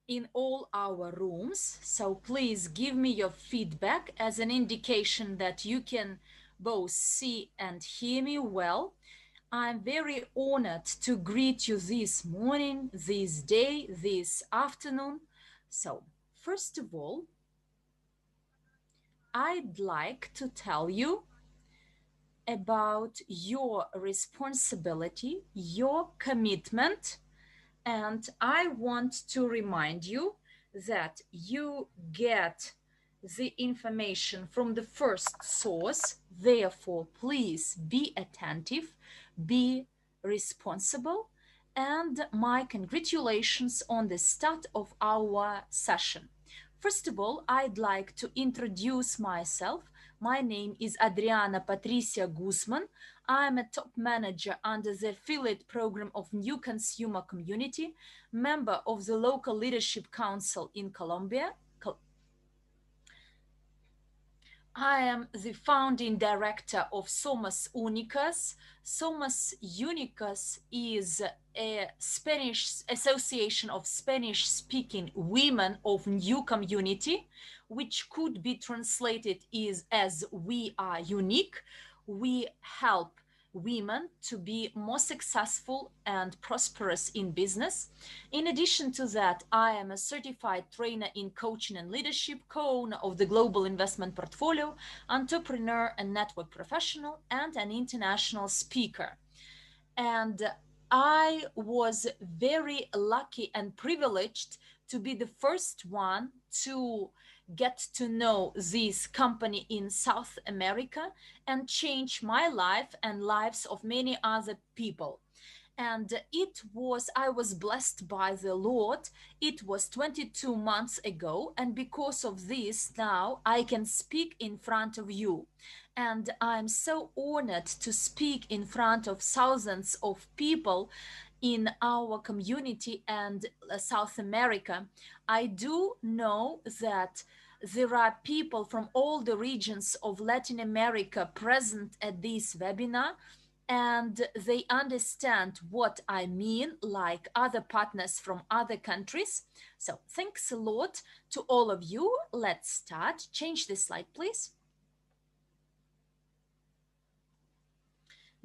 in all our rooms. So please give me your feedback as an indication that you can both see and hear me well. I'm very honored to greet you this morning, this day, this afternoon. So, first of all, I'd like to tell you about your responsibility, your commitment, and I want to remind you that you get the information from the first source. Therefore, please be attentive, be responsible, and my congratulations on the start of our session. First of all, I'd like to introduce myself. My name is Adriana Patricia Guzman. I'm a top manager under the affiliate program of New Consumer Community, member of the local leadership council in Colombia. I am the founding director of Somos Unicas. Somos Unicas is a Spanish association of Spanish-speaking women of new community, which could be translated as we are unique. We help women to be more successful and prosperous in business. In addition to that, I am a certified trainer in coaching and leadership, co-owner of the Global Investment Portfolio, entrepreneur and network professional, and an international speaker. And I was very lucky and privileged to be the first one to get to know this company in South America and change my life and lives of many other people. And I was blessed by the Lord. It was 22 months ago, and because of this now I can speak in front of you. And I'm so honored to speak in front of thousands of people in our community and South America. I do know that there are people from all the regions of Latin America present at this webinar, and they understand what I mean, like other partners from other countries. So thanks a lot to all of you. Let's start. Change the slide, please.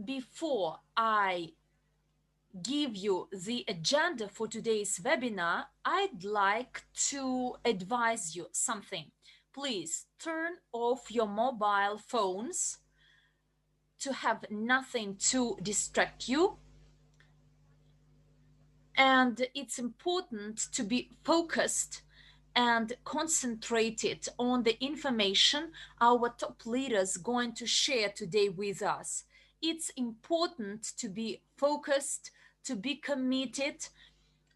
Before I give you the agenda for today's webinar, I'd like to advise you something. Please turn off your mobile phones to have nothing to distract you. And it's important to be focused and concentrated on the information our top leaders are going to share today with us. It's important to be focused, to be committed,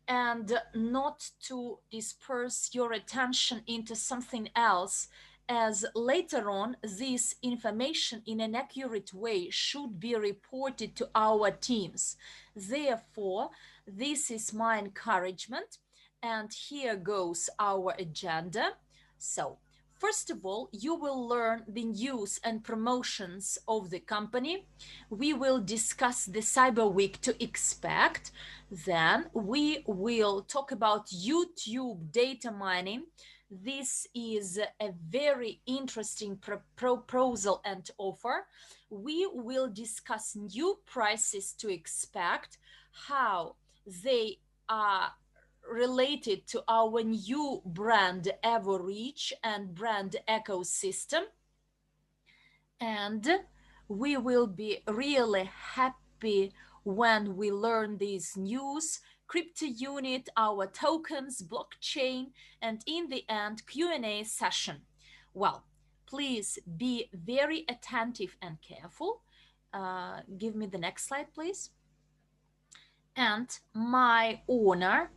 and not to disperse your attention into something else, as later on this information in an accurate way should be reported to our teams. Therefore, this is my encouragement, and here goes our agenda. So, first of all, you will learn the news and promotions of the company. We will discuss the Cyber Week to expect. Then we will talk about YouTube data mining. This is a very interesting proposal and offer. We will discuss new prices to expect, how they are related to our new brand EVORICH and brand ecosystem. And we will be really happy when we learn these news, crypto unit, our tokens, blockchain, and in the end, Q&A session. Well, please be very attentive and careful. Give me the next slide, please. And my honor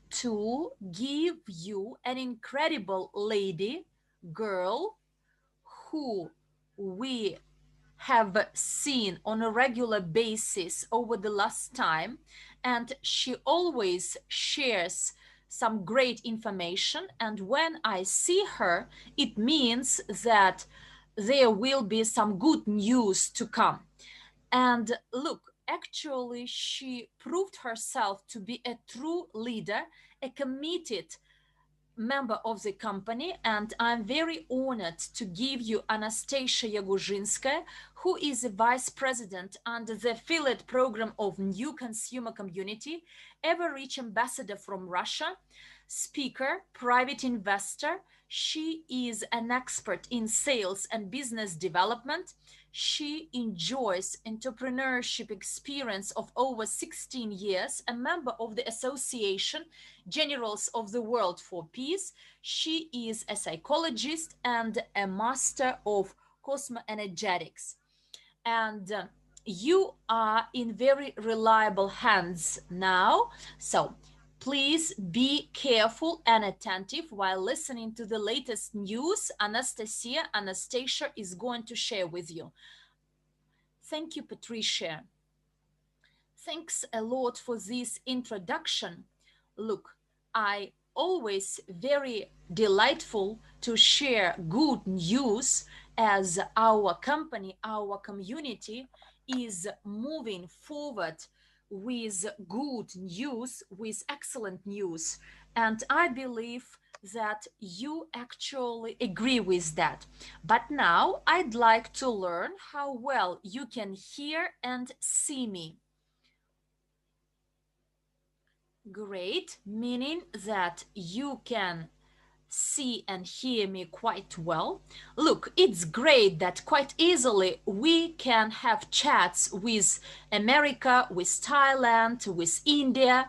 to give you an incredible lady, girl, who we have seen on a regular basis over the last time, and she always shares some great information, and when I see her, it means that there will be some good news to come. And look, actually she proved herself to be a true leader, a committed member of the company, and I'm very honored to give you Anastasia Yaguzhinskaya, who is a vice president under the affiliate program of New Consumer Community, EVORICH ambassador from Russia, speaker, private investor. She is an expert in sales and business development. She enjoys entrepreneurship experience of over 16 years, a member of the Association Generals of the World for Peace. She is a psychologist and a master of cosmoenergetics. And you are in very reliable hands now. So please be careful and attentive while listening to the latest news Anastasia is going to share with you. Thank you, Patricia. Thanks a lot for this introduction. Look, I always very delightful to share good news as our company, our community is moving forward with good news, with excellent news. And I believe that you actually agree with that. But now I'd like to learn how well you can hear and see me. Great, meaning that you can see and hear me quite well. Look, it's great that quite easily we can have chats with America, with Thailand, with India,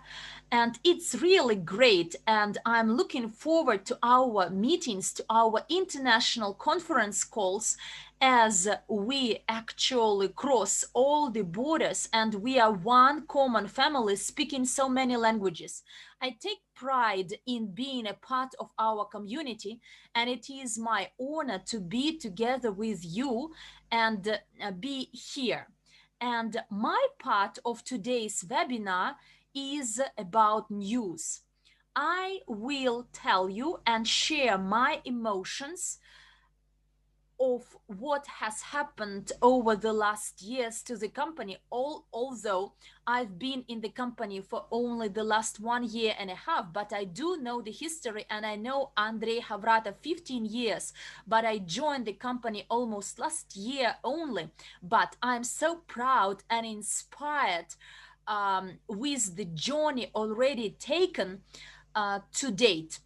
and it's really great. And I'm looking forward to our meetings, to our international conference calls, as we actually cross all the borders and we are one common family speaking so many languages. I take pride in being a part of our community, and it is my honor to be together with you and be here. And my part of today's webinar is about news. I will tell you and share my emotions of what has happened over the last years to the company, although I've been in the company for only the last 1 year and a half, but I do know the history, and I know Andrei Havrata 15 years, but I joined the company almost last year only. But I'm so proud and inspired with the journey already taken to date.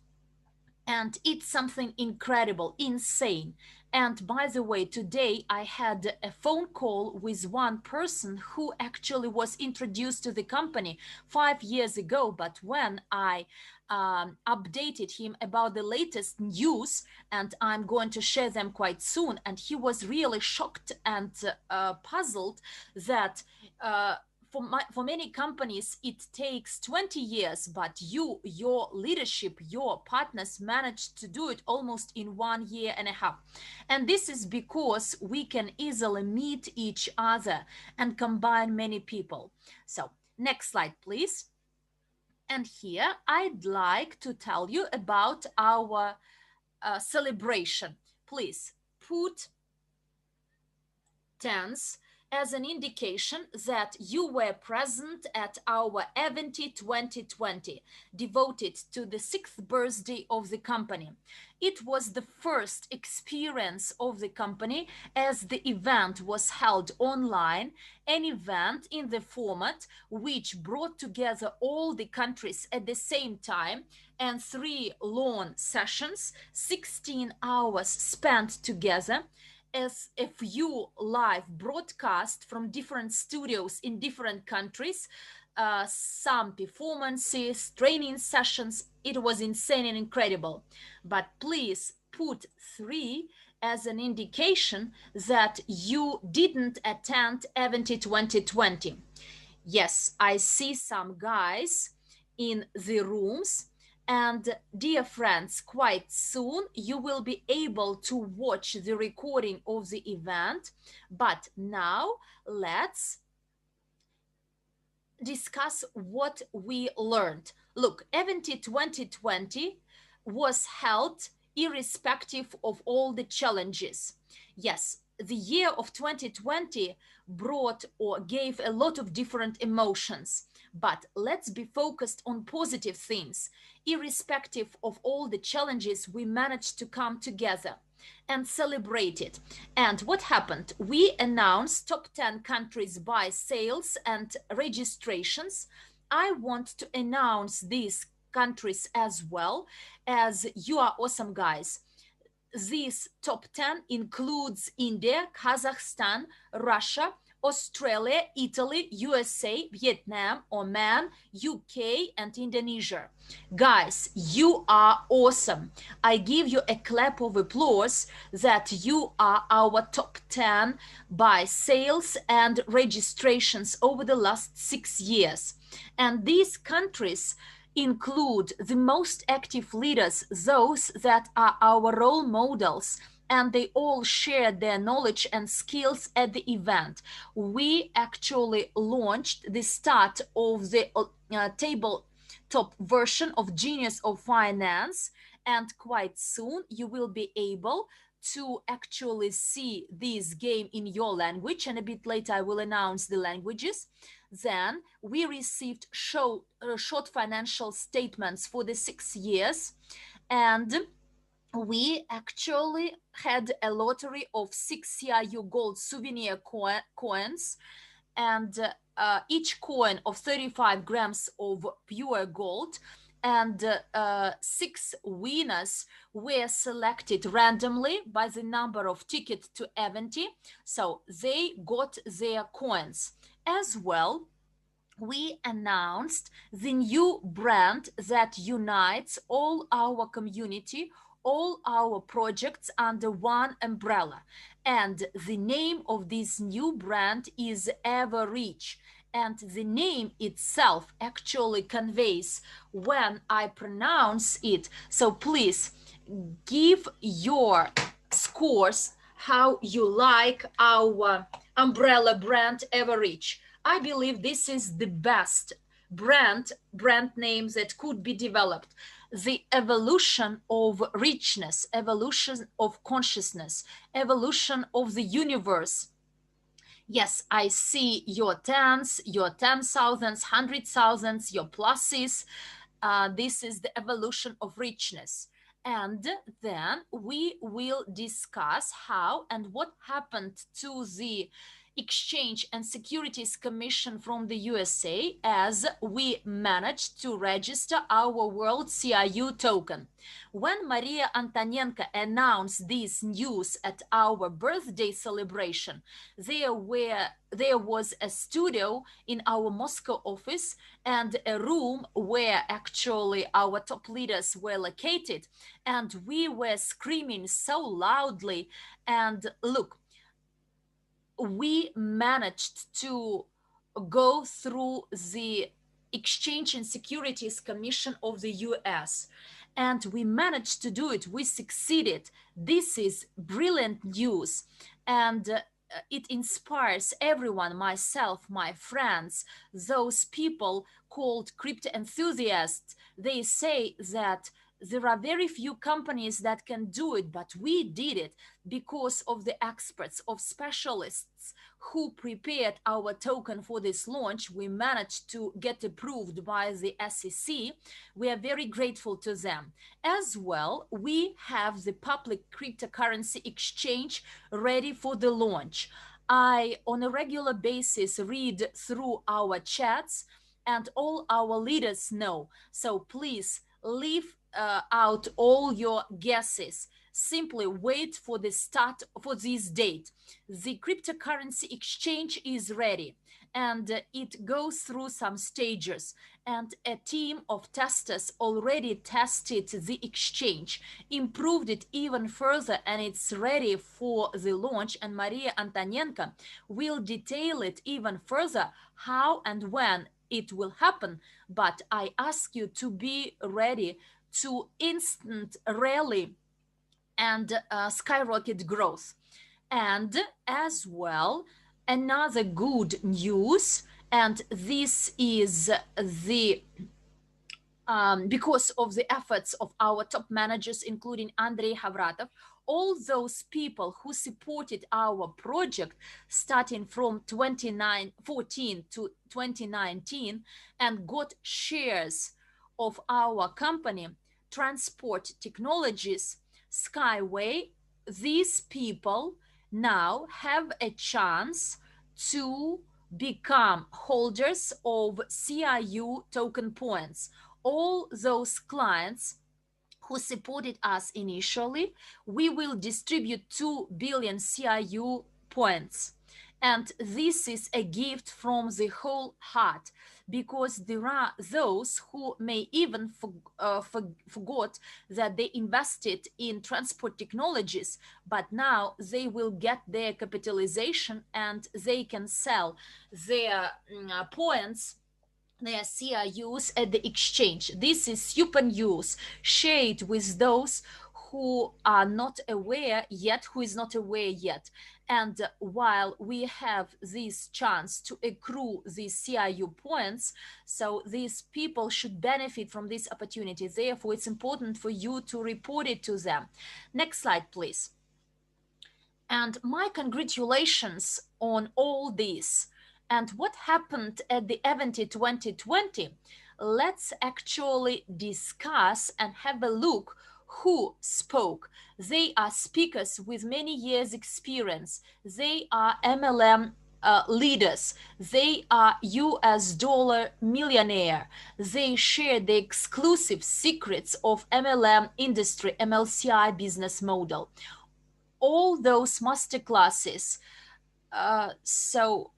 And it's something incredible, insane. And by the way, today I had a phone call with one person who actually was introduced to the company 5 years ago. But when I updated him about the latest news, and I'm going to share them quite soon, and he was really shocked and puzzled that for many companies it takes 20 years, but your leadership, your partners managed to do it almost in 1 year and a half. And this is because we can easily meet each other and combine many people. So next slide, please. And here I'd like to tell you about our celebration. Please put tense as an indication that you were present at our event 2020, devoted to the 6th birthday of the company. It was the first experience of the company, as the event was held online, an event in the format which brought together all the countries at the same time, and 3 long sessions, 16 hours spent together, as a few live broadcasts from different studios in different countries, some performances, training sessions. It was insane and incredible. But please put 3 as an indication that you didn't attend event 2020. Yes, I see some guys in the rooms. And dear friends, quite soon you will be able to watch the recording of the event. But now let's discuss what we learned. Look, event 2020 was held irrespective of all the challenges. Yes, the year of 2020 brought or gave a lot of different emotions, but let's be focused on positive things. Irrespective of all the challenges, we managed to come together and celebrate it. And what happened? We announced top 10 countries by sales and registrations. I want to announce these countries as well, as you are awesome guys. This top 10 includes India, Kazakhstan, Russia, Australia, Italy, USA, Vietnam, Oman, UK, and Indonesia. Guys, you are awesome. I give you a clap of applause that you are our top 10 by sales and registrations over the last 6 years. And these countries include the most active leaders, those that are our role models, and they all share their knowledge and skills at the event. We actually launched the start of the tabletop version of Genius of Finance, and quite soon you will be able to actually see this game in your language, and a bit later I will announce the languages. Then we received short financial statements for the 6 years, and we actually had a lottery of 6 CRU gold souvenir coins, and each coin of 35 grams of pure gold, and 6 winners were selected randomly by the number of tickets to event, so they got their coins. As well, we announced the new brand that unites all our community, all our projects under one umbrella. And the name of this new brand is EVORICH. And the name itself actually conveys when I pronounce it. So please give your scores how you like our umbrella brand EVORICH. I believe this is the best brand name that could be developed. The evolution of richness, evolution of consciousness, evolution of the universe. Yes, I see your tens, your 10,000s, 100,000s, your pluses. This is the evolution of richness. And then we will discuss how and what happened to the Exchange and Securities Commission from the USA as we managed to register our World CRU token. When Maria Antonenko announced this news at our birthday celebration, there was a studio in our Moscow office and a room where actually our top leaders were located, and we were screaming so loudly. And look, we managed to go through the Exchange and Securities Commission of the US, and we managed to do it. We succeeded. This is brilliant news, and it inspires everyone, myself, my friends, those people called crypto enthusiasts. They say that there are very few companies that can do it, but we did it because of the experts, of specialists who prepared our token for this launch. We managed to get approved by the SEC. We are very grateful to them. As well, we have the public cryptocurrency exchange ready for the launch. I, on a regular basis, read through our chats, and all our leaders know. So please leave out all your guesses. Simply wait for the start for this date. The cryptocurrency exchange is ready, and it goes through some stages, and a team of testers already tested the exchange, improved it even further, and it's ready for the launch. And Maria Antonenko will detail it even further, how and when it will happen. But I ask you to be ready to instant rally and skyrocket growth. And as well, another good news, and this is the because of the efforts of our top managers, including Andrei Havratov, all those people who supported our project starting from 2014 to 2019 and got shares of our company, Transport Technologies, Skyway, these people now have a chance to become holders of CRU token points. All those clients who supported us initially, we will distribute 2 billion CRU points. And this is a gift from the whole heart, because there are those who may even forgot that they invested in transport technologies, but now they will get their capitalization and they can sell their points, their CRUs at the exchange. This is super news. Share it with those who are not aware yet, who is not aware yet. And while we have this chance to accrue these CRU points, so these people should benefit from this opportunity. Therefore, it's important for you to report it to them. Next slide, please. And my congratulations on all this. And what happened at the event in 2020? Let's actually discuss and have a look who spoke. They are speakers with many years experience. They are MLM leaders. They are US dollar millionaire. They share the exclusive secrets of MLM industry, MLCI business model. All those masterclasses. So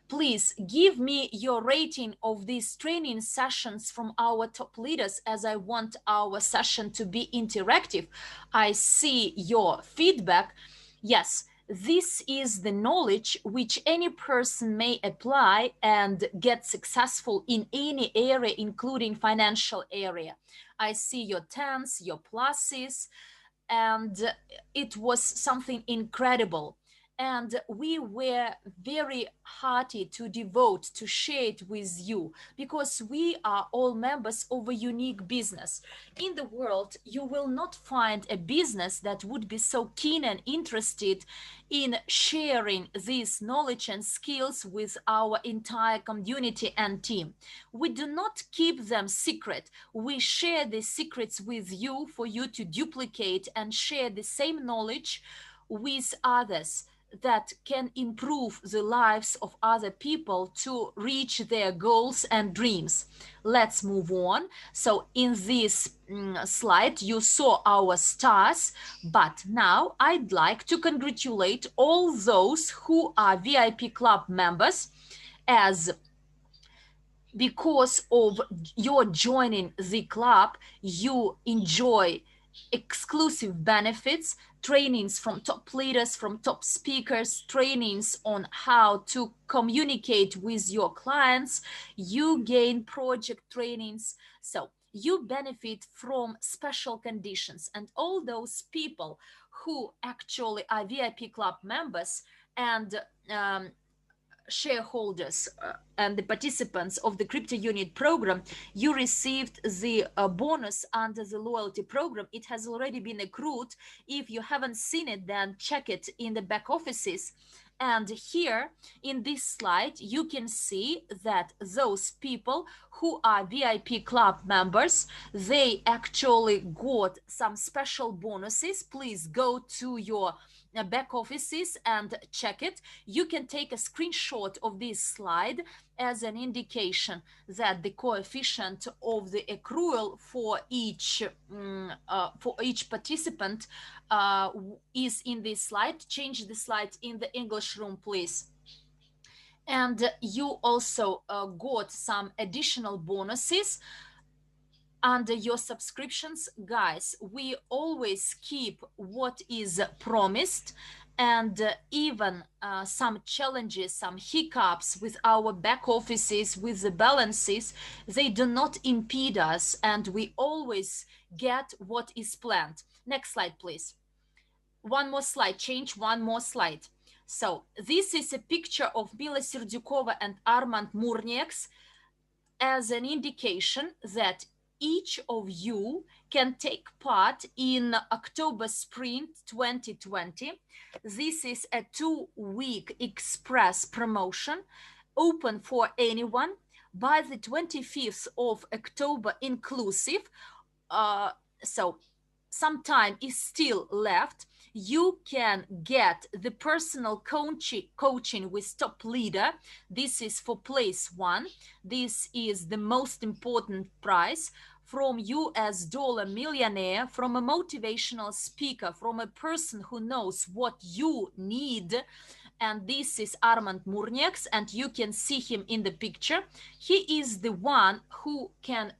please give me your rating of these training sessions from our top leaders, as I want our session to be interactive. I see your feedback. Yes, this is the knowledge which any person may apply and get successful in any area, including financial area. I see your tens, your pluses, and it was something incredible. And we were very hearty to devote to share it with you, because we are all members of a unique business. In the world, you will not find a business that would be so keen and interested in sharing this knowledge and skills with our entire community and team. We do not keep them secret. We share the secrets with you for you to duplicate and share the same knowledge with others that can improve the lives of other people to reach their goals and dreams. Let's move on. So in this slide, you saw our stars, but now I'd like to congratulate all those who are VIP Club members, as because of your joining the club, you enjoy exclusive benefits, trainings from top leaders, from top speakers, trainings on how to communicate with your clients. You gain project trainings. So you benefit from special conditions. And all those people who actually are VIP Club members and shareholders and the participants of the crypto unit program, you received the bonus under the loyalty program. It has already been accrued. If you haven't seen it, then check it in the back offices. And here in this slide, you can see that those people who are VIP Club members, they actually got some special bonuses. Please go to your back offices and check it. You can take a screenshot of this slide as an indication that the coefficient of the accrual for each participant is in this slide. Change the slide in the English room, please. And you also got some additional bonuses under your subscriptions. Guys, we always keep what is promised, and even some challenges, some hiccups with our back offices, with the balances, they do not impede us, and we always get what is planned. Next slide, please. One more slide, change one more slide. So this is a picture of Mila Serdyukova and Armand Murnieks. as an indication that each of you can take part in October Sprint 2020. This is a 2-week express promotion open for anyone by the 25th of October inclusive. So some time is still left. You can get the personal coaching with top leader. This is for place 1. This is the most important prize from US dollar millionaire, from a motivational speaker, from a person who knows what you need. And this is Armand Murnieks, and you can see him in the picture. He is the one who can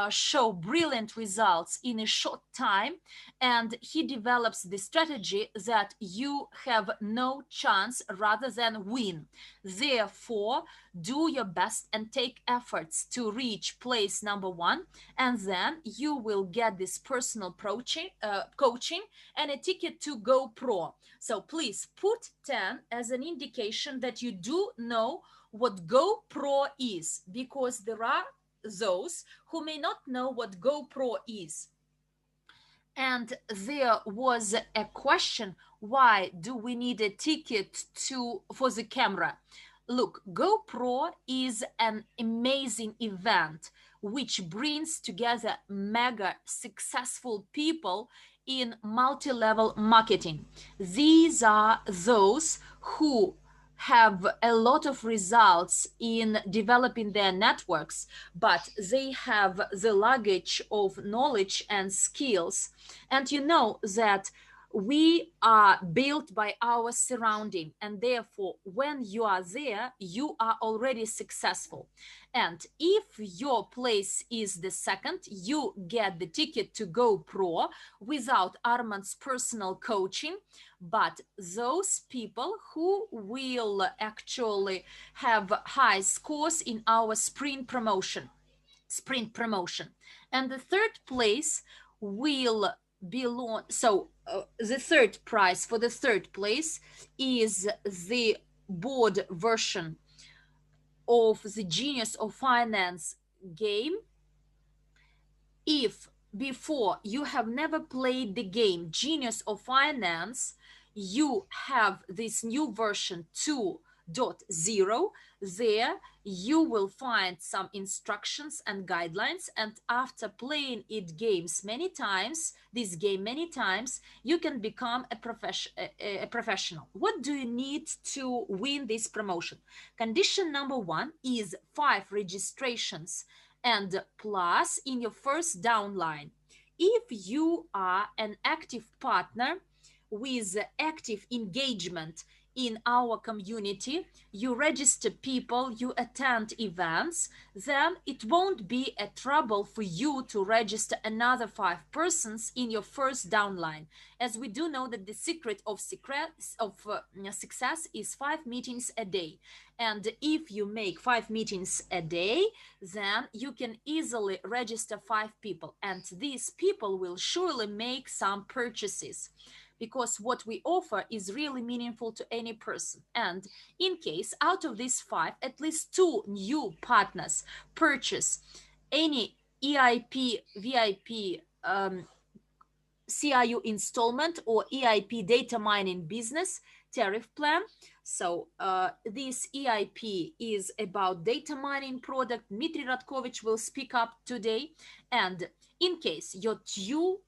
show brilliant results in a short time, and he develops the strategy that you have no chance rather than win. Therefore, do your best and take efforts to reach place number 1, and then you will get this personal coaching and a ticket to go pro. So please put 10 as an indication that you do know what Go Pro is, because there are those who may not know what GoPro is. And there was a question, why do we need a ticket for the camera? Look, GoPro is an amazing event which brings together mega successful people in multi-level marketing. These are those who have a lot of results in developing their networks, but they have the luggage of knowledge and skills. And you know that we are built by our surrounding, and therefore when you are there, you are already successful. And if your place is the second, you get the ticket to go pro without Armand's personal coaching. But those people who will actually have high scores in our sprint promotion. And the third place will belong, so the third prize for the third place is the board version of the Genius of Finance game. If before you have never played the game Genius of Finance, you have this new version 2.0. There you will find some instructions and guidelines, and after playing this game many times, you can become a professional. What do you need to win this promotion? Condition number 1 is 5 registrations and plus in your first downline. If you are an active partner with active engagement in our community, you register people, you attend events, then it won't be a trouble for you to register another 5 persons in your first downline, as we do know that the secret of success is 5 meetings a day. And if you make 5 meetings a day, then you can easily register 5 people, and these people will surely make some purchases, because what we offer is really meaningful to any person. And in case out of these 5, at least 2 new partners purchase any EIP, VIP, CRU installment or EIP data mining business tariff plan. So this EIP is about data mining product. Dmitry Radkovich will speak up today. And in case your 2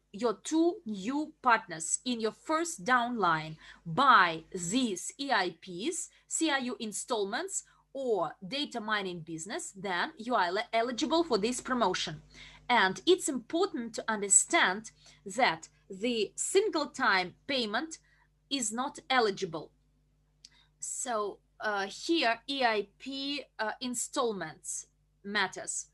new partners in your first downline buy these EIPs, CRU installments, or data mining business, then you are eligible for this promotion. And it's important to understand that the single time payment is not eligible. So here EIP installments matters.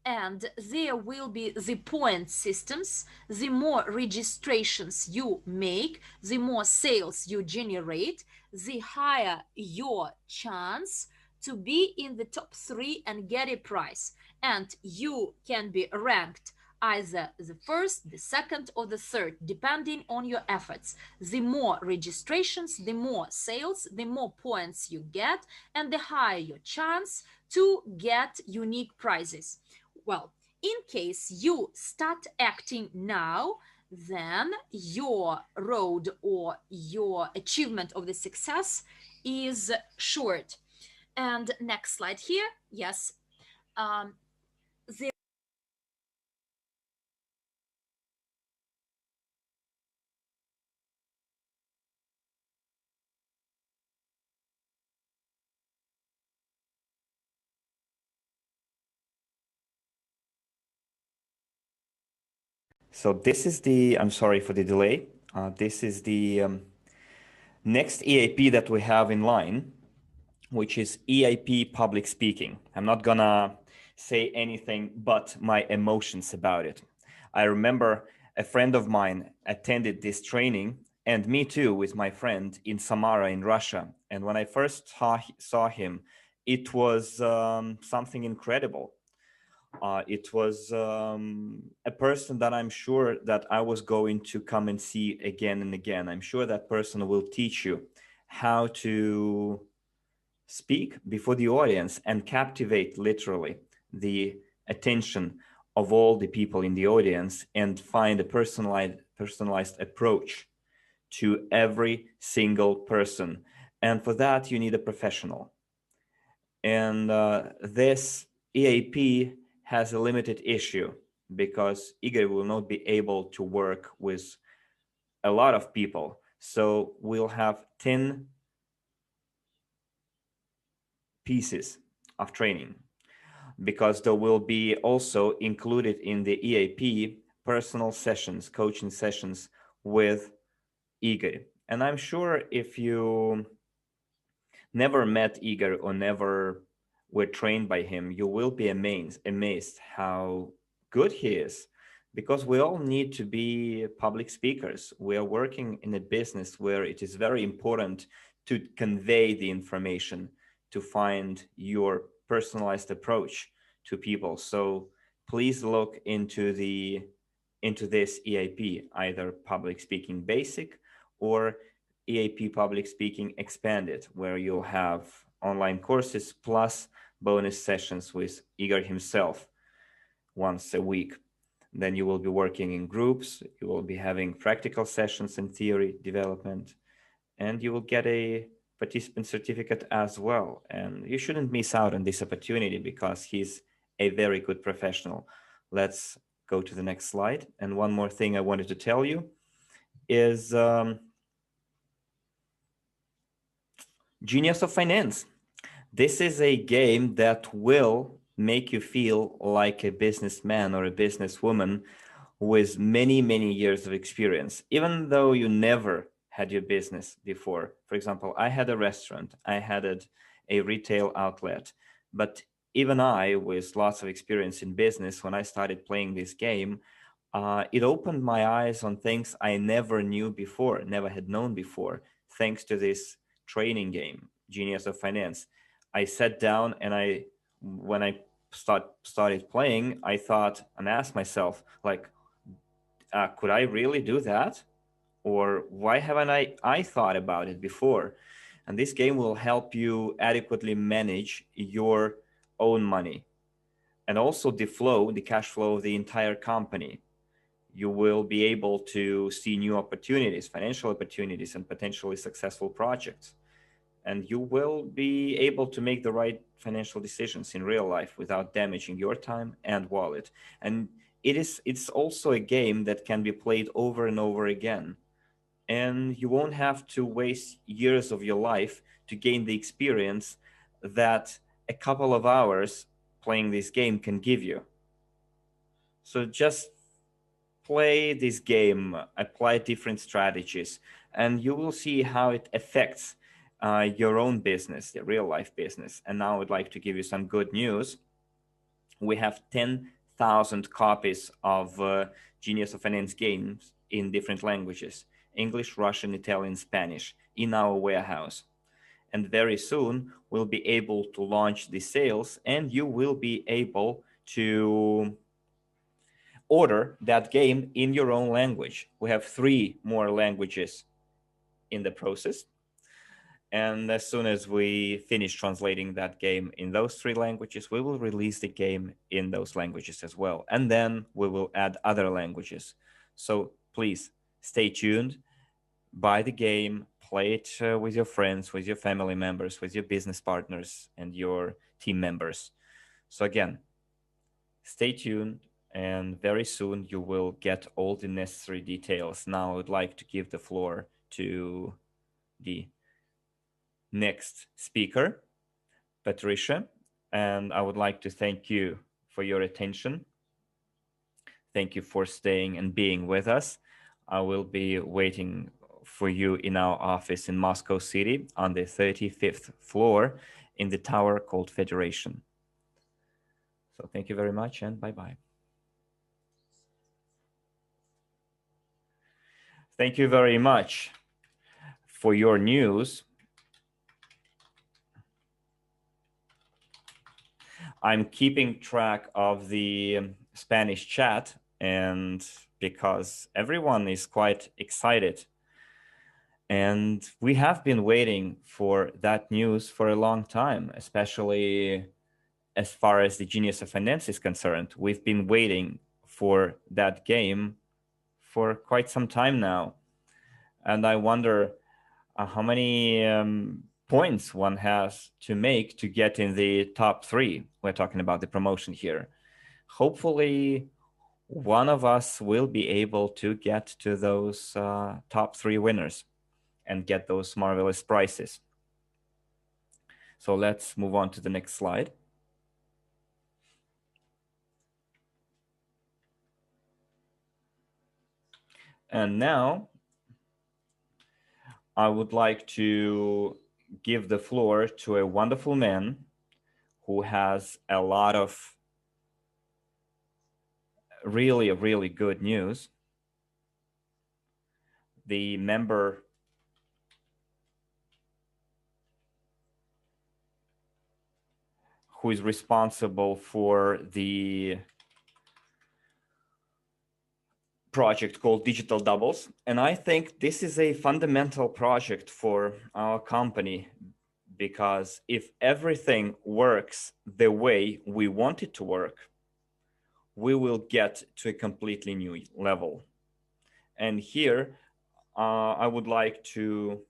And there will be the point systems. The more registrations you make, the more sales you generate, the higher your chance to be in the top 3 and get a prize. And you can be ranked either the first, the second, or the third, depending on your efforts. The more registrations, the more sales, the more points you get, and the higher your chance to get unique prizes. Well, in case you start acting now, then your road or your achievement of the success is short. And next slide here. Yes. The So this is the, I'm sorry for the delay. This is the next EAP that we have in line, which is EAP public speaking. I'm not gonna say anything but my emotions about it. I remember a friend of mine attended this training, and me too, with my friend in Samara in Russia. And when I first saw him, it was something incredible. It was a person that I'm sure that I was going to come and see again and again. I'm sure that person will teach you how to speak before the audience and captivate literally the attention of all the people in the audience and find a personalized approach to every single person. And for that, you need a professional. And this EAP has a limited issue because Igor will not be able to work with a lot of people. So we'll have 10 pieces of training because there will be also included in the EAP personal sessions, coaching sessions with Igor. And I'm sure if you never met Igor or never were trained by him, you will be amazed how good he is. Because we all need to be public speakers. We are working in a business where it is very important to convey the information, to find your personalized approach to people. So please look into this EAP, either public speaking basic or EAP Public Speaking Expanded, where you'll have online courses plus bonus sessions with Igor himself once a week. Then you will be working in groups, you will be having practical sessions and theory development, and you will get a participant certificate as well. And you shouldn't miss out on this opportunity because he's a very good professional. Let's go to the next slide. And one more thing I wanted to tell you is Genius of Finance. This is a game that will make you feel like a businessman or a businesswoman with many, many years of experience, even though you never had your business before. For example, I had a restaurant, I had a retail outlet, but even I, with lots of experience in business, when I started playing this game, it opened my eyes on things I never knew before, never had known before, thanks to this training game, Genius of Finance. I sat down and when I started playing, I thought and asked myself, like, could I really do that? Or why haven't I thought about it before? And this game will help you adequately manage your own money and also the cash flow of the entire company. You will be able to see new opportunities, financial opportunities, and potentially successful projects. And you will be able to make the right financial decisions in real life without damaging your time and wallet. And it's also a game that can be played over and over again. And you won't have to waste years of your life to gain the experience that a couple of hours playing this game can give you. So just play this game, apply different strategies, and you will see how it affects your own business, the real life business. And now I would like to give you some good news. We have 10,000 copies of Genius of Finance games in different languages, English, Russian, Italian, Spanish, in our warehouse. And very soon we'll be able to launch the sales, and you will be able to order that game in your own language. We have 3 more languages in the process. And as soon as we finish translating that game in those 3 languages, we will release the game in those languages as well. And then we will add other languages. So please stay tuned, buy the game, play it with your friends, with your family members, with your business partners and your team members. So again, stay tuned, and very soon you will get all the necessary details. Now I would like to give the floor to the next speaker, Patricia, and I would like to thank you for your attention. Thank you for staying and being with us. I will be waiting for you in our office in Moscow City on the 35th floor in the tower called Federation. So thank you very much, and bye-bye. Thank you very much for your news. I'm keeping track of the Spanish chat, and because everyone is quite excited. And we have been waiting for that news for a long time, especially as far as the Genius of Finance is concerned. We've been waiting for that game for quite some time now. And I wonder how many points one has to make to get in the top 3. We're talking about the promotion here. Hopefully, one of us will be able to get to those top 3 winners and get those marvelous prizes. So let's move on to the next slide. And now I would like to give the floor to a wonderful man who has a lot of really, really good news. The member who is responsible for the project called Digital Doubles. And I think this is a fundamental project for our company, because if everything works the way we want it to work, we will get to a completely new level. And here, I would like to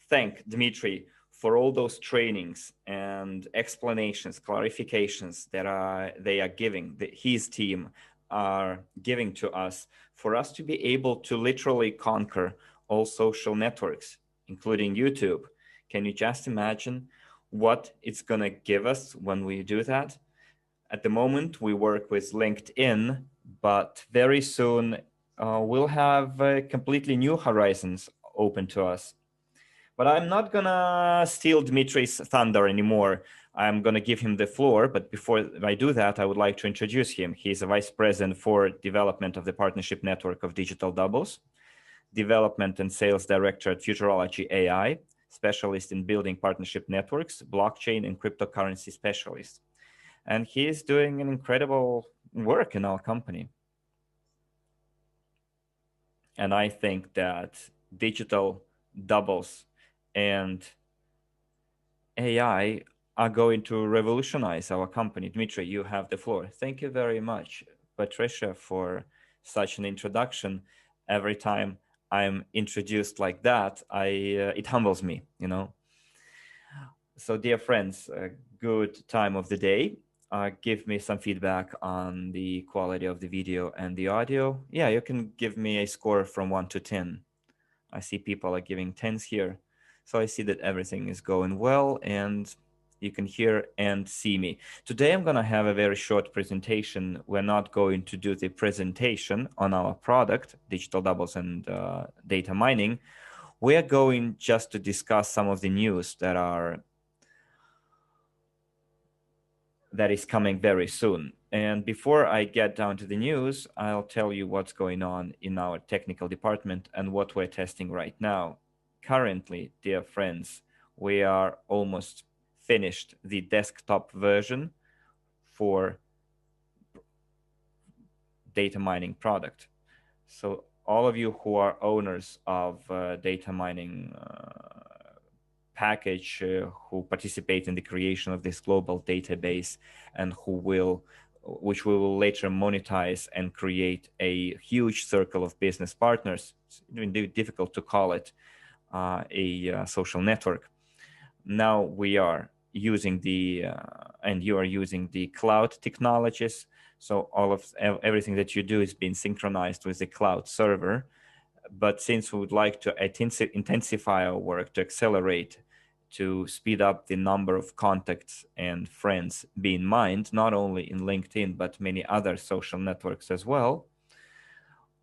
thank Dmitry for all those trainings and explanations, clarifications that they are giving, that his team are giving to us, for us to be able to literally conquer all social networks, including YouTube. Can you just imagine what it's going to give us when we do that? At the moment, we work with LinkedIn, but very soon we'll have completely new horizons open to us. But I'm not going to steal Dmitry's thunder anymore. I'm going to give him the floor. But before I do that, I would like to introduce him. He's a vice president for development of the partnership network of Digital Doubles, development and sales director at Futurology AI, specialist in building partnership networks, blockchain and cryptocurrency specialist. And he is doing an incredible work in our company. And I think that Digital Doubles and AI are going to revolutionize our company. Dmitry, you have the floor. Thank you very much, Patricia, for such an introduction. Every time I'm introduced like that, it humbles me, you know. So dear friends, good time of the day. Give me some feedback on the quality of the video and the audio. Yeah, you can give me a score from 1 to 10. I see people are giving 10s here. So I see that everything is going well and you can hear and see me. Today I'm going to have a very short presentation. We're not going to do the presentation on our product, Digital Doubles and data mining. We're going just to discuss some of the news that is coming very soon. And before I get down to the news, I'll tell you what's going on in our technical department and what we're testing right now. Currently, dear friends, we are almost finished the desktop version for data mining product. So all of you who are owners of data mining package, who participate in the creation of this global database, and which we will later monetize and create a huge circle of business partners. It's difficult to call it a social network. Now we are using and you are using the cloud technologies. So everything that you do is being synchronized with the cloud server. But since we would like to intensify our work, to accelerate, to speed up the number of contacts and friends being mined, not only in LinkedIn, but many other social networks as well,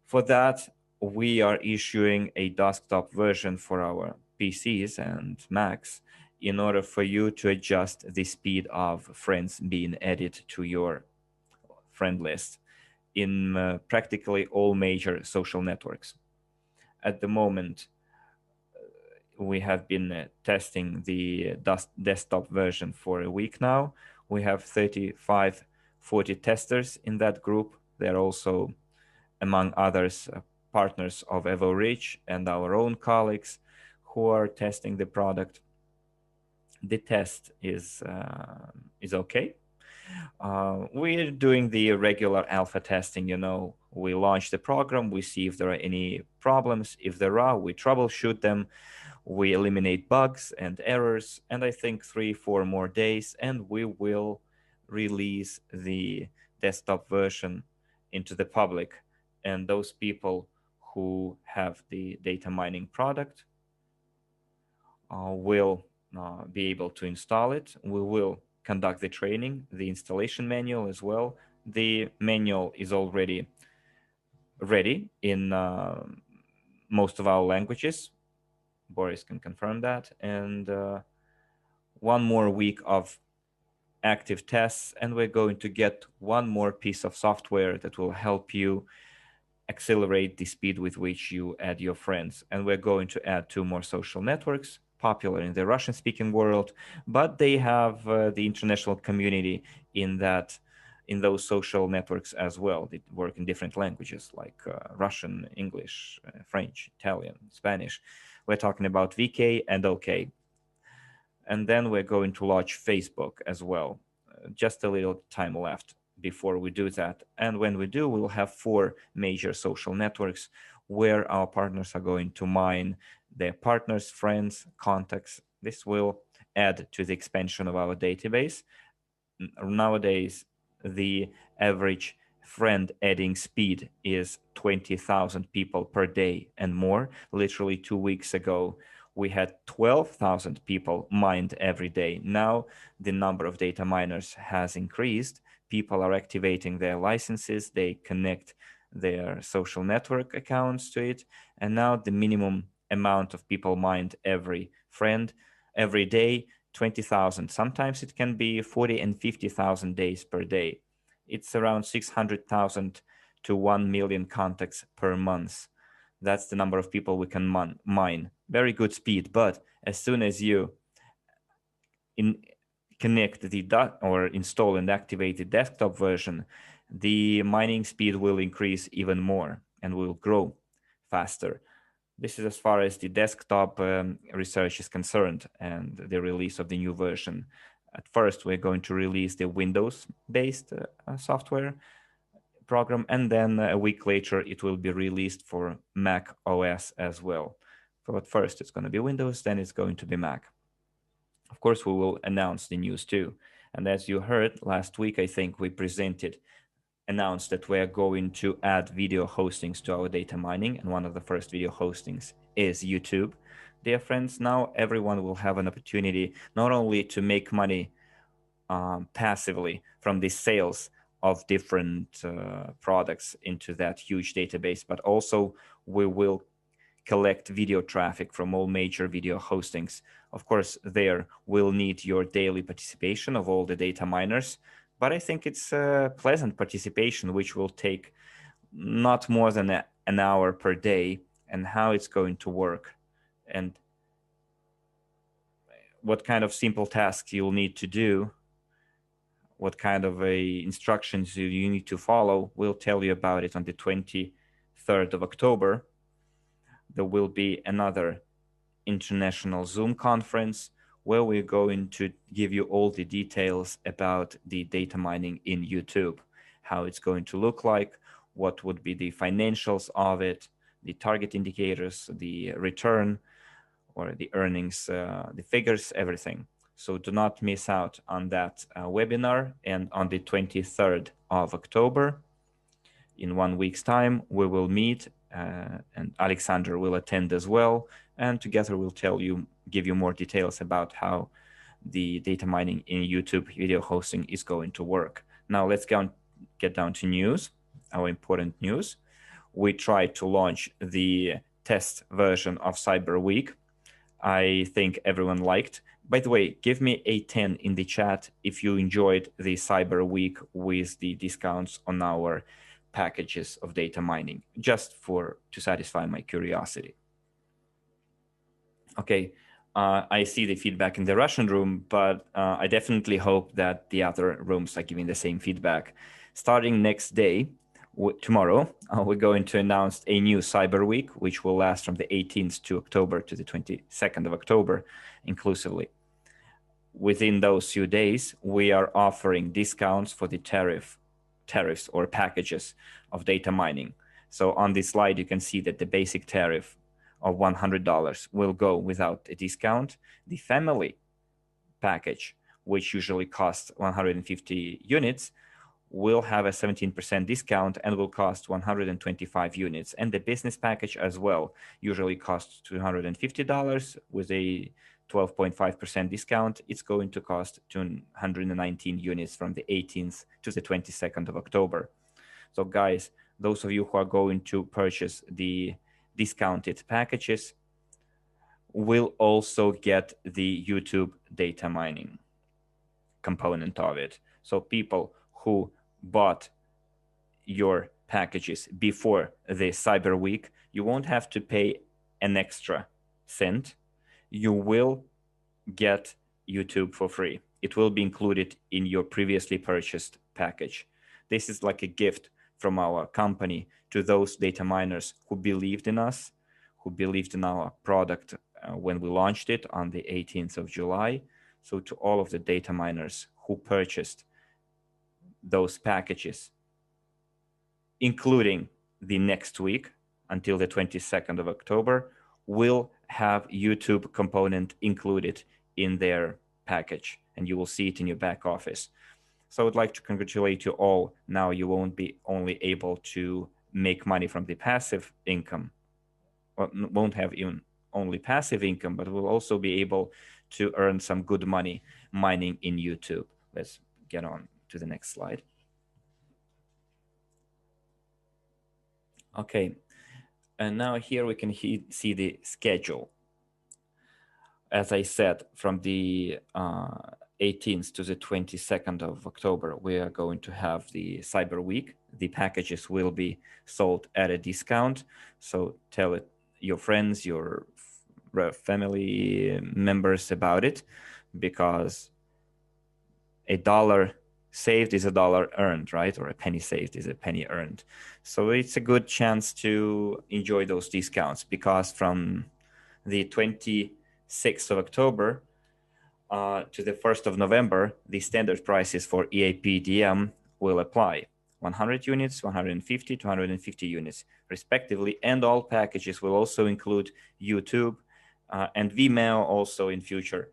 for that, we are issuing a desktop version for our PCs and Macs in order for you to adjust the speed of friends being added to your friend list in practically all major social networks. At the moment, we have been testing the desktop version for a week now. We have 35, 40 testers in that group. They're also, among others, partners of EVORICH and our own colleagues who are testing the product. The test is okay. We're doing the regular alpha testing. We launch the program, we see if there are any problems. If there are, we troubleshoot them. We eliminate bugs and errors, and I think 3-4 more days, and we will release the desktop version into the public. And those people who have the data mining product will be able to install it. We will conduct the training, the installation manual as well. The manual is already ready in most of our languages. Boris can confirm that. And one more week of active tests, and we're going to get one more piece of software that will help you accelerate the speed with which you add your friends. And we're going to add 2 more social networks popular in the Russian-speaking world, but they have the international community in those social networks as well. They work in different languages like Russian, English, French, Italian, Spanish. We're talking about VK and OK. And then we're going to launch Facebook as well. Just a little time left before we do that. And when we do, we'll have 4 major social networks where our partners are going to mine their partners, friends, contacts. This will add to the expansion of our database. Nowadays, the average friend adding speed is 20,000 people per day and more. Literally 2 weeks ago, we had 12,000 people mined every day. Now the number of data miners has increased. People are activating their licenses. They connect their social network accounts to it. And now the minimum amount of people mined every friend every day, 20,000. Sometimes it can be 40 and 50,000 days per day. It's around 600,000 to 1 million contacts per month. That's the number of people we can mine. Very good speed, but as soon as you connect or install and activate the desktop version, the mining speed will increase even more and will grow faster. This is as far as the desktop research is concerned and the release of the new version. At first, we're going to release the Windows-based software program, and then a week later, it will be released for Mac OS as well. So at first, it's going to be Windows, then it's going to be Mac. Of course, we will announce the news too. And as you heard last week, I think we announced that we're going to add video hostings to our data mining. And one of the first video hostings is YouTube. Dear friends, now everyone will have an opportunity not only to make money passively from the sales of different products into that huge database, but also we will collect video traffic from all major video hostings. Of course, there we'll need your daily participation of all the data miners, but I think it's a pleasant participation, which will take not more than an hour per day, and how it's going to work and what kind of simple tasks you'll need to do what kind of instructions you need to follow, we'll tell you about it on the 23rd of October. There will be another international Zoom conference where we're going to give you all the details about the data mining in YouTube, how it's going to look like, what would be the financials of it, the target indicators, the return or the earnings, the figures, everything. So do not miss out on that webinar. And on the 23rd of October, in 1 week's time, we will meet and Alexander will attend as well. And together we'll give you more details about how the data mining in YouTube video hosting is going to work. Now let's get down to news, our important news. We tried to launch the test version of Cyber Week. I think everyone liked. By the way, give me a 10 in the chat if you enjoyed the Cyber Week with the discounts on our packages of data mining, just to satisfy my curiosity. Okay, I see the feedback in the Russian room, but I definitely hope that the other rooms are giving the same feedback. Starting next day, tomorrow, we're going to announce a new Cyber Week, which will last from the 18th to October to the 22nd of October, inclusively. Within those few days, we are offering discounts for the tariffs or packages of data mining. So on this slide, you can see that the basic tariff of $100 will go without a discount. The family package, which usually costs 150 units, will have a 17% discount and will cost 125 units. And the business package as well usually costs $250 with a 12.5% discount. It's going to cost 219 units from the 18th to the 22nd of October. So guys, those of you who are going to purchase the discounted packages will also get the YouTube data mining component of it. So people who bought your packages before the Cyber Week, you won't have to pay an extra cent. You will get YouTube for free. It will be included in your previously purchased package. This is like a gift from our company to those data miners who believed in us, who believed in our product when we launched it on the 18th of July. So to all of the data miners who purchased those packages, including the next week until the 22nd of October, will have YouTube component included in their package, and you will see it in your back office. So I would like to congratulate you all. Now you won't be only able to make money from the passive income, or won't have even only passive income, but will also be able to earn some good money mining in YouTube. Let's get on to the next slide. Okay, and now here we can see the schedule. As I said, from the 18th to the 22nd of October, we are going to have the Cyber Week. The packages will be sold at a discount. So tell your friends, your family members about it, because $1 saved is $1 earned, right? Or a penny saved is a penny earned. So it's a good chance to enjoy those discounts, because from the 26th of October to the 1st of November, the standard prices for EAP DM will apply. 100 units, 150, 250 units, respectively. And all packages will also include YouTube and Vimeo also in future.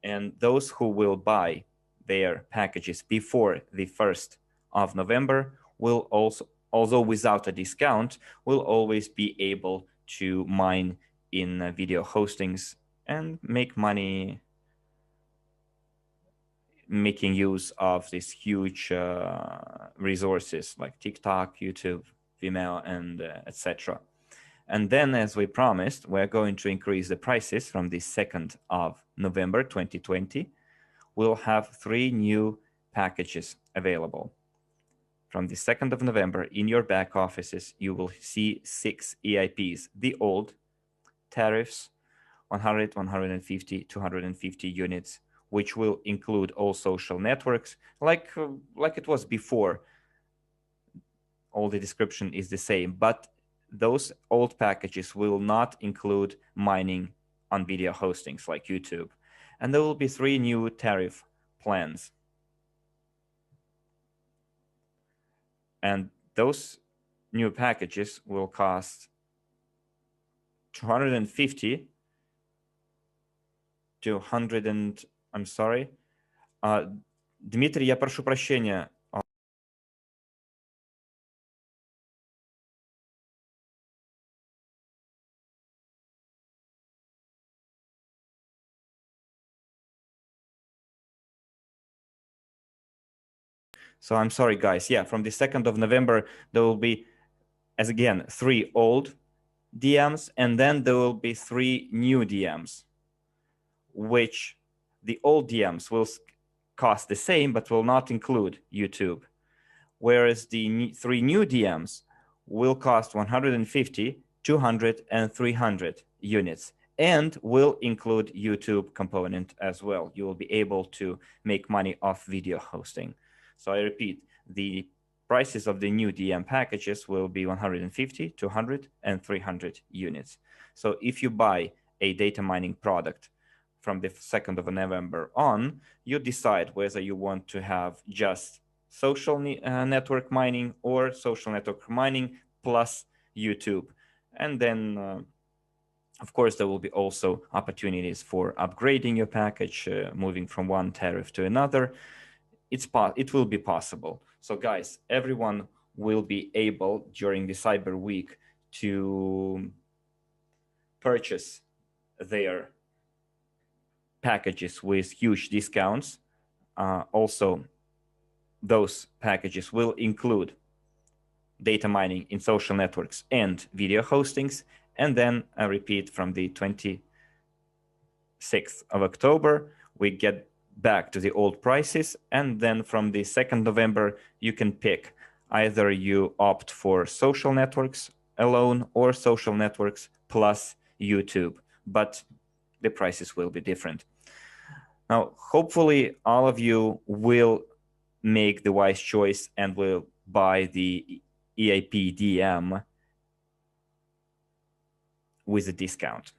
And those who will buy their packages before the 1st of November will also, although without a discount, will always be able to mine in video hostings and make money making use of these huge resources like TikTok, YouTube, Vimeo, and etc. And then, as we promised, we're going to increase the prices from the 2nd of November 2020. We'll have 3 new packages available. From the 2nd of November, in your back offices, you will see 6 EIPs, the old tariffs, 100, 150, 250 units, which will include all social networks, like it was before. All the description is the same, but those old packages will not include mining on video hostings like YouTube. And there will be 3 new tariff plans. And those new packages will cost 250 to 100 and... I'm sorry. Дмитрий, я прошу прощения. So I'm sorry, guys. Yeah, from the 2nd of November, there will be, as again, 3 old DMs, and then there will be 3 new DMs, which the old DMs will cost the same, but will not include YouTube. Whereas the 3 new DMs will cost 150, 200, and 300 units, and will include YouTube component as well. You will be able to make money off video hosting. So I repeat, the prices of the new DM packages will be 150, 200, and 300 units. So if you buy a data mining product from the 2nd of November on, you decide whether you want to have just social network mining or social network mining plus YouTube. And then, of course, there will be also opportunities for upgrading your package, moving from one tariff to another. It will be possible. So guys, everyone will be able during the Cyber Week to purchase their packages with huge discounts. Also, those packages will include data mining in social networks and video hostings. And then I repeat, from the 26th of October, we get back to the old prices. And then from the 2nd November, you can pick either you opt for social networks alone or social networks plus YouTube, but the prices will be different. Now, hopefully all of you will make the wise choice and will buy the EIP DM with a discount,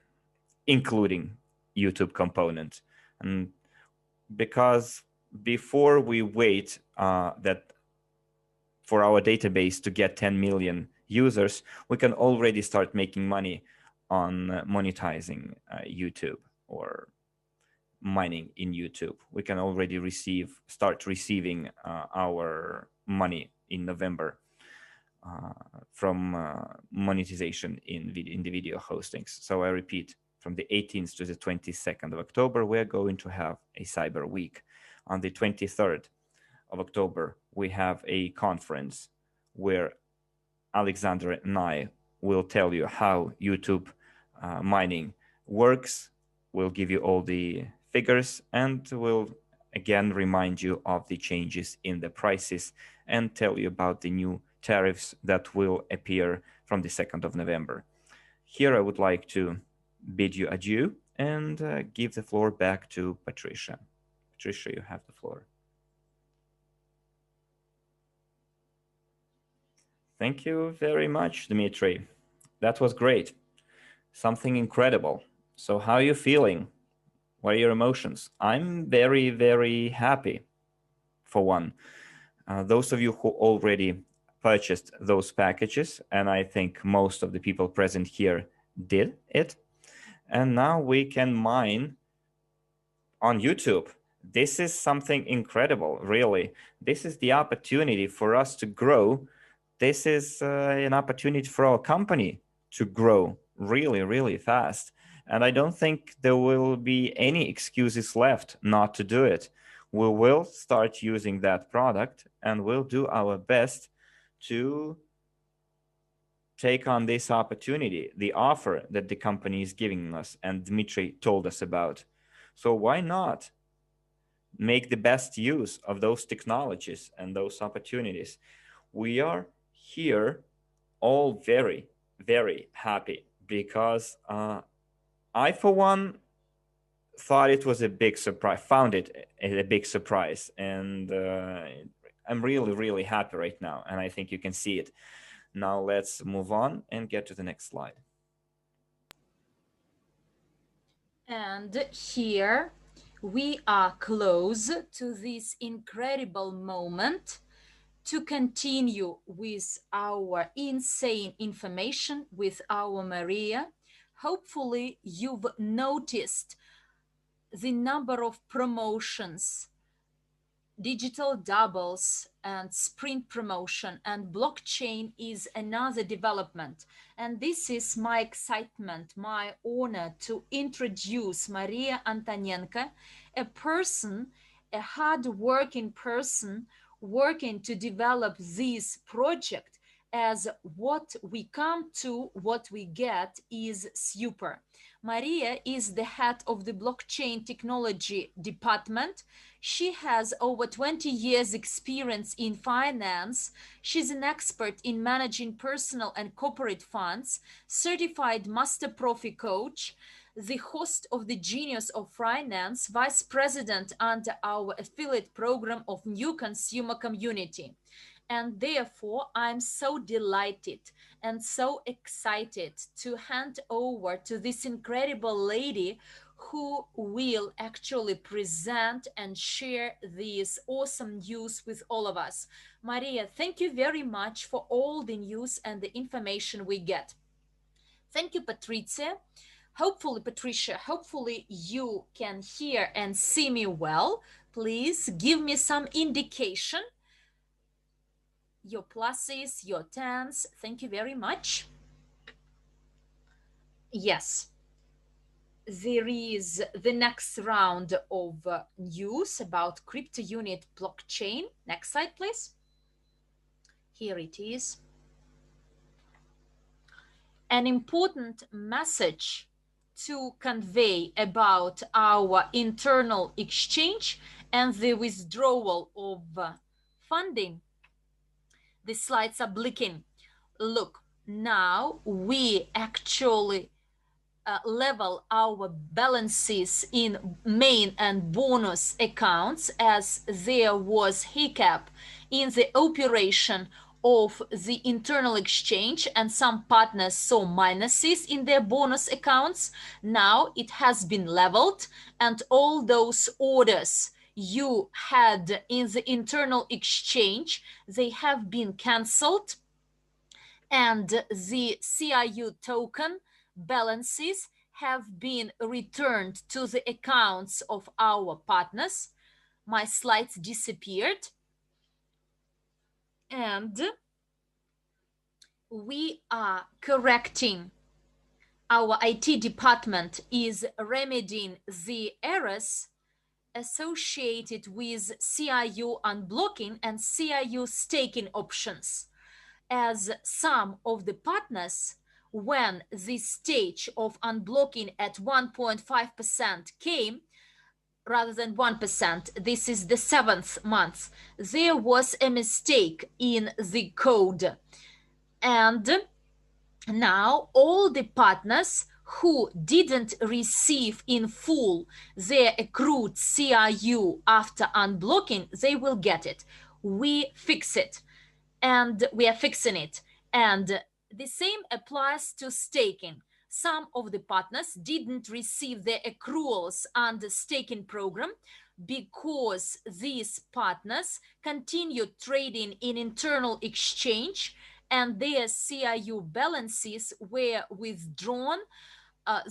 including YouTube component. And because before we wait that for our database to get 10 million users, we can already start making money on monetizing YouTube or mining in YouTube. We can already start receiving our money in November from monetization in the video hostings. So I repeat, from the 18th to the 22nd of October, we're going to have a Cyber Week. On the 23rd of October, we have a conference where Alexander and I will tell you how YouTube mining works. We'll give you all the figures and we'll again remind you of the changes in the prices and tell you about the new tariffs that will appear from the 2nd of November. Here I would like to bid you adieu and give the floor back to Patricia. Patricia, you have the floor. Thank you very much, Dmitry. That was great. Something incredible. So how are you feeling? What are your emotions? I'm very, very happy, for one. Those of you who already purchased those packages, and I think most of the people present here did it, and now we can mine on YouTube. This is something incredible, really. This is the opportunity for us to grow. This is an opportunity for our company to grow really, really fast. And I don't think there will be any excuses left not to do it. We will start using that product and we'll do our best to take on this opportunity, the offer that the company is giving us and Dmitry told us about. So why not make the best use of those technologies and those opportunities? We are here all very, very happy because I, for one, thought it was a big surprise, found it a big surprise. And I'm really, really happy right now. And I think you can see it. Now let's move on and get to the next slide. And here we are close to this incredible moment to continue with our insane information with our Maria. Hopefully you've noticed the number of promotions, digital doubles and sprint promotion, and blockchain is another development. And this is my excitement, my honor to introduce Maria Antonenko, a person, a hard-working person working to develop this project. As what we come to, what we get is super. Maria is the head of the blockchain technology department. She has over 20 years experience in finance. She's an expert in managing personal and corporate funds, certified master profi coach, the host of the Genius of Finance, vice president under our affiliate program of New Consumer Community. And therefore, I'm so delighted and so excited to hand over to this incredible lady who will actually present and share this awesome news with all of us. Maria, thank you very much for all the news and the information we get. Thank you, Patricia. Patricia, hopefully you can hear and see me well. Please give me some indication. Your pluses, your tens. Thank you very much. Yes, there is the next round of news about crypto unit blockchain. Next slide, please. Here it is. An important message to convey about our internal exchange and the withdrawal of funding. The slides are blinking. Look, now we actually level our balances in main and bonus accounts, as there was hiccup in the operation of the internal exchange and some partners saw minuses in their bonus accounts. Now it has been leveled, and all those orders you had in the internal exchange, they have been cancelled, and the CRU token balances have been returned to the accounts of our partners. My slides disappeared, and we are correcting. Our IT department is remedying the errors associated with CRU unblocking and CRU staking options, as some of the partners, when this stage of unblocking at 1.5% came, rather than 1%, this is the 7th month, there was a mistake in the code. And now all the partners who didn't receive in full their accrued CRU after unblocking, they will get it. We fix it, and we are fixing it. And the same applies to staking. Some of the partners didn't receive their accruals under staking program because these partners continued trading in internal exchange and their CRU balances were withdrawn,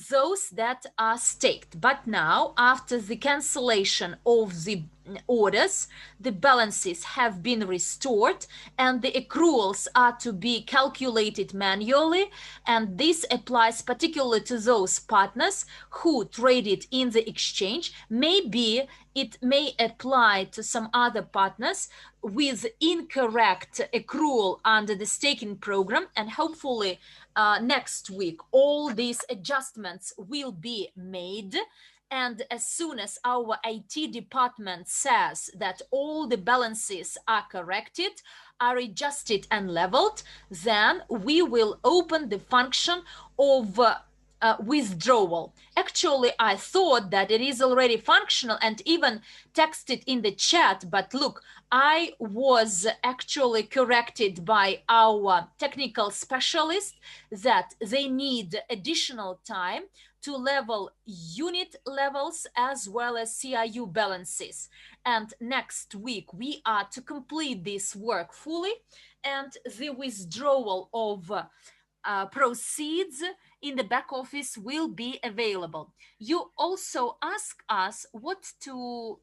those that are staked. But now, after the cancellation of the orders, the balances have been restored and the accruals are to be calculated manually, and this applies particularly to those partners who traded in the exchange. Maybe it may apply to some other partners with incorrect accrual under the staking program, and hopefully next week all these adjustments will be made. And as soon as our IT department says that all the balances are corrected, are adjusted and leveled, then we will open the function of withdrawal. Actually, I thought that it is already functional and even texted in the chat, but look, I was actually corrected by our technical specialist that they need additional time to level unit levels as well as CRU balances. And next week, we are to complete this work fully, and the withdrawal of proceeds in the back office will be available. You also ask us what to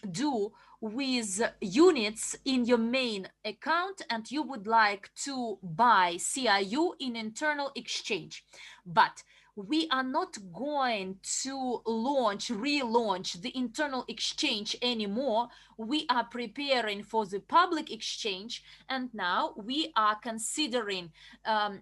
do with units in your main account, and you would like to buy CRU in internal exchange. But we are not going to relaunch the internal exchange anymore. We are preparing for the public exchange, and now we are considering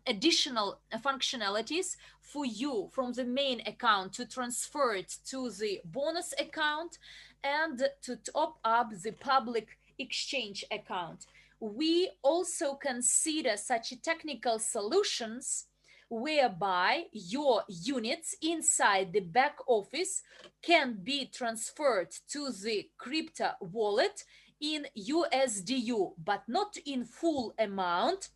additional functionalities for you from the main account to transfer it to the bonus account and to top up the public exchange account. We also consider such technical solutions whereby your units inside the back office can be transferred to the crypto wallet in USDU, but not in full amount,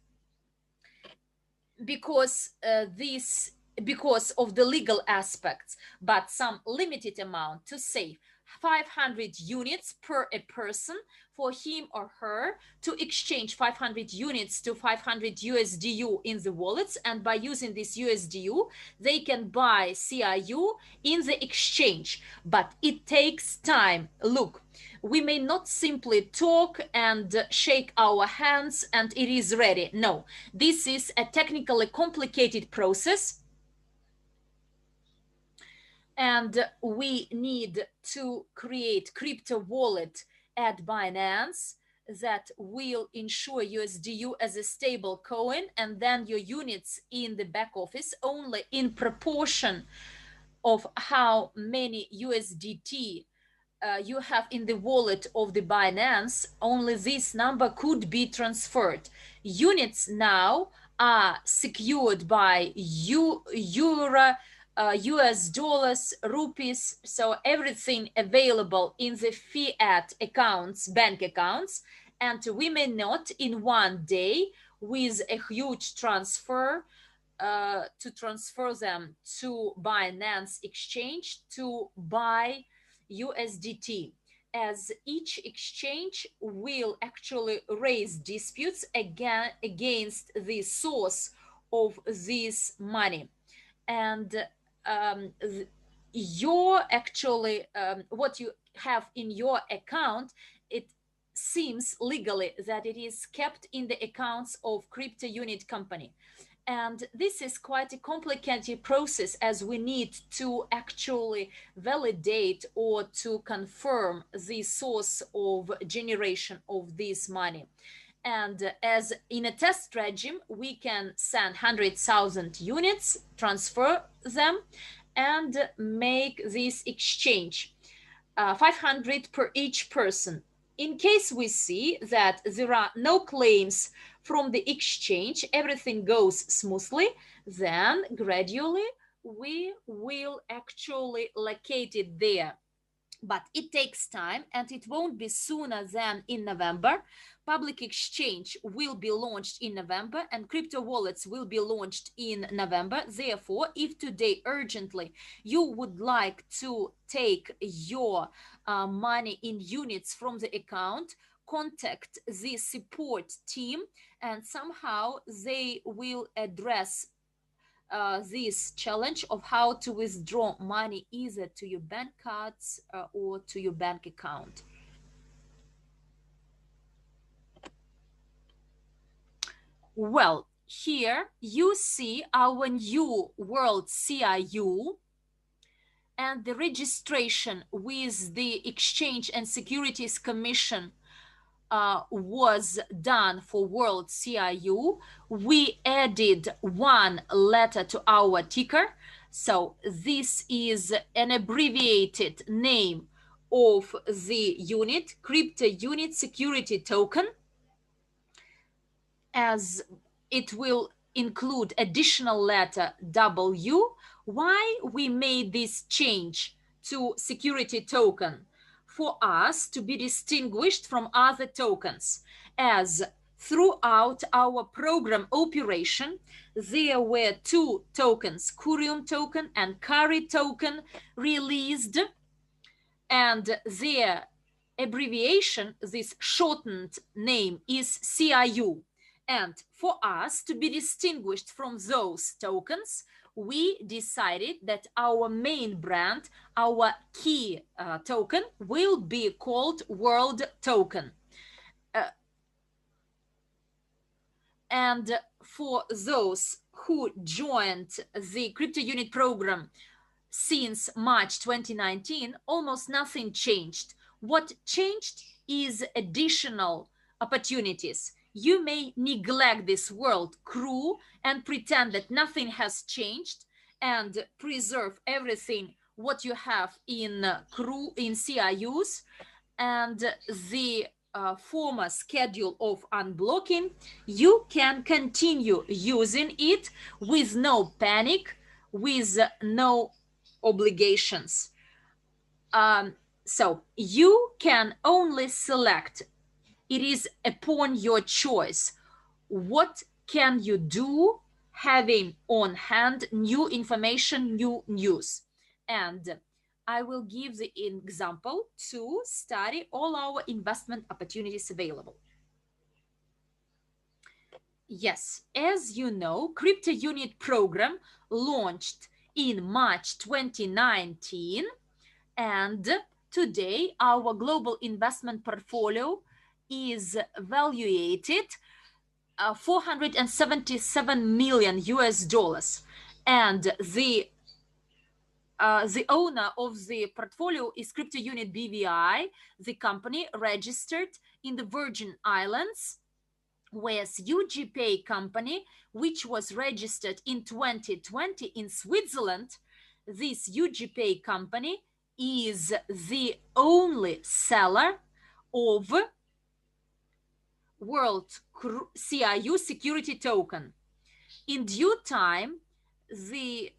because of the legal aspects, but some limited amount to save 500 units per a person for him or her to exchange 500 units to 500 USDU in the wallets, and by using this USDU they can buy CRU in the exchange. But it takes time. Look, we may not simply talk and shake our hands and it is ready. No, this is a technically complicated process, and we need to create crypto wallet at Binance that will ensure USDU as a stable coin, and then your units in the back office only in proportion of how many USDT you have in the wallet of the Binance, only this number could be transferred. Units now are secured by euro, US dollars, rupees, so everything available in the fiat accounts, bank accounts, and we may not in one day with a huge transfer to transfer them to Binance Exchange to buy USDT, as each exchange will actually raise disputes against the source of this money. And your actually what you have in your account, it seems legally that it is kept in the accounts of crypto unit company. And this is quite a complicated process, as we need to actually validate or to confirm the source of generation of this money. And as in a test regime, we can send 100,000 units, transfer them, and make this exchange 500 per each person. In case we see that there are no claims from the exchange, everything goes smoothly, then gradually we will actually locate it there. But it takes time, and it won't be sooner than in November. Public exchange will be launched in November, and crypto wallets will be launched in November. Therefore, if today urgently you would like to take your money in units from the account, contact the support team, and somehow they will address this challenge of how to withdraw money either to your bank cards or to your bank account. Well, here you see our new World CRU, and the registration with the Exchange and Securities Commission was done for World CRU. We added one letter to our ticker. So this is an abbreviated name of the unit, crypto unit security token, as it will include additional letter W. Why we made this change to security token? For us to be distinguished from other tokens, as throughout our program operation, there were two tokens, CRU token and CRU token, released, and their abbreviation, this shortened name, is CRU. And for us to be distinguished from those tokens, we decided that our main brand, our key token, will be called World Token. And for those who joined the crypto unit program since March 2019, almost nothing changed. What changed is additional opportunities. You may neglect this word CRU and pretend that nothing has changed and preserve everything what you have in CRU, in CRUs, and the former schedule of unblocking. You can continue using it with no panic, with no obligations. So you can only select, it is upon your choice, what can you do having on hand new information, new news. And I will give the example to study all our investment opportunities available. Yes, as you know, crypto unit program launched in March 2019, and today our global investment portfolio is valuated 477 million US dollars, and the owner of the portfolio is Crypto Unit BVI, the company registered in the Virgin Islands, whereas UGPay company, which was registered in 2020 in Switzerland. This UGPay company is the only seller of World CRU security token. In due time, the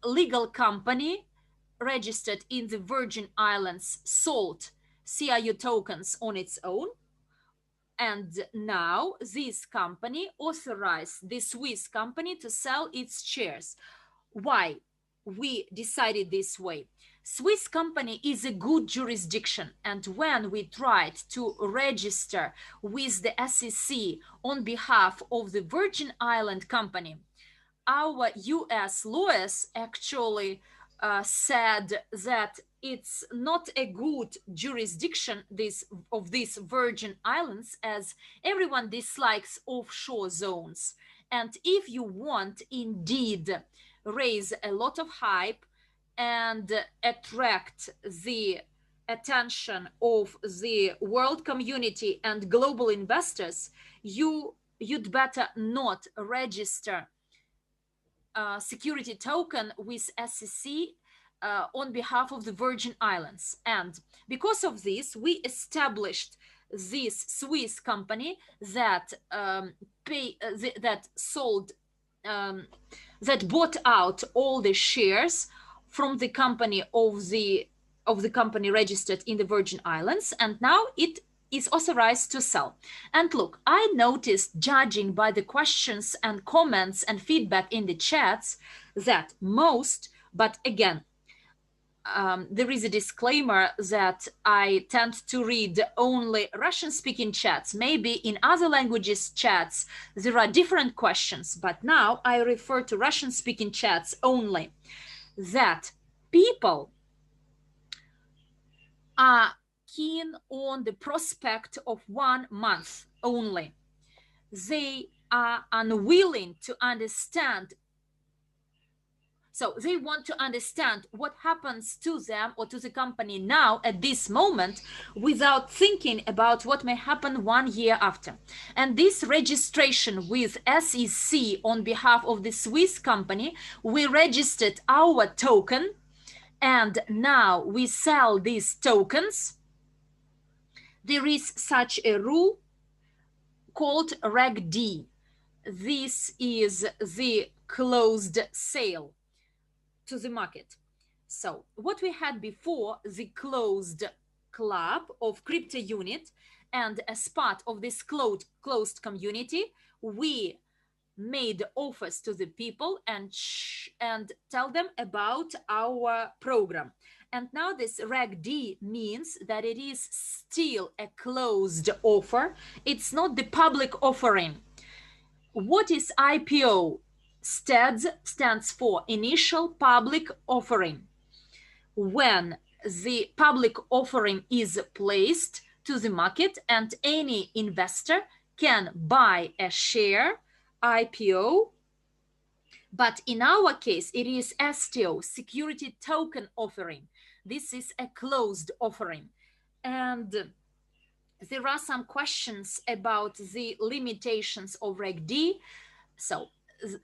legal company registered in the Virgin Islands sold CRU tokens on its own, and now this company authorized the Swiss company to sell its shares. Why we decided this way? Swiss company is a good jurisdiction, and when we tried to register with the SEC on behalf of the Virgin Island company, our US lawyers actually said that it's not a good jurisdiction of these Virgin Islands, as everyone dislikes offshore zones. And if you want indeed raise a lot of hype and attract the attention of the world community and global investors, you'd better not register security token with SEC on behalf of the Virgin Islands. And because of this, we established this Swiss company that that bought out all the shares from the company of the company registered in the Virgin Islands, and now it is authorized to sell. And look, I noticed, judging by the questions and comments and feedback in the chats, that most, but again, there is a disclaimer that I tend to read only Russian-speaking chats. Maybe in other languages chats there are different questions, but now I refer to Russian-speaking chats only, that people are keen on the prospect of 1 month only. They are unwilling to understand. So they want to understand what happens to them or to the company now at this moment without thinking about what may happen 1 year after. And this registration with SEC on behalf of the Swiss company, we registered our token, and now we sell these tokens. There is such a rule called Reg D. this is the closed sale to the market. So what we had before, the closed club of crypto unit, and as part of this closed community, we made offers to the people and tell them about our program. And now this Reg D means that it is still a closed offer. It's not the public offering. What is IPO? Stands for initial public offering. When the public offering is placed to the market and any investor can buy a share, IPO, but in our case it is STO, security token offering. This is a closed offering. And there are some questions about the limitations of Reg D. So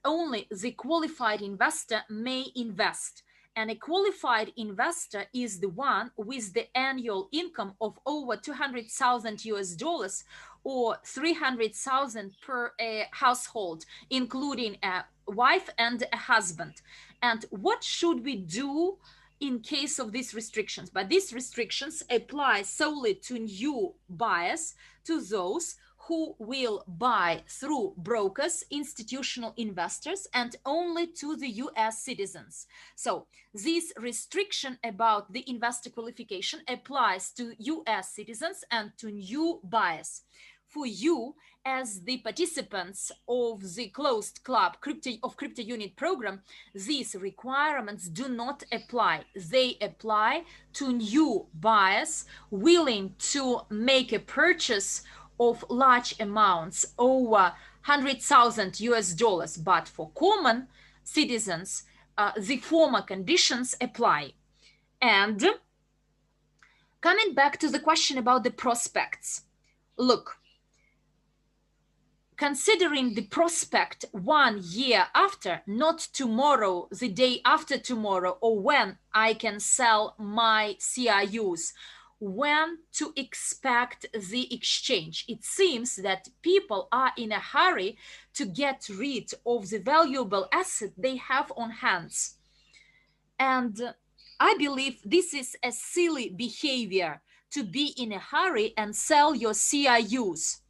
only the qualified investor may invest. And a qualified investor is the one with the annual income of over 200,000 US dollars or 300,000 per household, including a wife and a husband. And what should we do in case of these restrictions? But these restrictions apply solely to new buyers, to those who will buy through brokers, institutional investors, and only to the US citizens. So this restriction about the investor qualification applies to US citizens and to new buyers. For you, as the participants of the closed club crypto unit program, these requirements do not apply. They apply to new buyers willing to make a purchase of large amounts, over 100,000 US dollars. But for common citizens, the former conditions apply. And coming back to the question about the prospects, look, considering the prospect 1 year after, not tomorrow, the day after tomorrow, or when I can sell my CRUs, when to expect the exchange. It seems that people are in a hurry to get rid of the valuable asset they have on hands. And I believe this is a silly behavior to be in a hurry and sell your CRUs,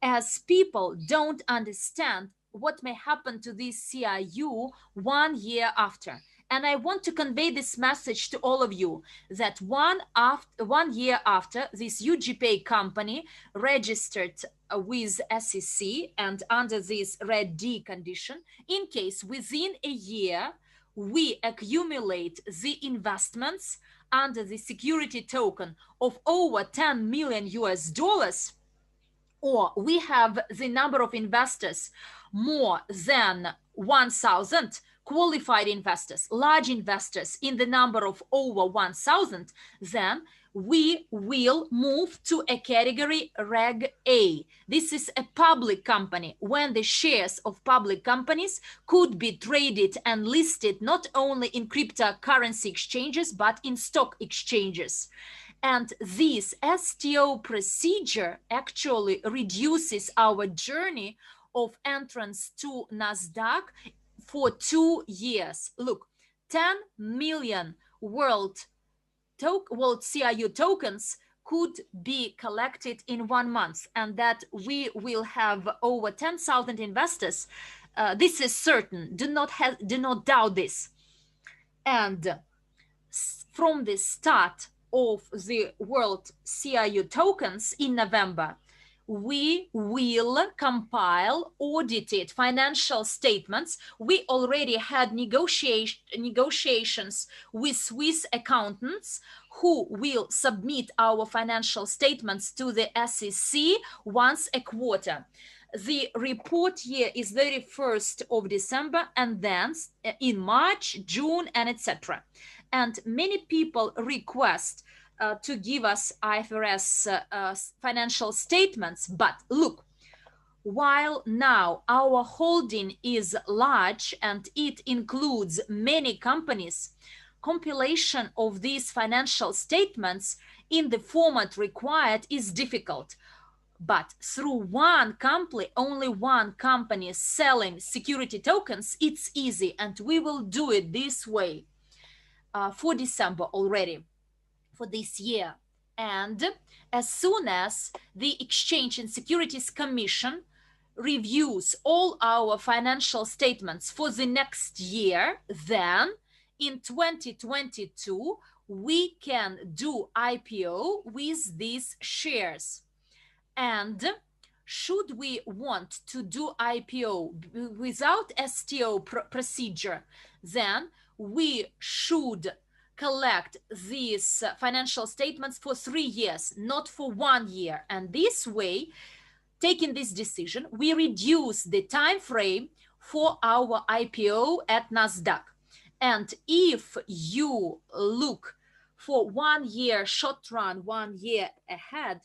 as people don't understand what may happen to this CRU 1 year after. And I want to convey this message to all of you that 1 year after, this UGPay company registered with SEC and under this Red D condition, in case within a year we accumulate the investments under the security token of over 10 million US dollars, or we have the number of investors more than 1,000, qualified investors, large investors in the number of over 1,000, then we will move to a category Reg A. This is a public company, when the shares of public companies could be traded and listed not only in cryptocurrency exchanges, but in stock exchanges. And this STO procedure actually reduces our journey of entrance to NASDAQ for 2 years. Look, 10 million world CRU tokens could be collected in 1 month, and that we will have over 10,000 investors. This is certain. Do not doubt this. And from the start of the world CRU tokens in November, we will compile audited financial statements. We already had negotiations with Swiss accountants who will submit our financial statements to the SEC once a quarter. The report year is 31st of December, and then in March, June, and etc. And many people request to give us IFRS financial statements. But look, while now our holding is large and it includes many companies, compilation of these financial statements in the format required is difficult. But through one company, only one company selling security tokens, it's easy, and we will do it this way for December already, for this year. And as soon as the Exchange and Securities Commission reviews all our financial statements for the next year, then in 2022 we can do IPO with these shares. And should we want to do IPO without STO procedure, then we should collect these financial statements for 3 years, not for 1 year. And this way, taking this decision, we reduce the time frame for our IPO at NASDAQ. And if you look for 1 year short run, 1 year ahead,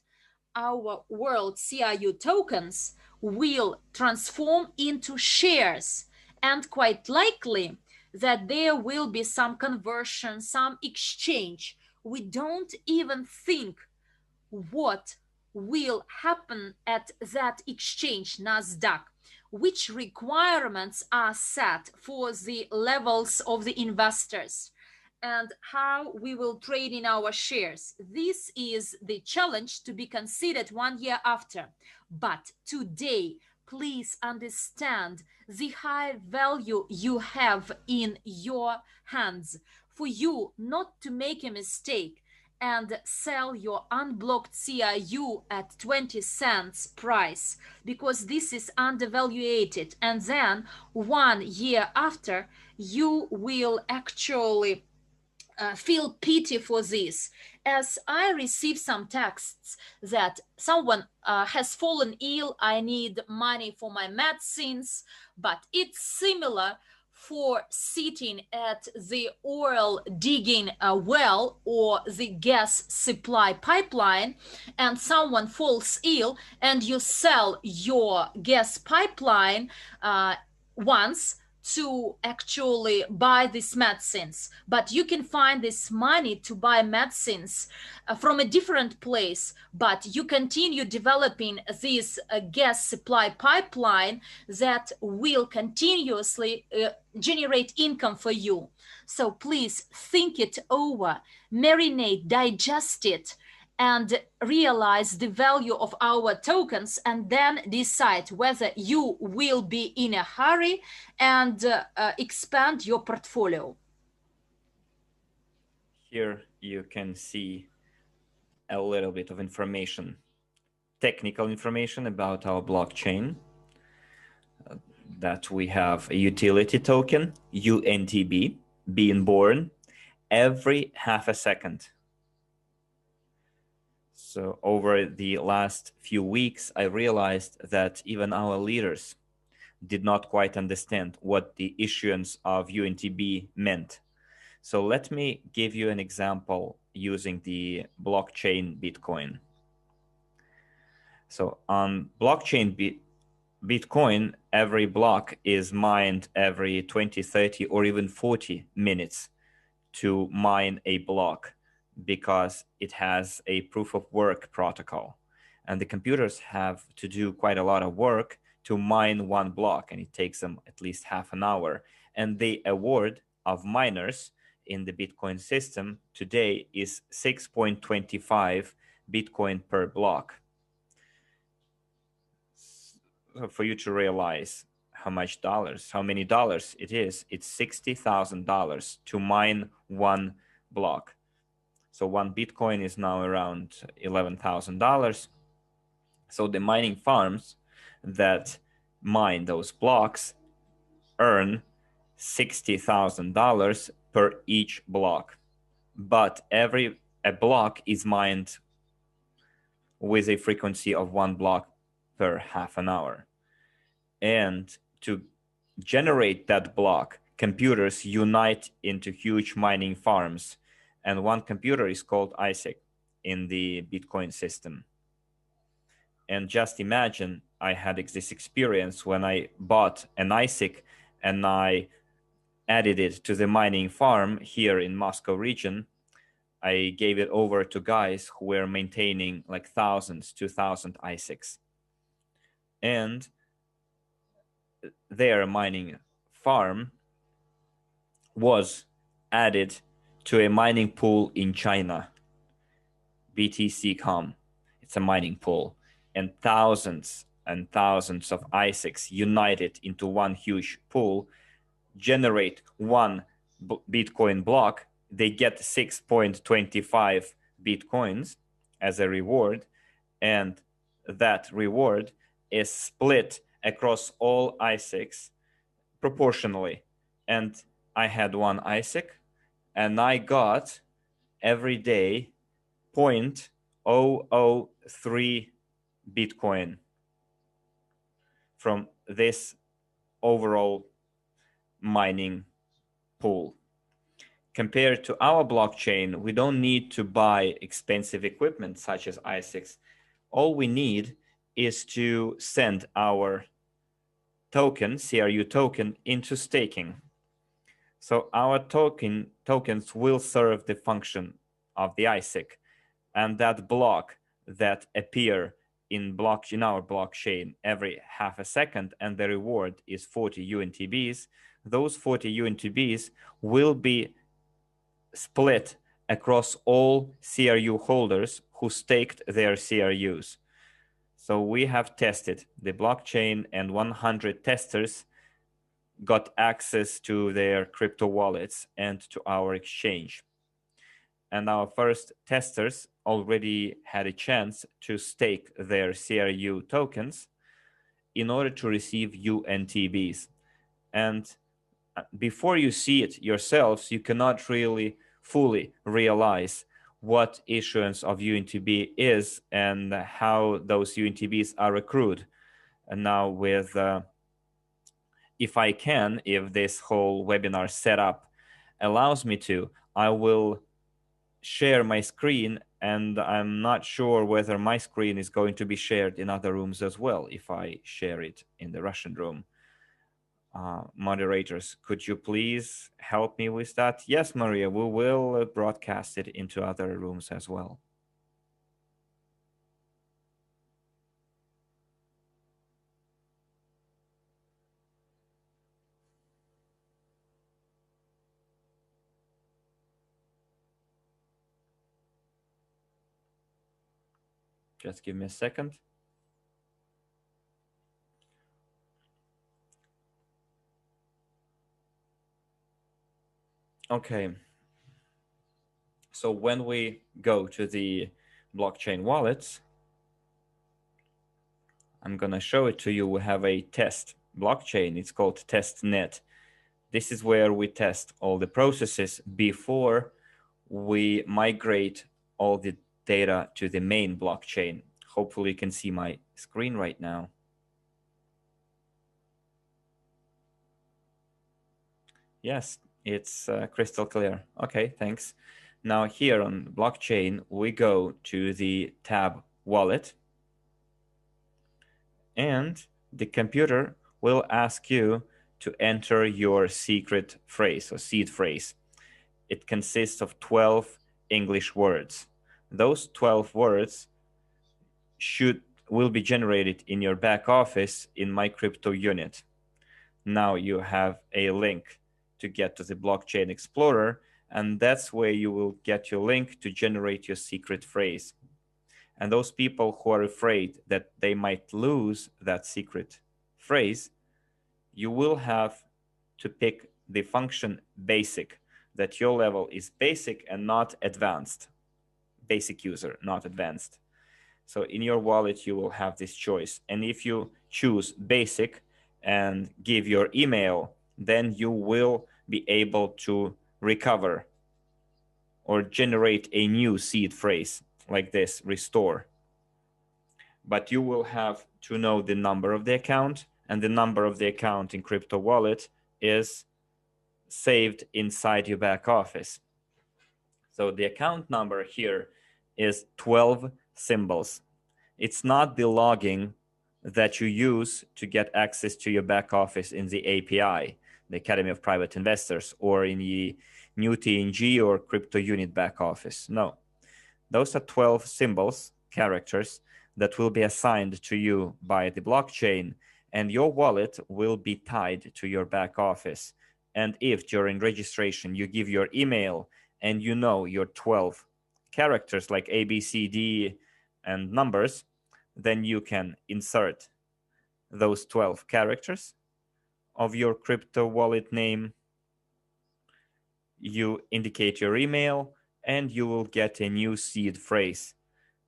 our world CRU tokens will transform into shares, and quite likely that there will be some conversion, some exchange. We don't even think what will happen at that exchange, NASDAQ, which requirements are set for the levels of the investors, and how we will trade in our shares. This is the challenge to be considered 1 year after. But today, please understand the high value you have in your hands for you not to make a mistake and sell your unblocked CRU at 20 cents price, because this is undervaluated. And then 1 year after, you will actually feel pity for this, as I receive some texts that someone has fallen ill, I need money for my medicines, but it's similar for sitting at the oil digging well or the gas supply pipeline, and someone falls ill and you sell your gas pipeline once to actually buy these medicines, but you can find this money to buy medicines from a different place, but you continue developing this gas supply pipeline that will continuously generate income for you. So please think it over, marinate, digest it, and realize the value of our tokens, and then decide whether you will be in a hurry and expand your portfolio. Here you can see a little bit of information, technical information about our blockchain. That we have a utility token, UNTB, being born every half a second. So over the last few weeks, I realized that even our leaders did not quite understand what the issuance of UNTB meant. So let me give you an example using the blockchain Bitcoin. So on blockchain Bitcoin, every block is mined every 20, 30, or even 40 minutes to mine a block, because it has a proof of work protocol. And the computers have to do quite a lot of work to mine one block, and it takes them at least half an hour. And the award of miners in the Bitcoin system today is 6.25 Bitcoin per block. So for you to realize how many dollars it is, it's $60,000 to mine one block. So one Bitcoin is now around $11,000. So the mining farms that mine those blocks earn $60,000 per each block. But a block is mined with a frequency of 1 block per half an hour. And to generate that block, computers unite into huge mining farms. And one computer is called ASIC in the Bitcoin system. And just imagine, I had this experience when I bought an ASIC and I added it to the mining farm here in Moscow region. I gave it over to guys who were maintaining like thousands, 2,000 ISICs. And their mining farm was added to a mining pool in China, BTC.com. It's a mining pool, and thousands and thousands of ISICs united into one huge pool generate one Bitcoin block. They get 6.25 Bitcoins as a reward, and that reward is split across all ISICs proportionally. And I had one ISIC, and I got every day 0.003 Bitcoin from this overall mining pool. Compared to our blockchain, we don't need to buy expensive equipment such as ISICs. All we need is to send our token, CRU token, into staking. So our tokens will serve the function of the ISIC, and that block that appear in our blockchain every half a second, and the reward is 40 UNTBs. Those 40 UNTBs will be split across all CRU holders who staked their CRUs. So we have tested the blockchain, and 100 testers got access to their crypto wallets and to our exchange. And our first testers already had a chance to stake their CRU tokens in order to receive UNTBs. And before you see it yourselves, you cannot really fully realize what issuance of UNTB is and how those UNTBs are accrued. And now with, if this whole webinar setup allows me to, I will share my screen, and I'm not sure whether my screen is going to be shared in other rooms as well if I share it in the Russian room. Moderators, could you please help me with that? Yes, Maria, we will broadcast it into other rooms as well. Just give me a second. Okay. So when we go to the blockchain wallets, I'm going to show it to you. We have a test blockchain. It's called testnet. This is where we test all the processes before we migrate all the data to the main blockchain. Hopefully you can see my screen right now. Yes, it's crystal clear. Okay, thanks. Now here on blockchain, we go to the tab wallet, and the computer will ask you to enter your secret phrase or seed phrase. It consists of 12 English words. Those 12 words will be generated in your back office in My Crypto unit. Now you have a link to get to the Blockchain Explorer, and that's where you will get your link to generate your secret phrase. And those people who are afraid that they might lose that secret phrase, you will have to pick the function basic, that your level is basic and not advanced. Basic user, not advanced. So in your wallet, you will have this choice. And if you choose basic and give your email, then you will be able to recover or generate a new seed phrase like this, restore. But you will have to know the number of the account, and the number of the account in crypto wallet is saved inside your back office. So the account number here is 12 symbols. It's not the logging that you use to get access to your back office in the API. the Academy of Private Investors, or in the new TNG or crypto unit back office. No, those are 12 symbols, characters, that will be assigned to you by the blockchain, and your wallet will be tied to your back office. And if during registration you give your email and you know your 12 characters like A, B, C, D, and numbers, then you can insert those 12 characters of your crypto wallet name. You indicate your email and you will get a new seed phrase.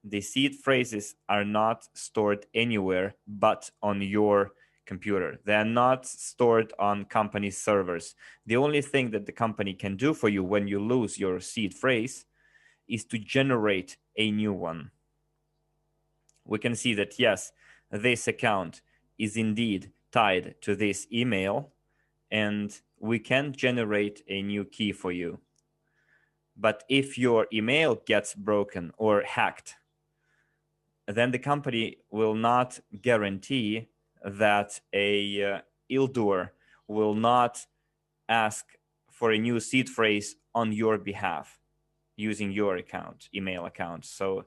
The seed phrases are not stored anywhere but on your computer. They are not stored on company servers. The only thing that the company can do for you when you lose your seed phrase is to generate a new one. We can see that, yes, this account is indeed tied to this email, and we can generate a new key for you. But if your email gets broken or hacked, then the company will not guarantee that a evildoer will not ask for a new seed phrase on your behalf using your account, email account. So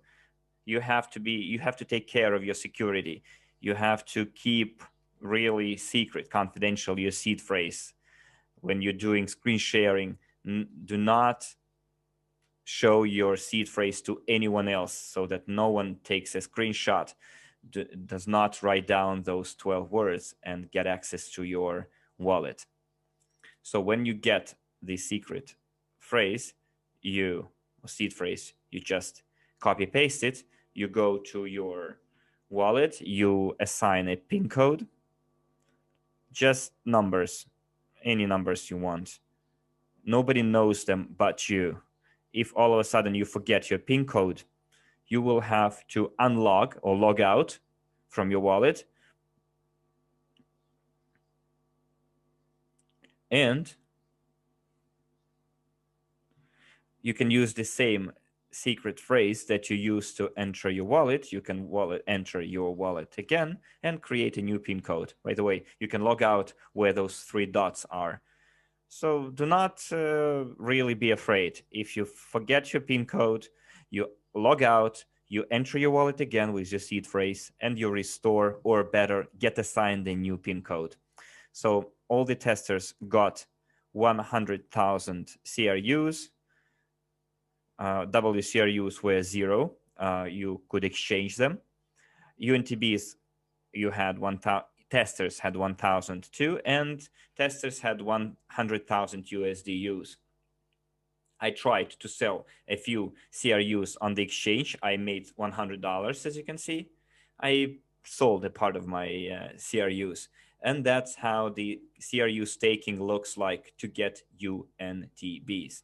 you have to take care of your security. You have to keep really secret, confidential your seed phrase. When you're doing screen sharing, do not show your seed phrase to anyone else so that no one takes a screenshot, does not write down those 12 words and get access to your wallet. So when you get the secret phrase, seed phrase, you just copy paste it, you go to your wallet, you assign a PIN code, just numbers, any numbers you want. Nobody knows them but you. If all of a sudden you forget your PIN code, you will have to unlog or log out from your wallet. And you can use the same secret phrase that you use to enter your wallet. You can enter your wallet again and create a new PIN code. By the way, you can log out where those 3 dots are. So do not really be afraid. If you forget your PIN code, you log out, you enter your wallet again with your seed phrase, and you restore, or better, get assigned a new PIN code. So all the testers got 100,000 CRUs. WCRUs were 0. You could exchange them. UNTBs, you had 1,000. Testers had 1,002, and testers had 100,000 USDUs. I tried to sell a few CRUs on the exchange. I made $100, as you can see. I sold a part of my CRUs, and that's how the CRU staking looks like to get UNTBs.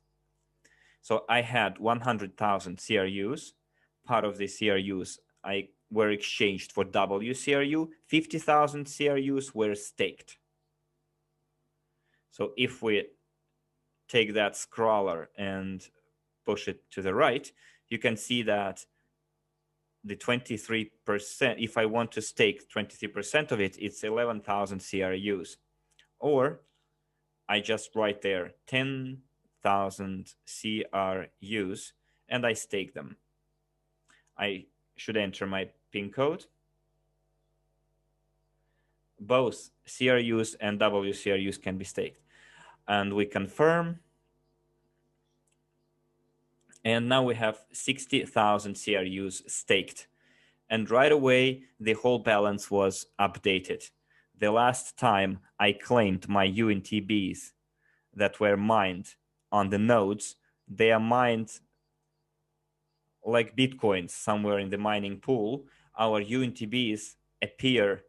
So I had 100,000 CRUs. Part of the CRUs were exchanged for WCRU. 50,000 CRUs were staked. So if we take that scroller and push it to the right, you can see that the 23%, if I want to stake 23% of it, it's 11,000 CRUs. Or I just write there 10,000 CRUs and I stake them. I should enter my PIN code. Both CRUs and WCRUs can be staked. And we confirm. And now we have 60,000 CRUs staked. And right away, the whole balance was updated. The last time I claimed my UNTBs that were mined on the nodes, they are mined like Bitcoins somewhere in the mining pool. Our UNTBs appear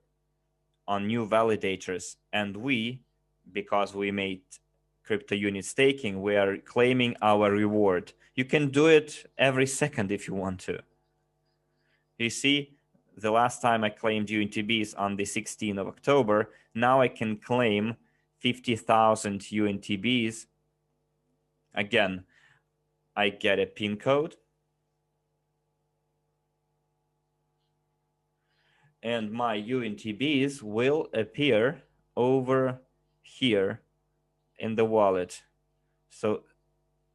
on new validators, and we, because we made crypto unit staking, we are claiming our reward. You can do it every second if you want to. You see, the last time I claimed UNTBs on the 16th of October, now I can claim 50,000 UNTBs. Again, I get a PIN code. And my UNTBs will appear over here in the wallet. So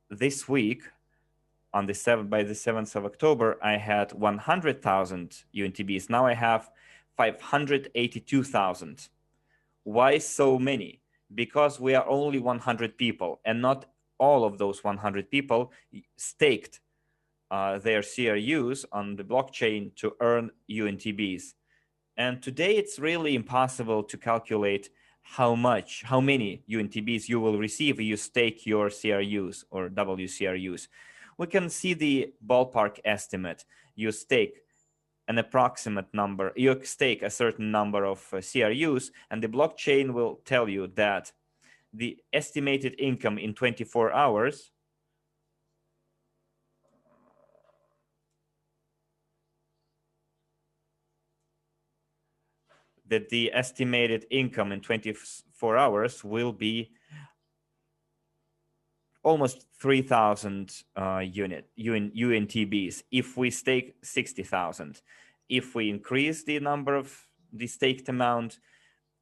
this week, by the 7th of October, I had 100,000 UNTBs. Now I have 582,000. Why so many? Because we are only 100 people, and not all of those 100 people staked their CRUs on the blockchain to earn UNTBs. And today it's really impossible to calculate how many UNTBs you will receive if you stake your CRUs or WCRUs. We can see the ballpark estimate. You stake an approximate number, you stake a certain number of CRUs, and the blockchain will tell you that the estimated income in 24 hours will be almost 3,000 UNTBs if we stake 60,000. If we increase the number of the staked amount,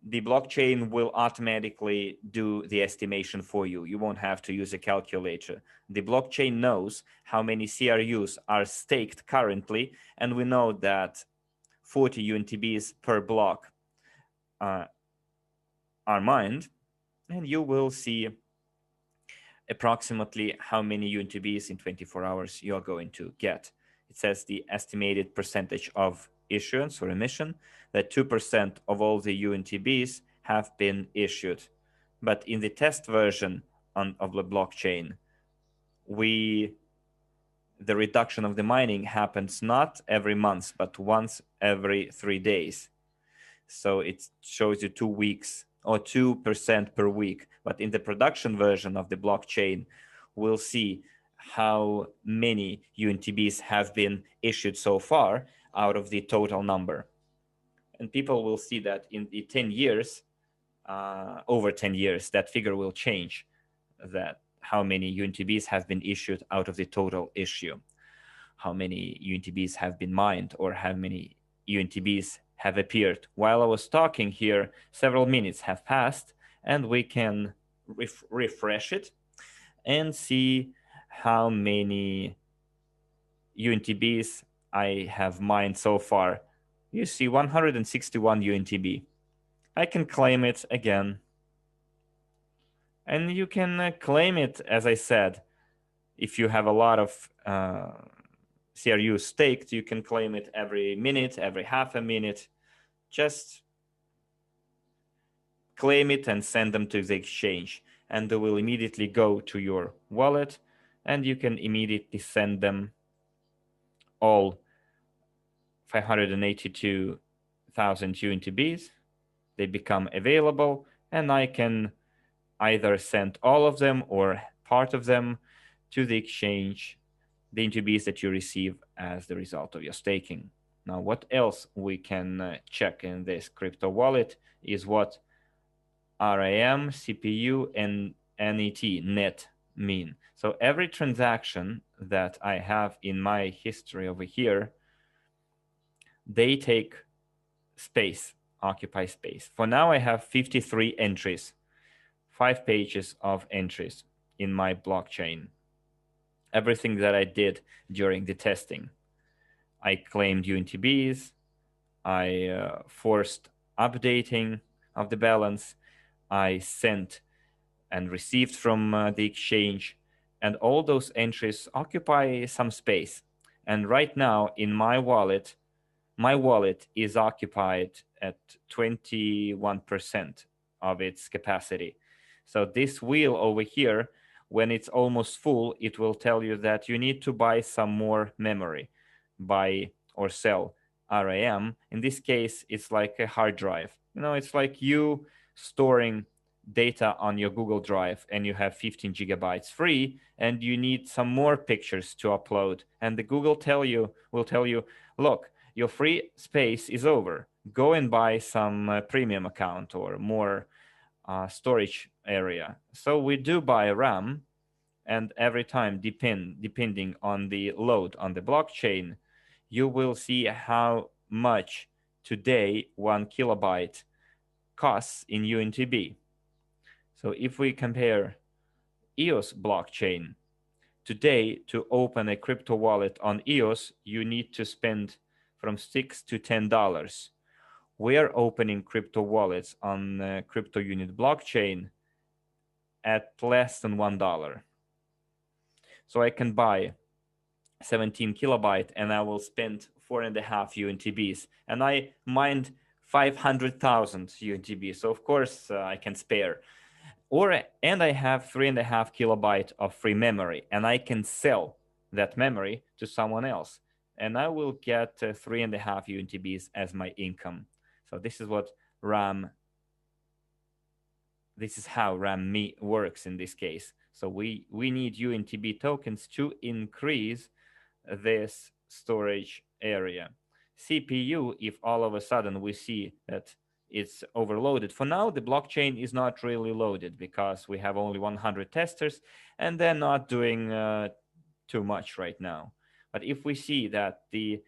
the blockchain will automatically do the estimation for you. You won't have to use a calculator. The blockchain knows how many CRUs are staked currently, and we know that 40 UNTBs per block are mined, and you will see approximately how many UNTBs in 24 hours you're going to get. It says the estimated percentage of issuance or emission, that 2% of all the UNTBs have been issued. But in the test version of the blockchain, the reduction of the mining happens not every month, but once every 3 days. So it shows you 2 weeks or 2% per week. But in the production version of the blockchain, we'll see how many UNTBs have been issued so far out of the total number. And people will see that in the 10 years, over 10 years, that figure will change, that how many UNTBs have been issued out of the total issue, how many UNTBs have been mined, or how many UNTBs have appeared. While I was talking here, several minutes have passed, and we can refresh it and see how many UNTBs I have mined so far. You see 161 UNTB. I can claim it again. And you can claim it, as I said, if you have a lot of CRU staked, you can claim it every minute, every half a minute. Just claim it and send them to the exchange, and they will immediately go to your wallet, and you can immediately send them all 582,000 UNTBs. They become available, and I can either send all of them or part of them to the exchange, the UNTBs that you receive as the result of your staking. Now, what else we can check in this crypto wallet is what RAM, CPU, and net mean. So every transaction that I have in my history over here, they take space, occupy space. For now, I have 53 entries, 5 pages of entries in my blockchain. Everything that I did during the testing. I claimed UNTBs, I forced updating of the balance, I sent and received from the exchange, and all those entries occupy some space. And right now in my wallet is occupied at 21% of its capacity. So this wheel over here, when it's almost full, it will tell you that you need to buy some more memory, buy or sell RAM. In this case, it's like a hard drive. It's like you storing data on your Google Drive and you have 15 gigabytes free and you need some more pictures to upload. And the Google will tell you, look, your free space is over. Go and buy some premium account or more storage area. So we do buy RAM, and every time, depending on the load on the blockchain, you will see how much today 1 kilobyte costs in UNTB. So if we compare EOS blockchain, today to open a crypto wallet on EOS, you need to spend from $6 to $10. We are opening crypto wallets on Crypto Unit blockchain at less than $1. So I can buy 17 kilobyte and I will spend 4.5 UNTBs, and I mined 500,000 UNTBs. So of course I can spare. And I have 3.5 kilobyte of free memory, and I can sell that memory to someone else, and I will get 3.5 UNTBs as my income. So this is what RAM. This is how RAM works in this case. So we need UNTB tokens to increase this storage area. CPU, if all of a sudden we see that it's overloaded. For now, the blockchain is not really loaded because we have only 100 testers and they're not doing too much right now. But if we see that the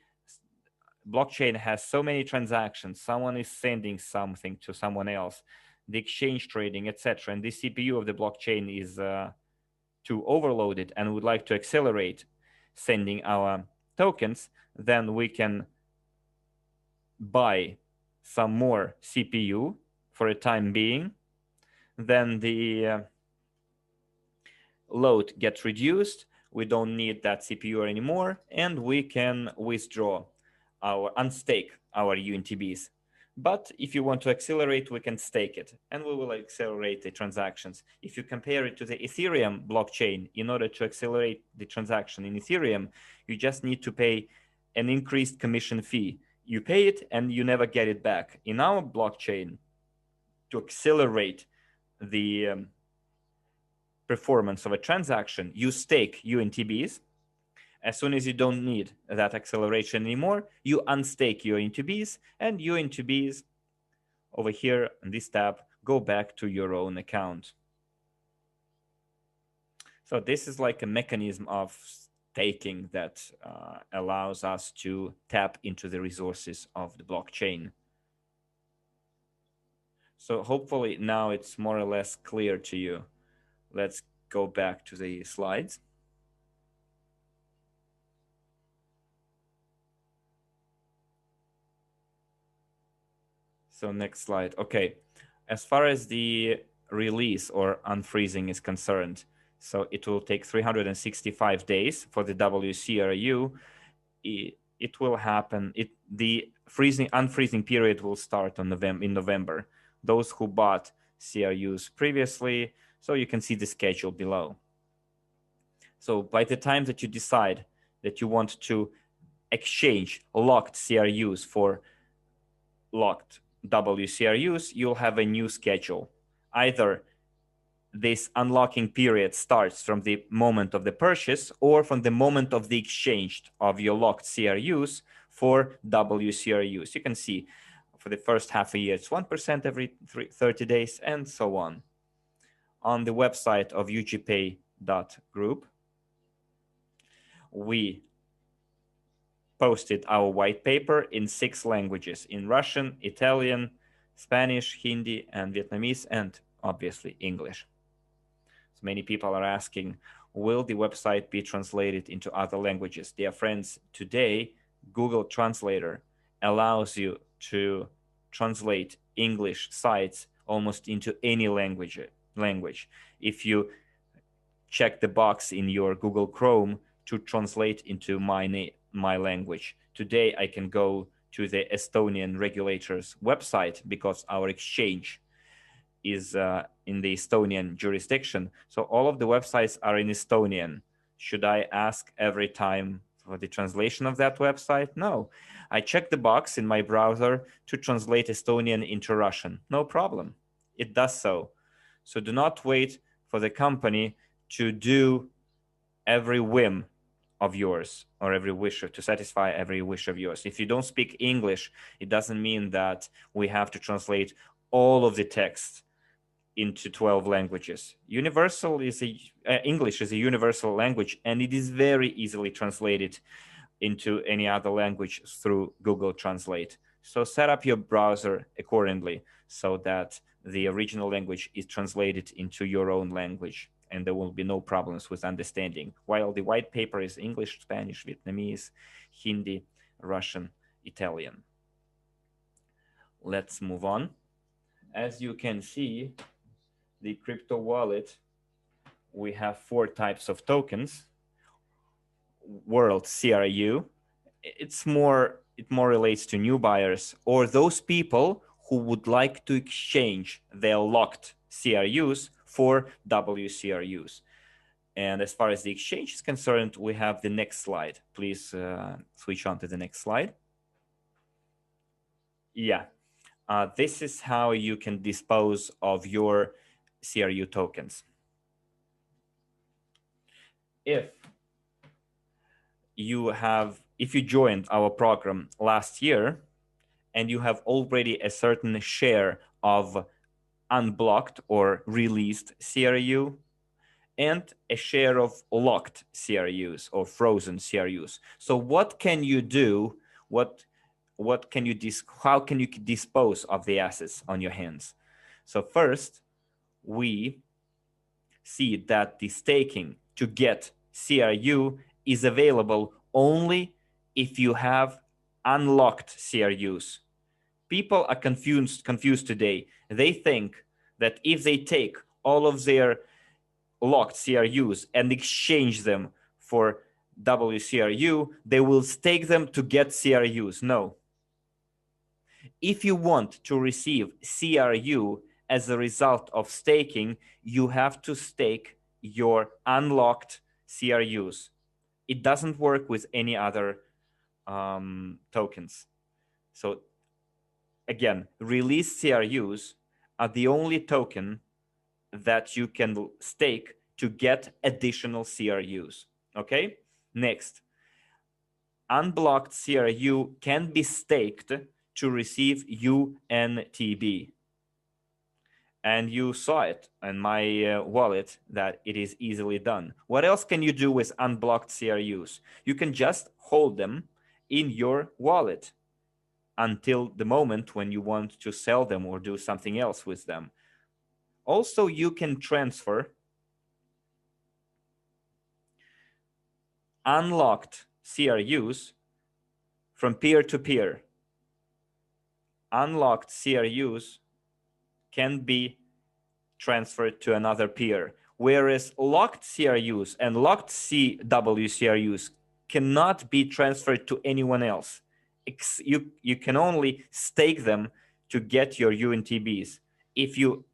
blockchain has so many transactions, someone is sending something to someone else, the exchange trading, etc., and the CPU of the blockchain is too overloaded and would like to accelerate sending our tokens, then we can buy some more CPU for a time being. Then the load gets reduced. We don't need that CPU anymore, and we can withdraw unstake our UNTBs. But if you want to accelerate, we can stake it, and we will accelerate the transactions. If you compare it to the Ethereum blockchain, in order to accelerate the transaction in Ethereum, you just need to pay an increased commission fee. You pay it and you never get it back. In our blockchain, to accelerate the performance of a transaction, you stake UNTBs. As soon as you don't need that acceleration anymore, you unstake your UNTBs, and UNTBs over here in this tab go back to your own account. So this is like a mechanism of staking that allows us to tap into the resources of the blockchain. So hopefully now it's more or less clear to you. Let's go back to the slides. So next slide. Okay, as far as the release or unfreezing is concerned, so it will take 365 days for the WCRU. It will happen. The unfreezing period will start in November. Those who bought CRUs previously, so you can see the schedule below. So by the time that you decide that you want to exchange locked CRUs for locked WCRUs, you'll have a new schedule. Either this unlocking period starts from the moment of the purchase or from the moment of the exchange of your locked CRUs for WCRUs. You can see for the first half a year, it's 1% every 30 days and so on. On the website of ugpay.group, we posted our white paper in 6 languages, in Russian, Italian, Spanish, Hindi, and Vietnamese, and obviously English. So many people are asking, will the website be translated into other languages? Dear friends, today, Google Translator allows you to translate English sites almost into any language. If you check the box in your Google Chrome to translate into my language. Today, I can go to the Estonian regulator's website because our exchange is in the Estonian jurisdiction. So all of the websites are in Estonian. Should I ask every time for the translation of that website? No. I check the box in my browser to translate Estonian into Russian. No problem. It does so. So do not wait for the company to do every whim of yours or every wish, to satisfy every wish of yours. If you don't speak English, it doesn't mean that we have to translate all of the text into 12 languages. English is a universal language, and it is very easily translated into any other language through Google Translate. So set up your browser accordingly so that the original language is translated into your own language, and there will be no problems with understanding. While the white paper is English, Spanish, Vietnamese, Hindi, Russian, Italian. Let's move on. As you can see, the crypto wallet, we have 4 types of tokens. World CRU, it more relates to new buyers or those people who would like to exchange their locked CRUs for WCRUs. And as far as the exchange is concerned, we have the next slide. Please switch on to the next slide. Yeah, this is how you can dispose of your CRU tokens. If you joined our program last year and you have already a certain share of unblocked or released CRU and a share of locked CRUs or frozen CRUs. So what can you do? How can you dispose of the assets on your hands? So first, we see that the staking to get CRU is available only if you have unlocked CRUs. People are confused today. They think that if they take all of their locked CRUs and exchange them for WCRU, they will stake them to get CRUs. No. If you want to receive CRU as a result of staking, you have to stake your unlocked CRUs. It doesn't work with any other tokens. So again, released CRUs are the only token that you can stake to get additional CRUs. Okay, next, unblocked CRU can be staked to receive UNTB. And you saw it in my wallet that it is easily done. What else can you do with unblocked CRUs? You can just hold them in your wallet until the moment when you want to sell them or do something else with them. Also, you can transfer unlocked CRUs from peer to peer. Unlocked CRUs can be transferred to another peer, whereas locked CRUs and locked WCRUs cannot be transferred to anyone else. You can only stake them to get your UNTBs if you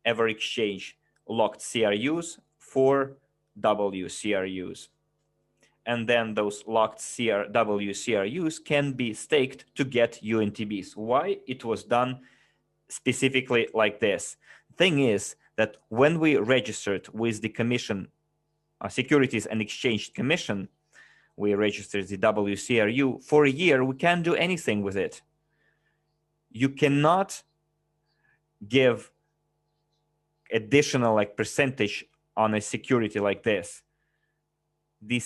ever exchange locked CRUs for WCRUs. And then those locked WCRUs can be staked to get UNTBs. Why it was done specifically like this? Thing is that when we registered with the Commission, Securities and Exchange Commission, we registered the WCRU for a year. We can't do anything with it. You cannot give additional percentage on a security like this. The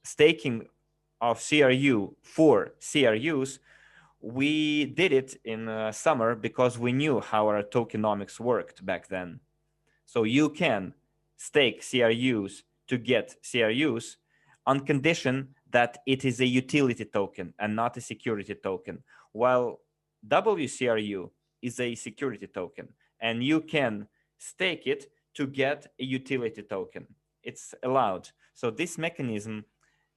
staking of CRU for CRUs, we did it in summer because we knew how our tokenomics worked back then. So you can stake CRUs to get CRUs on condition that it is a utility token and not a security token, while WCRU is a security token, and you can stake it to get a utility token. It's allowed. So this mechanism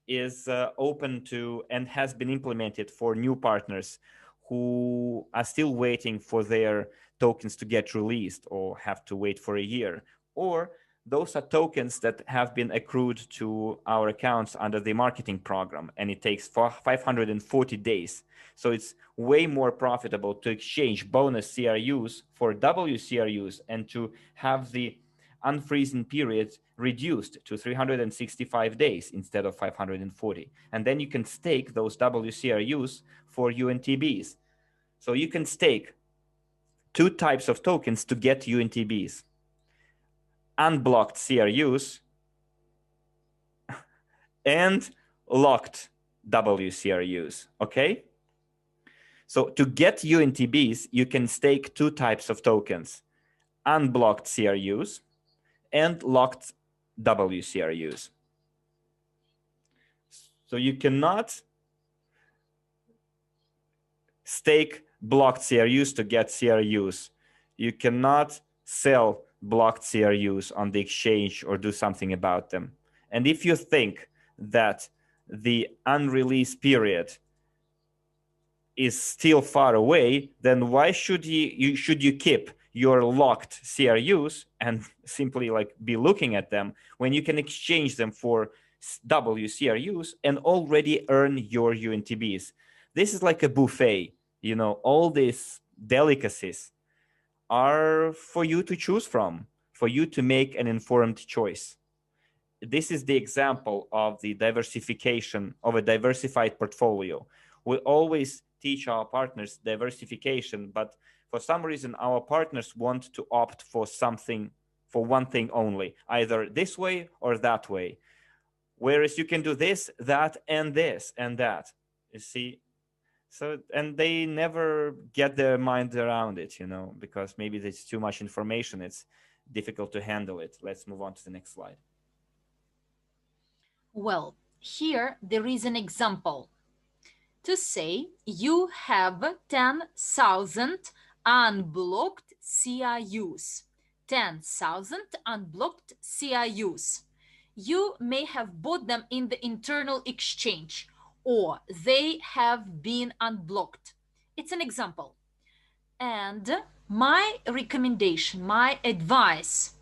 is open to and has been implemented for new partners who are still waiting for their tokens to get released or have to wait for a year, or those are tokens that have been accrued to our accounts under the marketing program, and it takes 540 days. So it's way more profitable to exchange bonus CRUs for WCRUs and to have the unfreezing period reduced to 365 days instead of 540. And then you can stake those WCRUs for UNTBs. So you can stake 2 types of tokens to get UNTBs. Unblocked CRUs and locked WCRUs, okay? So to get UNTBs, you can stake two types of tokens, unblocked CRUs and locked WCRUs. So you cannot stake blocked CRUs to get CRUs. You cannot sell blocked CRUs on the exchange or do something about them. And if you think that the unreleased period is still far away, then why should you keep your locked CRUs and simply like be looking at them when you can exchange them for WCRUs and already earn your UNTBs? This is like a buffet, you know, all these delicacies are for you to choose from, for you to make an informed choice. This is the example of the diversification of a diversified portfolio. We always teach our partners diversification, but for some reason, our partners want to opt for something, for one thing only, either this way or that way. Whereas you can do this, that, and this, and that, you see? So, and they never get their mind around it, you know, because maybe there's too much information. It's difficult to handle it. Let's move on to the next slide. Well, here there is an example. To say you have 10,000 unblocked CRUs. 10,000 unblocked CRUs. You may have bought them in the internal exchange, or they have been unblocked. It's an example. And my recommendation, my advice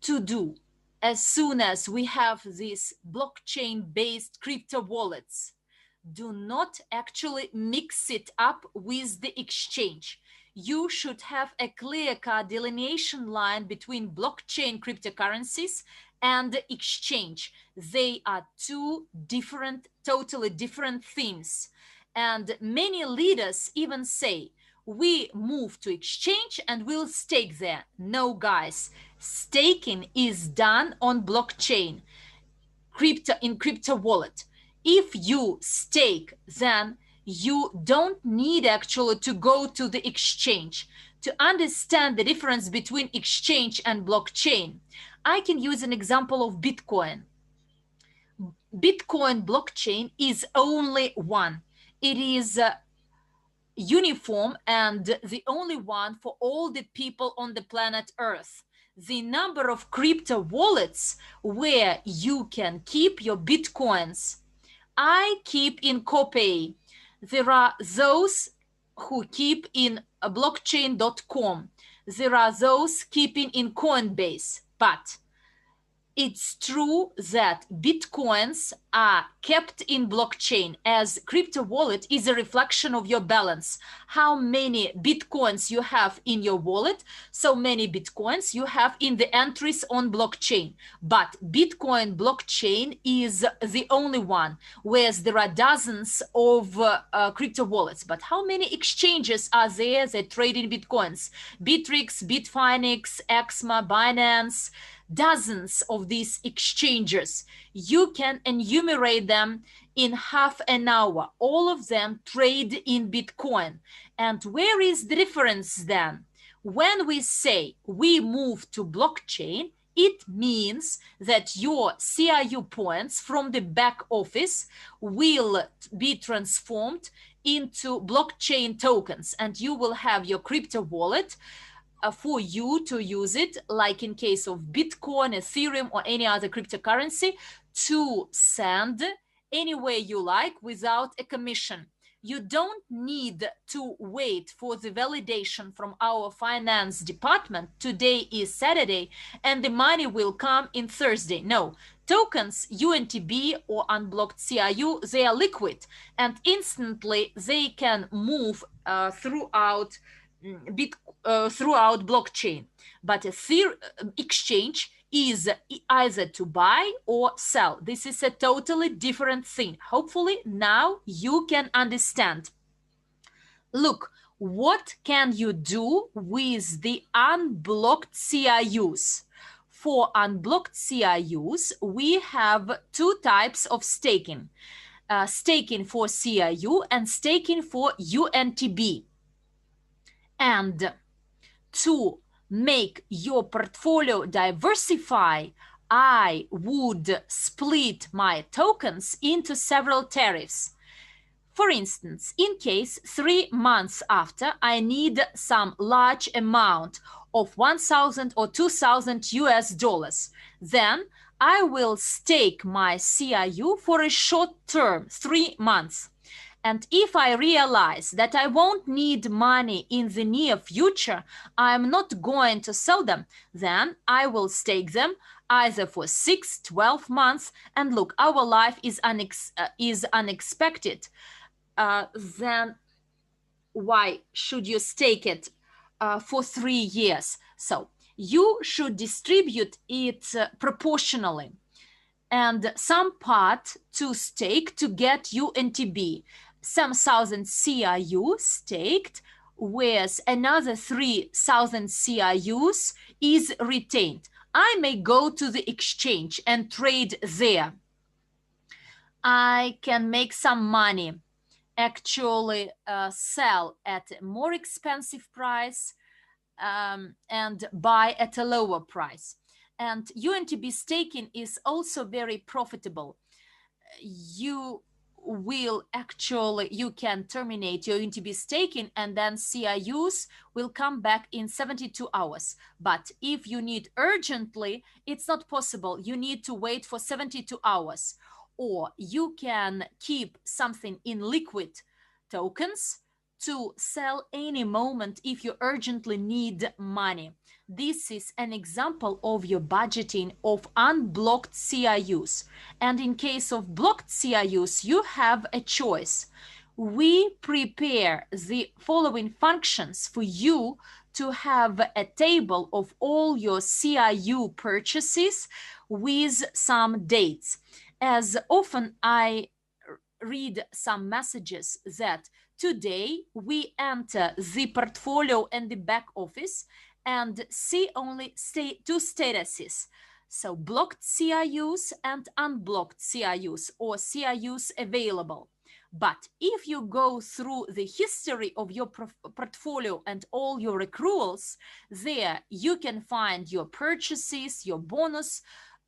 to do as soon as we have these blockchain-based crypto wallets, do not actually mix it up with the exchange. You should have a clear-cut delineation line between blockchain cryptocurrencies and the exchange. They are two different, totally different things. And many leaders even say, we move to exchange and we'll stake there. No, guys, staking is done on blockchain, in crypto wallet. If you stake, then you don't need actually to go to the exchange. To understand the difference between exchange and blockchain, I can use an example of Bitcoin. Bitcoin blockchain is only one. It is uniform and the only one for all the people on the planet Earth. The number of crypto wallets where you can keep your Bitcoins, I keep in Copay. There are those who keep in blockchain.com. There are those keeping in Coinbase. But it's true that Bitcoins are kept in blockchain, as crypto wallet is a reflection of your balance. How many Bitcoins you have in your wallet, so many Bitcoins you have in the entries on blockchain. But Bitcoin blockchain is the only one, whereas there are dozens of crypto wallets. But how many exchanges are there that trade in Bitcoins? Bittrex, Bitfinex, Exma, Binance, dozens of these exchanges. You can enumerate them in half an hour. All of them trade in Bitcoin. And where is the difference then? When we say we move to blockchain, it means that your CRU points from the back office will be transformed into blockchain tokens, and you will have your crypto wallet for you to use it, like in case of Bitcoin, Ethereum, or any other cryptocurrency, to send any way you like without a commission. You don't need to wait for the validation from our finance department. Today is Saturday and the money will come in Thursday. No, tokens, UNTB or unblocked CRU, they are liquid and instantly they can move throughout blockchain. But exchange is either to buy or sell. This is a totally different thing. Hopefully now you can understand. Look, what can you do with the unblocked CRUs? For unblocked CRUs, we have two types of staking. staking for CRU and staking for UNTB. And to make your portfolio diversify, I would split my tokens into several tariffs. For instance, in case 3 months after I need some large amount of 1,000 or 2,000 US dollars, then I will stake my CRU for a short term, 3 months. And if I realize that I won't need money in the near future, I'm not going to sell them, then I will stake them either for 6, 12 months. And look, our life is unexpected. Then why should you stake it for 3 years? So you should distribute it proportionally. And some part to stake to get UNTB. Some thousand CRU staked, whereas another 3,000 CRUs is retained. I may go to the exchange and trade there. I can make some money, actually sell at a more expensive price and buy at a lower price. And UNTB staking is also very profitable. You can terminate your UNTB staking and then CRUs will come back in 72 hours. But if you need urgently, it's not possible. You need to wait for 72 hours. Or you can keep something in liquid tokens to sell any moment if you urgently need money. This is an example of your budgeting of unblocked CRUs. And in case of blocked CRUs, you have a choice. We prepare the following functions for you to have a table of all your CRU purchases with some dates. As often I read some messages that today we enter the portfolio and the back office and see only two statuses. So blocked CRUs and unblocked CRUs, or CRUs available. But if you go through the history of your portfolio and all your accruals, there you can find your purchases, your bonus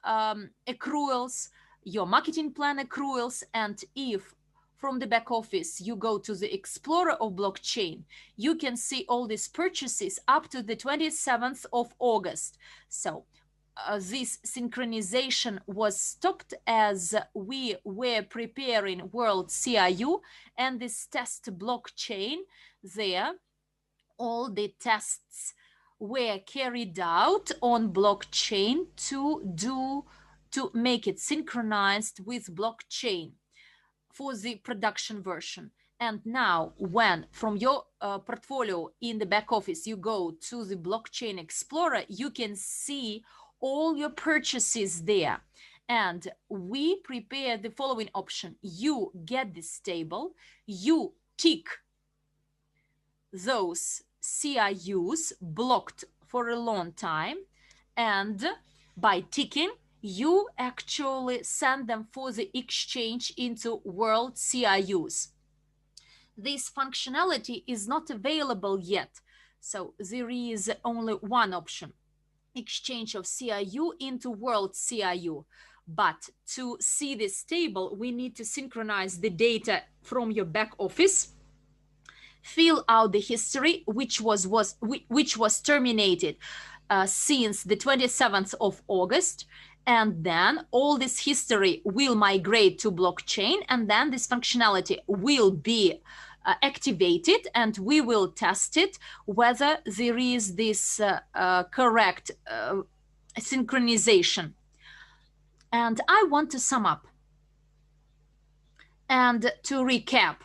accruals, your marketing plan accruals, and if from the back office you go to the Explorer of blockchain, you can see all these purchases up to the 27th of August. So this synchronization was stopped as we were preparing World CRU and this test blockchain there. All the tests were carried out on blockchain to make it synchronized with blockchain for the production version. And now when from your portfolio in the back office you go to the blockchain explorer, you can see all your purchases there. And we prepare the following option. You get this table, you tick those CRUs blocked for a long time, and by ticking you actually send them for the exchange into World CRUs. This functionality is not available yet, so there is only one option: exchange of CRU into World CRU. But to see this table, we need to synchronize the data from your back office, fill out the history, which was terminated since the 27th of August, and then all this history will migrate to blockchain, and then this functionality will be activated, and we will test it whether there is this correct synchronization. And I want to sum up and to recap.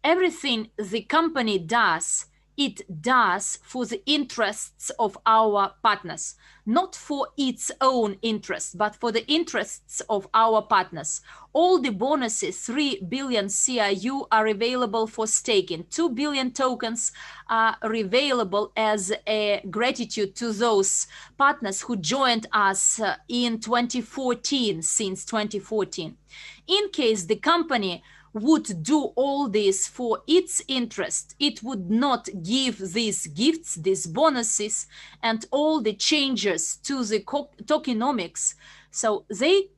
Everything the company does it does for the interests of our partners, not for its own interests, but for the interests of our partners. All the bonuses, 3 billion CRU, are available for staking. 2 billion tokens are available as a gratitude to those partners who joined us in 2014, since 2014. In case the company would do all this for its interest, it would not give these gifts, these bonuses, and all the changes to the tokenomics. So they,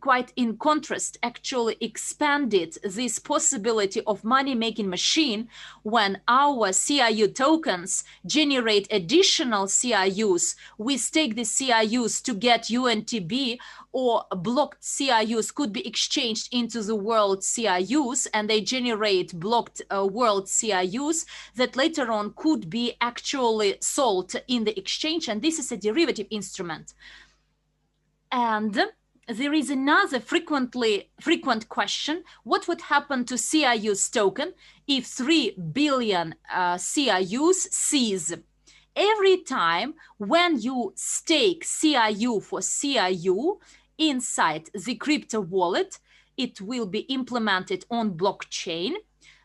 quite in contrast, actually expanded this possibility of money-making machine when our CRU tokens generate additional CRUs. We stake the CRUs to get UNTB, or blocked CRUs could be exchanged into the world CRUs, and they generate blocked world CRUs that later on could be actually sold in the exchange, and this is a derivative instrument. And there is another frequent question: what would happen to CRU's token if 3 billion CRUs cease? Every time when you stake CRU for CRU inside the crypto wallet, it will be implemented on blockchain.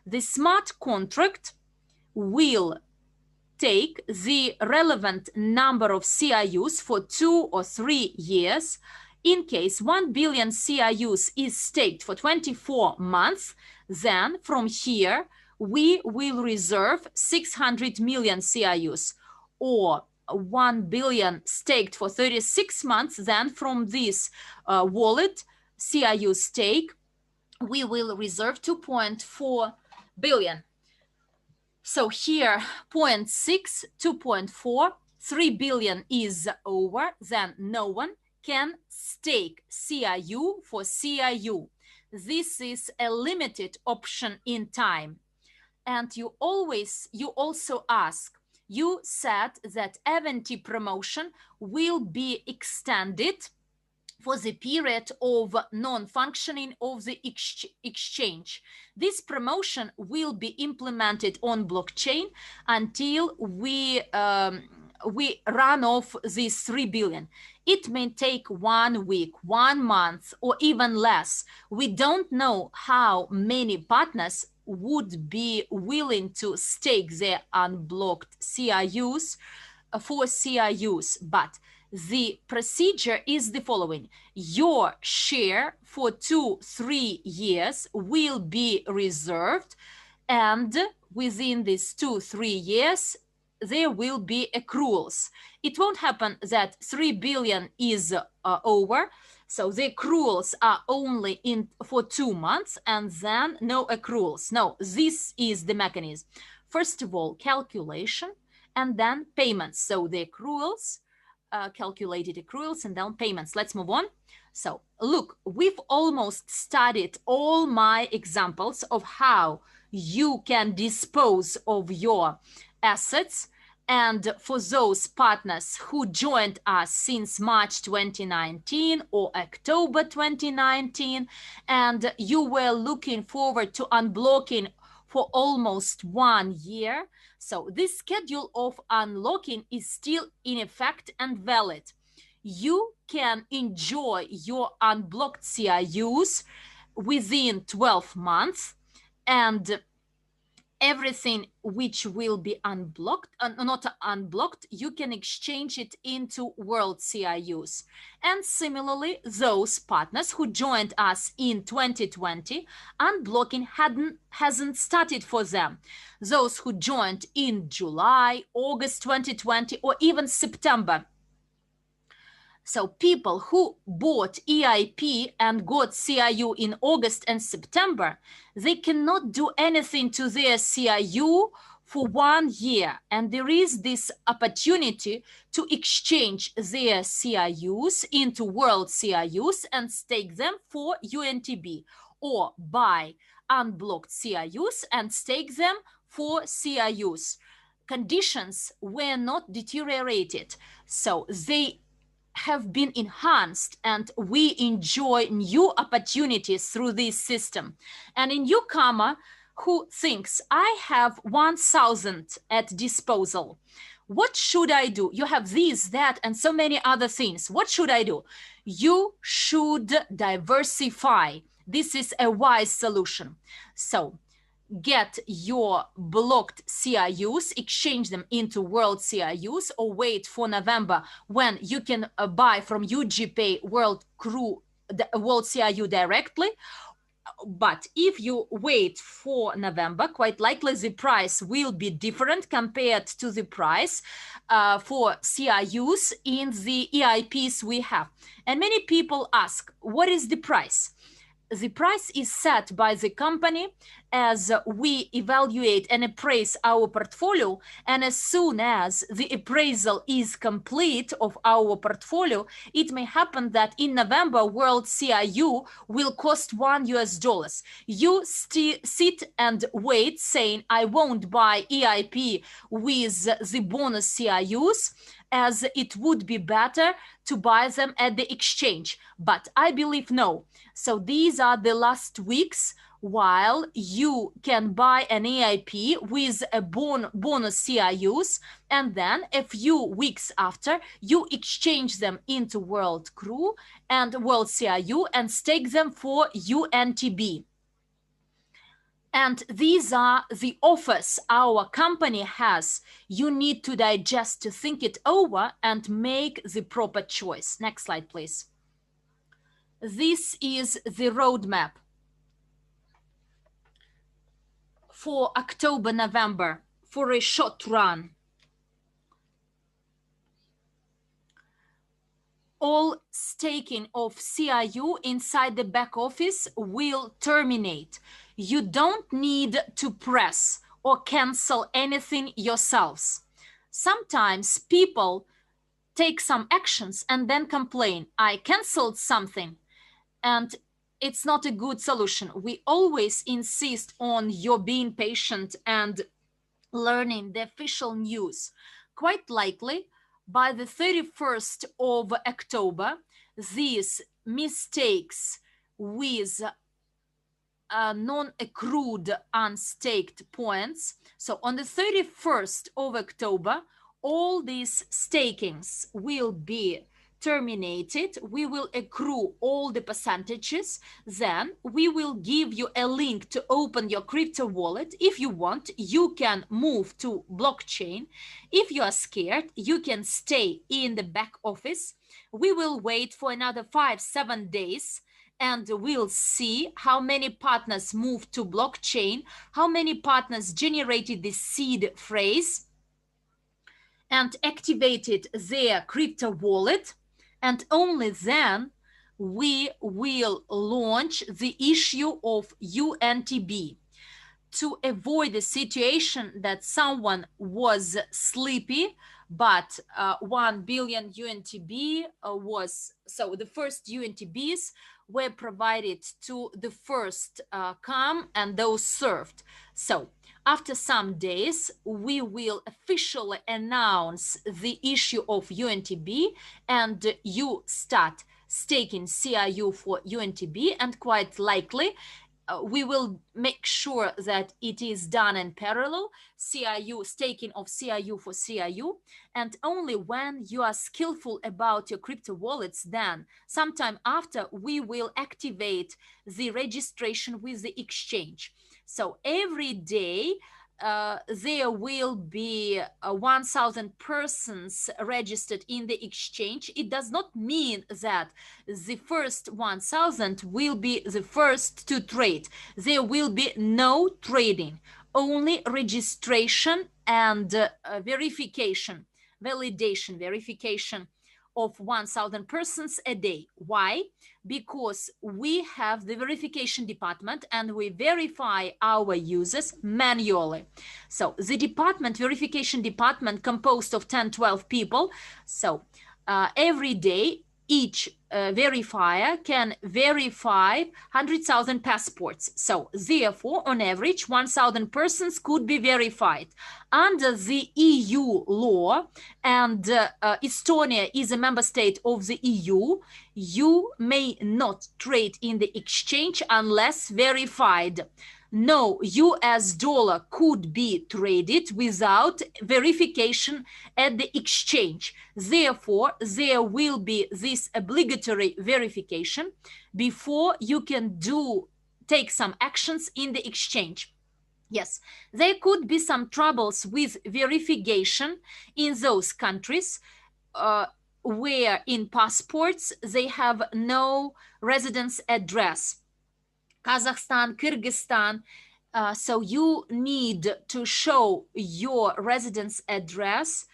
The smart contract will take the relevant number of CRUs for 2 or 3 years. In case 1 billion CRUs is staked for 24 months, then from here we will reserve 600 million CRUs, or 1 billion staked for 36 months, then from this wallet CRU stake we will reserve 2.4 billion. So here 0.6, 2.4, 3 billion is over, then no one can stake CRU for CRU. This is a limited option in time. And you also ask, you said that event promotion will be extended for the period of non-functioning of the exchange. This promotion will be implemented on blockchain until we run off these 3 billion. It may take 1 week, 1 month, or even less. We don't know how many partners would be willing to stake their unblocked CRUs for CRUs, but the procedure is the following: your share for 2-3 years will be reserved, and within these 2-3 years there will be accruals. It won't happen that 3 billion is over, so the accruals are only in for 2 months and then no accruals. No, this is the mechanism. First of all, calculation, and then payments. So the accruals, calculated accruals, and then payments. Let's move on. So look, we've almost studied all my examples of how you can dispose of your assets. And for those partners who joined us since March 2019 or October 2019, and you were looking forward to unblocking for almost 1 year, so this schedule of unlocking is still in effect and valid. You can enjoy your unblocked CRUs within 12 months, and everything which will be unblocked, not unblocked, you can exchange it into world CRUs. And similarly, those partners who joined us in 2020, unblocking hasn't started for them. Those who joined in July, August 2020, or even September. So people who bought EIP and got CRU in August and September, they cannot do anything to their CRU for 1 year. And there is this opportunity to exchange their CRUs into world CRUs and stake them for UNTB, or buy unblocked CRUs and stake them for CRUs. Conditions were not deteriorated, so they have been enhanced, and we enjoy new opportunities through this system. And in newcomer, who thinks, I have 1,000 at disposal. What should I do? You have this, that, and so many other things. What should I do? You should diversify. This is a wise solution. So get your blocked CRUs, exchange them into world CRUs, or wait for November when you can buy from UGPay world CRU directly. But if you wait for November, quite likely the price will be different compared to the price for CRUs in the EIPs we have. And many people ask, what is the price? The price is set by the company as we evaluate and appraise our portfolio. And as soon as the appraisal is complete of our portfolio, it may happen that in November, world CRU will cost $1. You sit and wait saying, I won't buy EIP with the bonus CRUs, as it would be better to buy them at the exchange. But I believe no. So these are the last weeks while you can buy an EIP with a bonus CRUs, and then a few weeks after you exchange them into World CRU and World CRU and stake them for UNTB. And these are the offers our company has. You need to digest, to think it over and make the proper choice. Next slide, please. This is the roadmap for October, November, for a short run. All staking of CRU inside the back office will terminate. You don't need to press or cancel anything yourselves. Sometimes people take some actions and then complain, I canceled something, and it's not a good solution. We always insist on your being patient and learning the official news. Quite likely, by the 31st of October, these mistakes with non-accrued unstaked points. So on the 31st of October, all these stakings will be terminated. We will accrue all the percentages. Then we will give you a link to open your crypto wallet. If you want, you can move to blockchain. If you are scared, you can stay in the back office. We will wait for another 5-7 days, and we'll see how many partners moved to blockchain, how many partners generated the seed phrase and activated their crypto wallet. And only then we will launch the issue of UNTB to avoid the situation that someone was sleepy, but 1 billion UNTB was, so the first UNTBs were provided to the first come and those served. So after some days, we will officially announce the issue of UNTB, and you start staking CRU for UNTB, and quite likely we will make sure that it is done in parallel, CRU, staking of CRU for CRU, and only when you are skillful about your crypto wallets, then sometime after we will activate the registration with the exchange. So every day there will be 1,000 persons registered in the exchange. It does not mean that the first 1,000 will be the first to trade. There will be no trading, only registration and verification of 1,000 persons a day. Why? Because we have the verification department and we verify our users manually. So the verification department composed of 10-12 people. So every day each verifier can verify 100,000 passports. So therefore, on average, 1,000 persons could be verified. Under the EU law, and Estonia is a member state of the EU, you may not trade in the exchange unless verified. no US dollar could be traded without verification at the exchange. Therefore, there will be this obligatory verification before you can take some actions in the exchange. Yes, there could be some troubles with verification in those countries where in passports they have no residence address. Kazakhstan, Kyrgyzstan. So you need to show your residence address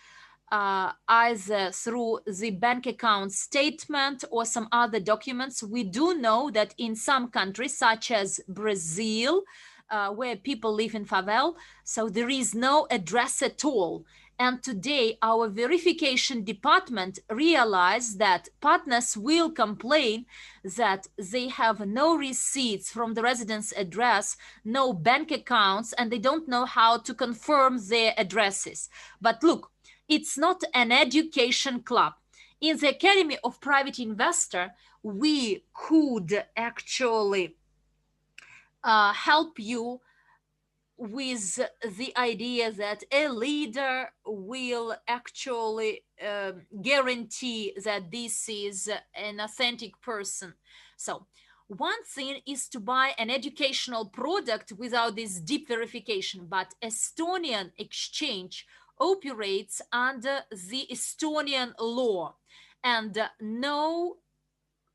either through the bank account statement or some other documents. We do know that in some countries, such as Brazil, where people live in favela, so there is no address at all. And today, our verification department realized that partners will complain that they have no receipts from the residence address, no bank accounts, and they don't know how to confirm their addresses. But look, it's not an education club. In the Academy of Private Investor, we could actually help you with the idea that a leader will actually guarantee that this is an authentic person. So one thing is to buy an educational product without this deep verification, but Estonian exchange operates under the Estonian law, and no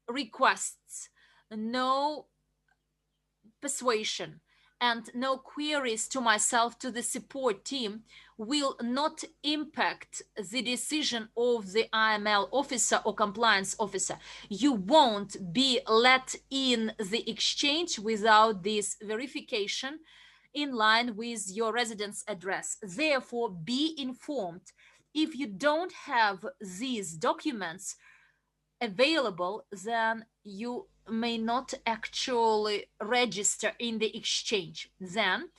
requests, no persuasion, and no queries to myself, to the support team, will not impact the decision of the AML officer or compliance officer. You won't be let in the exchange without this verification in line with your residence address. Therefore, be informed. If you don't have these documents available, then you may not actually register in the exchange. Then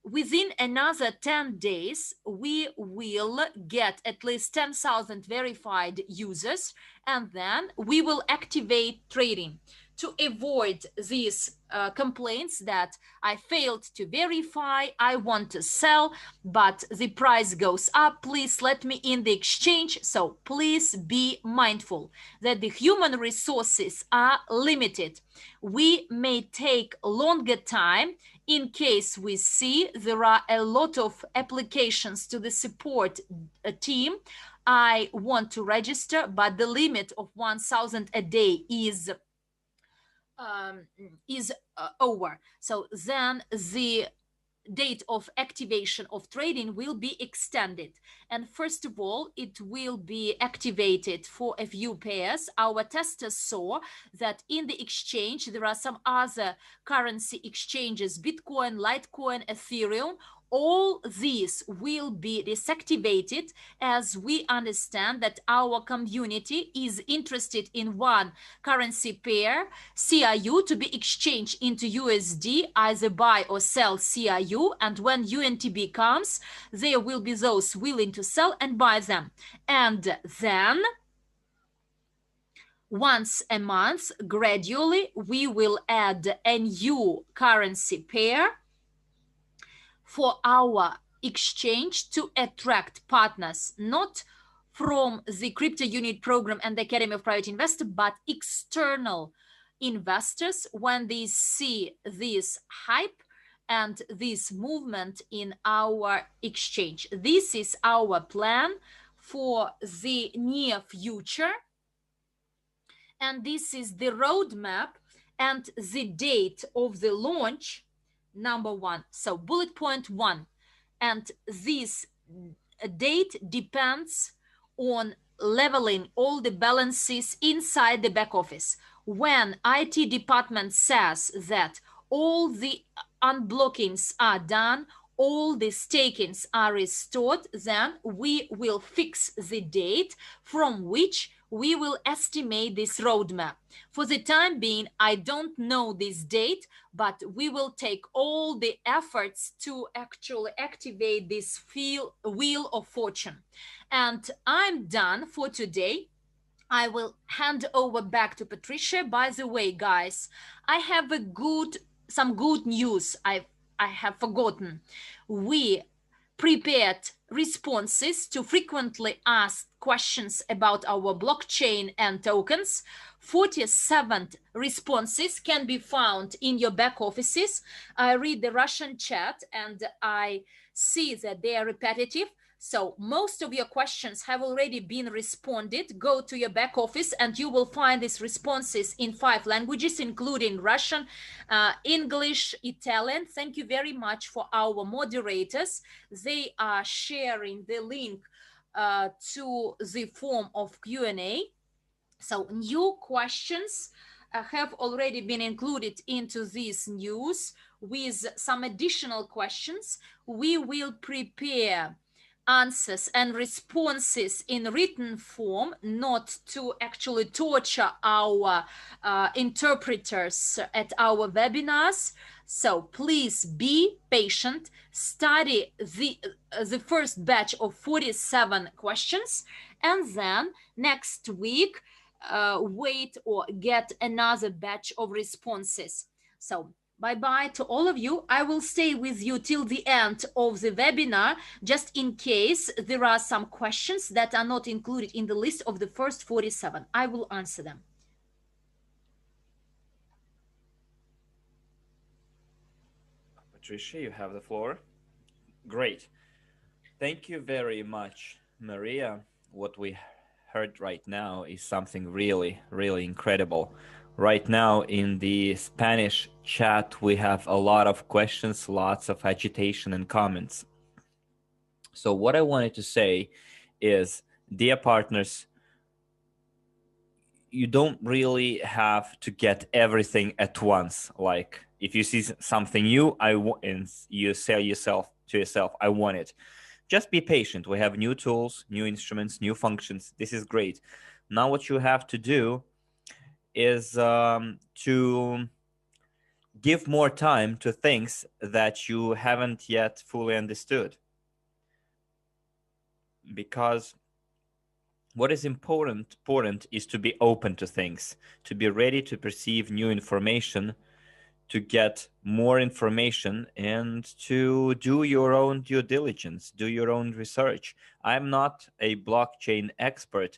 within another 10 days, we will get at least 10,000 verified users, and then we will activate trading to avoid these complaints that I failed to verify, I want to sell, but the price goes up, please let me in the exchange. So please be mindful that the human resources are limited. We may take longer time in case we see there are a lot of applications to the support team. I want to register, but the limit of 1,000 a day is over. So then the date of activation of trading will be extended. And first of all, it will be activated for a few pairs. Our testers saw that in the exchange, there are some other currency exchanges, Bitcoin, Litecoin, Ethereum. All these will be deactivated, as we understand that our community is interested in one currency pair, CRU, to be exchanged into USD, either buy or sell CRU. And when UNTB comes, there will be those willing to sell and buy them. And then once a month, gradually, we will add a new currency pair for our exchange to attract partners, not from the crypto unit program and the Academy of Private Investor, but external investors. When they see this hype and this movement in our exchange, this is our plan for the near future. And this is the roadmap and the date of the launch. Number one, so bullet point one, and this date depends on leveling all the balances inside the back office. When IT department says that all the unblockings are done, all the stakings are restored, then we will fix the date from which we will estimate this roadmap. For the time being, I don't know this date, but we will take all the efforts to actually activate this wheel of fortune. And I'm done for today. I will hand over back to Patricia. By the way, guys, I have some good news. I have forgotten. We prepared responses to frequently asked questions about our blockchain and tokens. 47 responses can be found in your back offices. I read the Russian chat and I see that they are repetitive. So most of your questions have already been responded. Go to your back office and you will find these responses in 5 languages, including Russian, English, Italian. Thank you very much for our moderators. They are sharing the link to the form of Q&A. So new questions have already been included into this news with some additional questions. We will prepare answers and responses in written form, not to actually torture our interpreters at our webinars. So please be patient, study the first batch of 47 questions, and then next week wait or get another batch of responses. So bye-bye to all of you. I will stay with you till the end of the webinar, just in case there are some questions that are not included in the list of the first 47. I will answer them. Patricia, you have the floor. Great. Thank you very much, Maria. What we heard right now is something really, really incredible. Right now in the Spanish chat, we have a lot of questions, lots of agitation and comments. So what I wanted to say is, dear partners, you don't really have to get everything at once. Like if you see something new, and you say to yourself, I want it. Just be patient. We have new tools, new instruments, new functions. This is great. Now what you have to do is to give more time to things that you haven't yet fully understood. Because what is important is to be open to things, to be ready to perceive new information, to get more information, and to do your own due diligence, do your own research. I'm not a blockchain expert,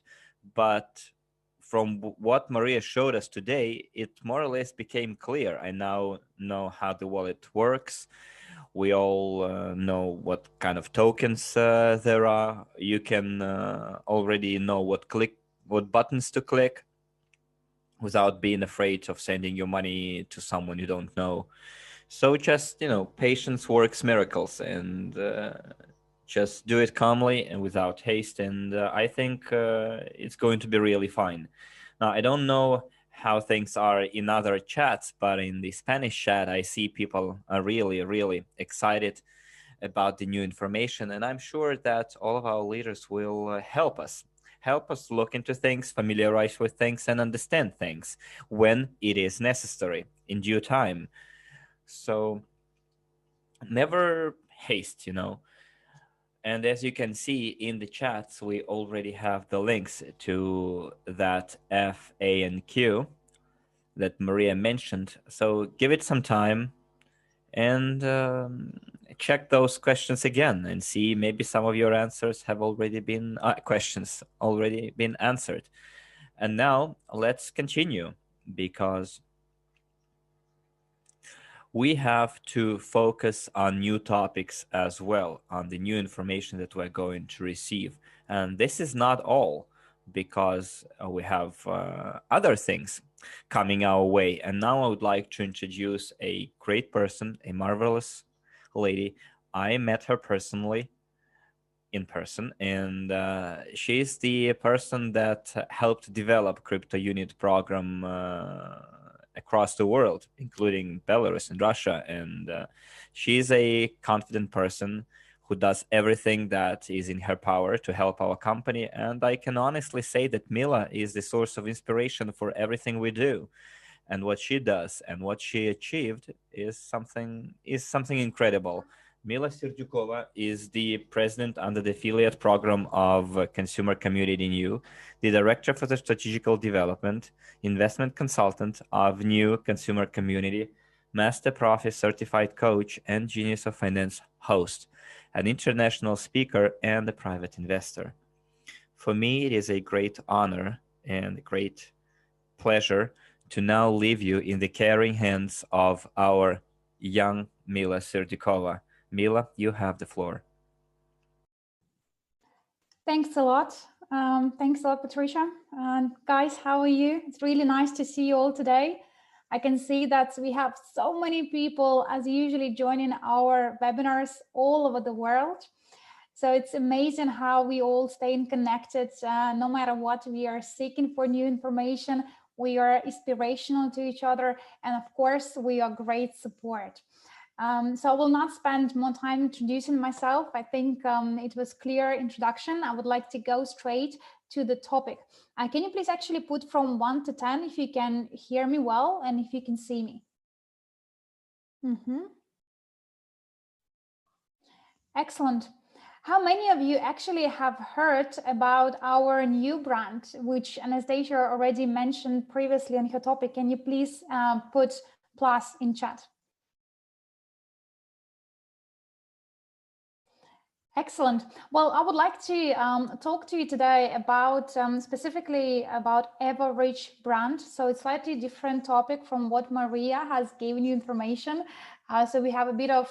but from what Maria showed us today, it more or less became clear. I now know how the wallet works. We all know what kind of tokens there are. You can already know what buttons to click without being afraid of sending your money to someone you don't know. So just, patience works miracles, and just do it calmly and without haste. And I think it's going to be really fine. Now, I don't know how things are in other chats, but in the Spanish chat, I see people are really, really excited about the new information. And I'm sure that all of our leaders will help us look into things, familiarize with things, and understand things when it is necessary in due time. So never haste, And as you can see in the chats, we already have the links to that F, A, and Q that Maria mentioned. So give it some time and check those questions again and see maybe some of your answers have already been questions already been answered. And now let's continue, because we have to focus on new topics as well, on the new information that we're going to receive. And this is not all, because we have other things coming our way. And now I would like to introduce a great person, a marvelous lady. I met her personally, in person, and she's the person that helped develop Crypto Unit program across the world, including Belarus and Russia. And she's a confident person who does everything that is in her power to help our company. And I can honestly say that Mila is the source of inspiration for everything we do. And what she does and what she achieved is something incredible. Mila Serdyukova is the president under the affiliate program of Consumer Community New, the director for the strategical development, investment consultant of New Consumer Community, Master Profi certified coach and Genius of Finance host, an international speaker and a private investor. For me, it is a great honor and a great pleasure to now leave you in the caring hands of our young Mila Serdikova. Mila, you have the floor. Thanks a lot. Thanks a lot, Patricia. Guys, how are you? It's really nice to see you all today. I can see that we have so many people, as usually, joining our webinars all over the world. So it's amazing how we all stay connected, no matter what. We are seeking for new information. We are inspirational to each other. And of course, we are great support. So I will not spend more time introducing myself. I think it was clear introduction. I would like to go straight to the topic. Can you please actually put from 1 to 10 if you can hear me well and if you can see me? Excellent. How many of you actually have heard about our new brand, which Anastasia already mentioned previously on her topic? Can you please put plus in chat? Excellent. Well, I would like to talk to you today about specifically about EVORICH brand. So it's slightly different topic from what Maria has given you information. So we have a bit of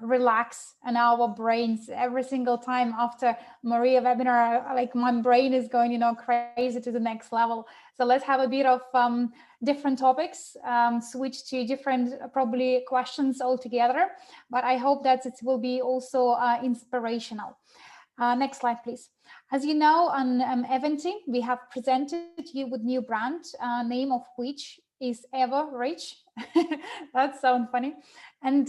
relax in our brains every single time after Maria webinar. Like my brain is going crazy to the next level. So let's have a bit of different topics, switch to different probably questions altogether, but I hope that it will be also inspirational. Next slide, please. As you know, on Eventing, we have presented you with new brand, name of which is EVORICH. That sounds funny. And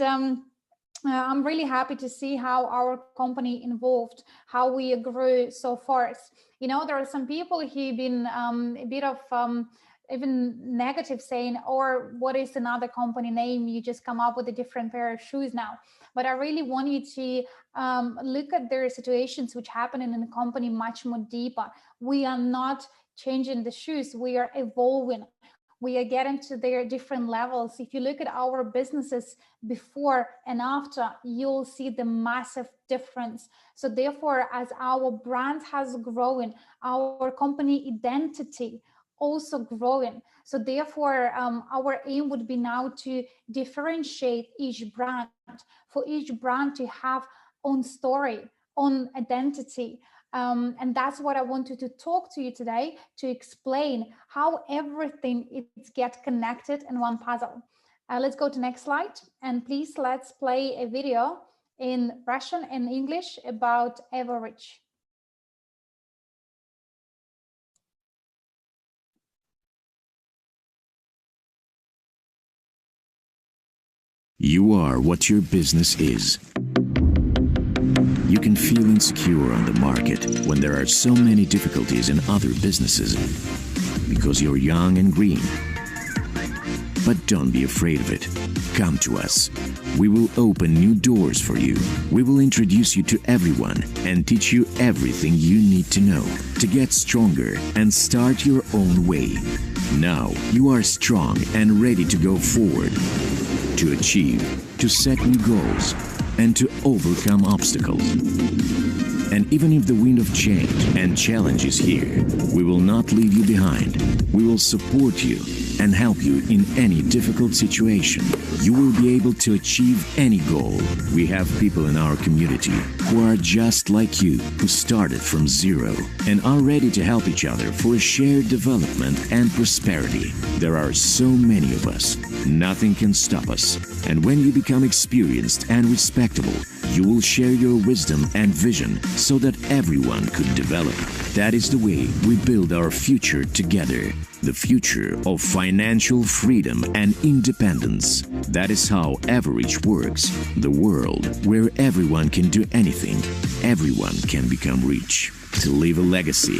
I'm really happy to see how our company evolved, how we grew so far. There are some people who've been a bit of even negative saying, or what is another company name? You just come up with a different pair of shoes now. But I really want you to look at their situations which happen in a company much more deeper. We are not changing the shoes, we are evolving. We are getting to their different levels. If you look at our businesses before and after, you'll see the massive difference. So therefore, as our brand has grown, our company identity also growing. So therefore, our aim would be now to differentiate each brand, for each brand to have own story, own identity. And that's what I wanted to talk to you today, to explain how everything is get connected in one puzzle. Let's go to next slide, and please let's play a video in Russian and English about EVORICH. You are what your business is. You can feel insecure on the market when there are so many difficulties in other businesses because you're young and green. But don't be afraid of it. Come to us. We will open new doors for you. We will introduce you to everyone and teach you everything you need to know to get stronger and start your own way. Now you are strong and ready to go forward, to achieve, to set new goals, and to overcome obstacles. And even if the wind of change and challenge is here, we will not leave you behind. We will support you and help you in any difficult situation. You will be able to achieve any goal. We have people in our community who are just like you, who started from zero and are ready to help each other for a shared development and prosperity. There are so many of us. Nothing can stop us. And when you become experienced and respectable, you will share your wisdom and vision so that everyone could develop. That is the way we build our future together. The future of financial freedom and independence. That is how EVORICH works. The world where everyone can do anything. Everyone can become rich. To leave a legacy.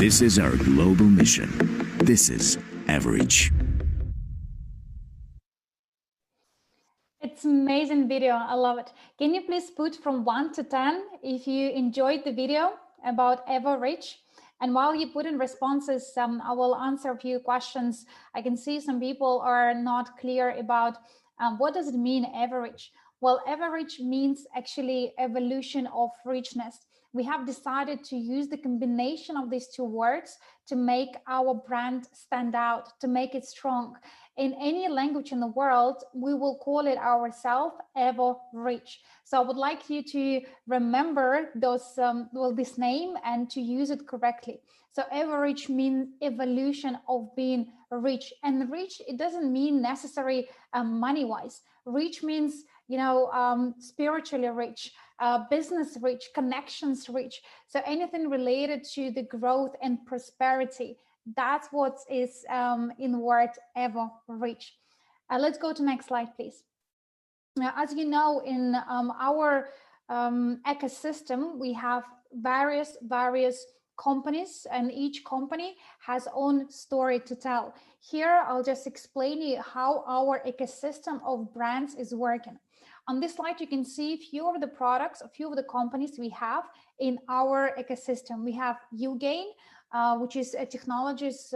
This is our global mission. This is EVORICH. It's amazing video. I love it. Can you please put from 1 to 10 if you enjoyed the video about EVORICH? And while you put in responses, I will answer a few questions. I can see some people are not clear about what does it mean, average? Well, average means actually evolution of richness. We have decided to use the combination of these two words to make our brand stand out, to make it strong. In any language in the world, we will call it ourselves EVORICH. So I would like you to remember those, this name and to use it correctly. So EVORICH means evolution of being rich. And rich, it doesn't mean necessary money-wise. Rich means, you know, spiritually rich, business rich, connections rich. So anything related to the growth and prosperity, that's what is in the word EVORICH. Let's go to next slide, please. Now, as you know, in our ecosystem, we have various companies, and each company has own story to tell. Here, I'll just explain you how our ecosystem of brands is working. On this slide, you can see a few of the products, a few of the companies we have in our ecosystem. We have UGain, which is a technologies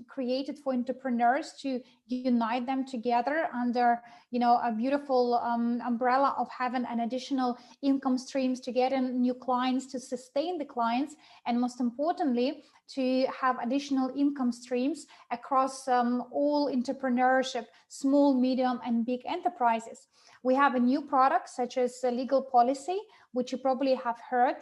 created for entrepreneurs to unite them together under, you know, a beautiful umbrella of having an additional income streams to get in new clients, to sustain the clients, and most importantly, to have additional income streams across all entrepreneurship, small, medium, and big enterprises. We have a new product such as legal policy, which you probably have heard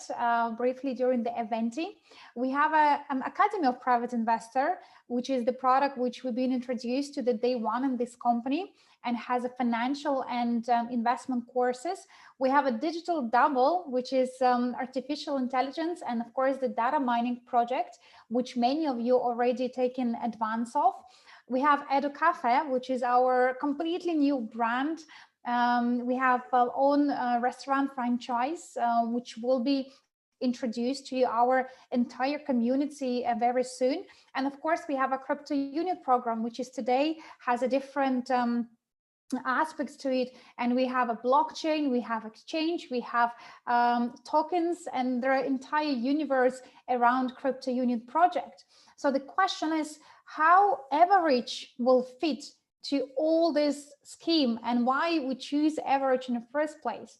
briefly during the eventing. We have an Academy of Private Investor, which is the product which we've been introduced to the day one in this company and has a financial and investment courses. We have a digital double, which is artificial intelligence, and of course the data mining project, which many of you already taken advance of. We have EduCafe, which is our completely new brand. We have our own restaurant franchise, which will be introduced to our entire community very soon. And of course, we have a crypto unit program, which is today has a different aspects to it, and we have a blockchain, we have exchange, we have tokens, and there are entire universe around crypto unit project. So the question is how EVORICH will fit to all this scheme and why we choose EVORICH in the first place.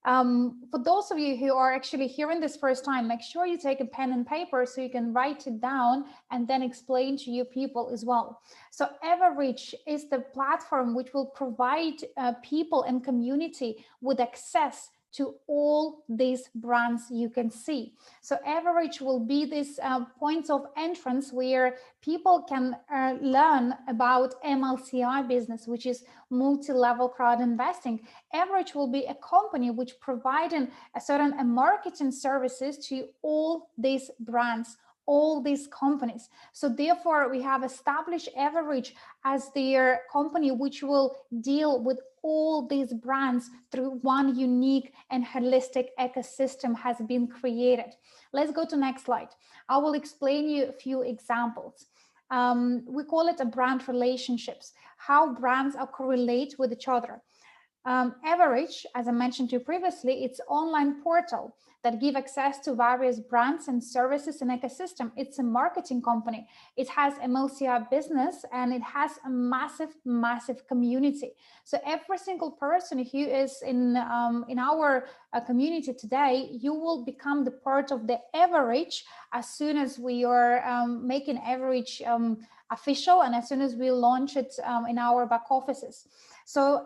For those of you who are actually hearing this first time, make sure you take a pen and paper so you can write it down and then explain to your people as well. So EVORICH is the platform which will provide people and community with access to all these brands you can see. So EVORICH will be this points of entrance where people can learn about MLCI business, which is multi-level crowd investing. EVORICH will be a company which providing a certain marketing services to all these brands, all these companies. So therefore, we have established EVORICH as their company which will deal with all these brands through one unique and holistic ecosystem has been created. Let's go to next slide. I will explain you a few examples. We call it a brand relationships, how brands are correlate with each other. EVORICH, as I mentioned to you previously, it's online portal that give access to various brands and services in ecosystem. It's a marketing company. It has MLCI business and it has a massive community. So every single person who is in our community today, you will become the part of the EVORICH as soon as we are making EVORICH official and as soon as we launch it in our back offices. So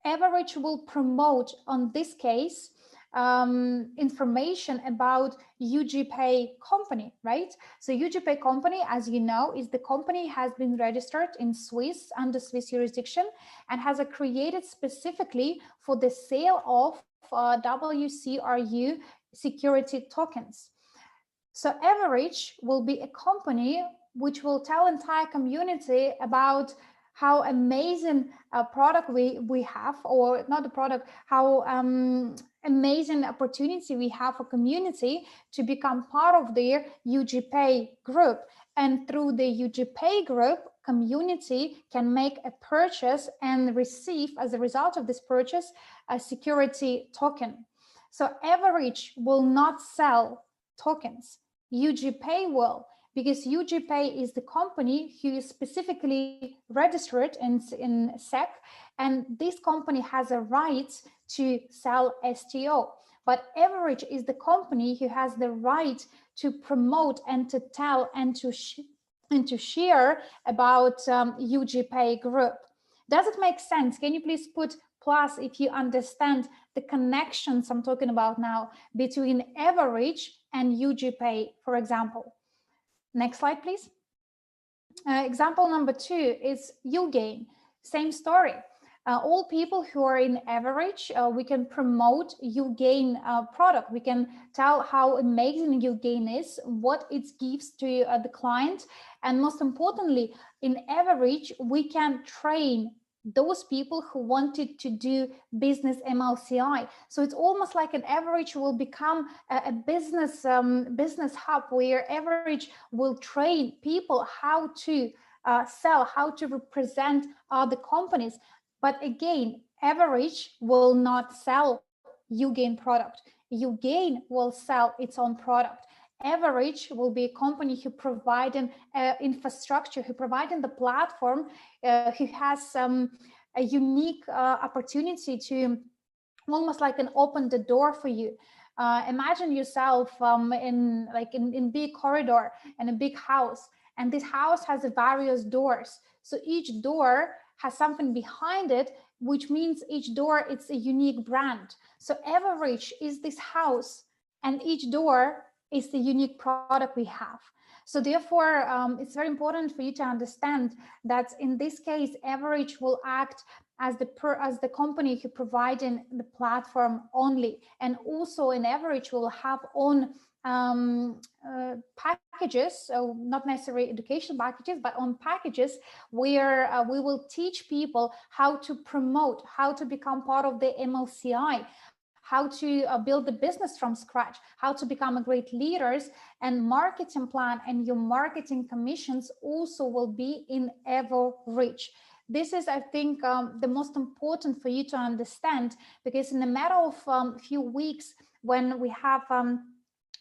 EVORICH will promote, on this case, information about UGPay company, right? So UGPay company, as you know, is the company has been registered in Swiss under Swiss jurisdiction and has a created specifically for the sale of WCRU security tokens. So EVORICH will be a company which will tell entire community about how amazing a product we have, or not the product, how amazing opportunity we have for community to become part of their UGPay group. And through the UGPay group, community can make a purchase and receive, as a result of this purchase, a security token. So EVORICH will not sell tokens. UGPay will, because UGPay is the company who is specifically registered in SEC, and this company has a right to sell STO. But EVORICH is the company who has the right to promote and to tell and to share about UGPay group. Does it make sense? Can you please put plus if you understand the connections I'm talking about now between EVORICH and UGPay, for example? Next slide, please. Example number 2 is UGain. Same story. All people who are in EVORICH, we can promote UGain product. We can tell how amazing UGain is, what it gives to the client, and most importantly, in EVORICH, we can train those people who wanted to do business MLCI. So it's almost like an EVORICH will become a business business hub where EVORICH will train people how to sell, how to represent other companies. But again, EVORICH will not sell UGain product. UGain will sell its own product. EVORICH will be a company who providing infrastructure, who providing the platform, who has a unique opportunity to almost like an open the door for you. Imagine yourself in big corridor in a big house, and this house has various doors. So each door has something behind it, which means each door it's a unique brand. So EVORICH is this house, and each door is the unique product we have. So therefore, it's very important for you to understand that in this case, EVORICH will act as the company who providing the platform only, and also in EVORICH will have own packages, so not necessarily education packages, but on packages where we will teach people how to promote, how to become part of the MLCI, how to build the business from scratch, how to become a great leaders, and marketing plan and your marketing commissions also will be in EVORICH. This is, I think, the most important for you to understand, because in a matter of few weeks, when we have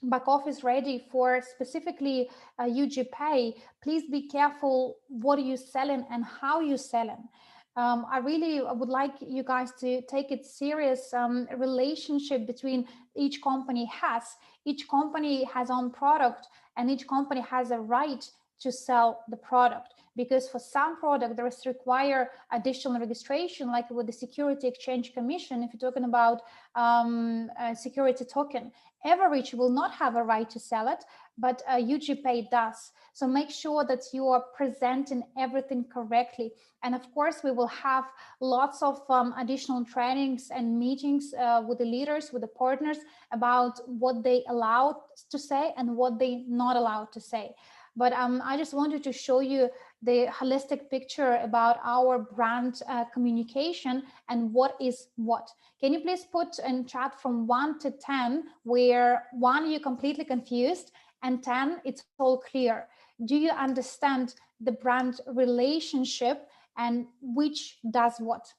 back office ready for specifically UGPay, please be careful what are you selling and how you selling. I really would like you guys to take it serious relationship between each company has. Each company has own product, and each company has a right to sell the product, because for some product there is require additional registration, like with the Security Exchange Commission. If you're talking about a security token, EVORICH will not have a right to sell it, but UGPay does. So make sure that you are presenting everything correctly. And of course, we will have lots of additional trainings and meetings with the leaders, with the partners, about what they allowed to say and what they not allowed to say. But I just wanted to show you the holistic picture about our brand communication and what is what. Can you please put in chat from 1 to 10, where 1 you're completely confused and 10 it's all clear? Do you understand the brand relationship and which does what?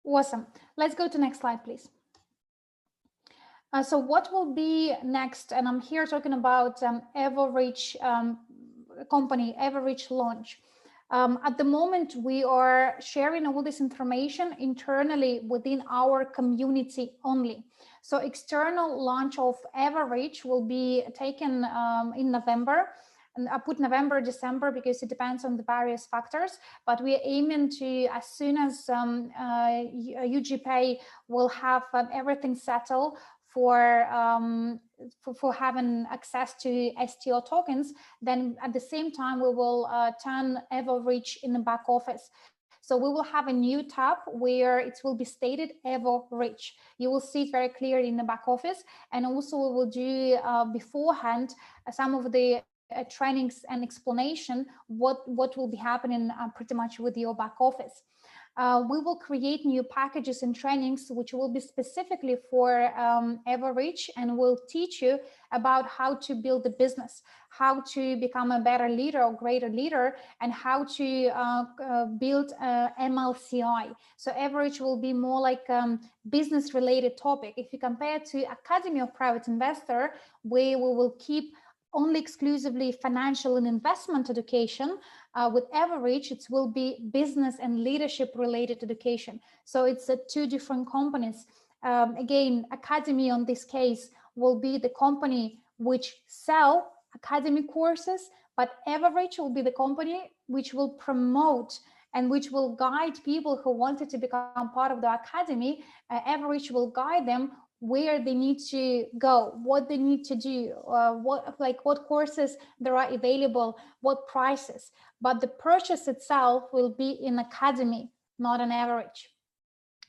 Awesome. Let's go to next slide, please. So what will be next? And I'm here talking about EVORICH company, EVORICH launch. At the moment, we are sharing all this information internally within our community only. So external launch of EVORICH will be taken in November. And I put November, December, because it depends on the various factors, but we are aiming to, as soon as UGPay will have everything settled for having access to STO tokens, then at the same time, we will turn EVORICH in the back office. So we will have a new tab where it will be stated EVORICH. You will see it very clearly in the back office. And also we will do beforehand some of the trainings and explanation what will be happening pretty much with your back office. We will create new packages and trainings which will be specifically for EVORICH, and will teach you about how to build a business, how to become a better leader or greater leader, and how to build MLCI. So EVORICH will be more like business related topic. If you compare to Academy of Private Investor, where we will keep only exclusively financial and investment education, with EVORICH it will be business and leadership related education. So it's two different companies. Again, Academy on this case will be the company which sell academic courses, but EVORICH will be the company which will promote and which will guide people who wanted to become part of the academy. EVORICH will guide them where they need to go, what they need to do, what courses there are available, what prices. But the purchase itself will be in academy, not an EVORICH.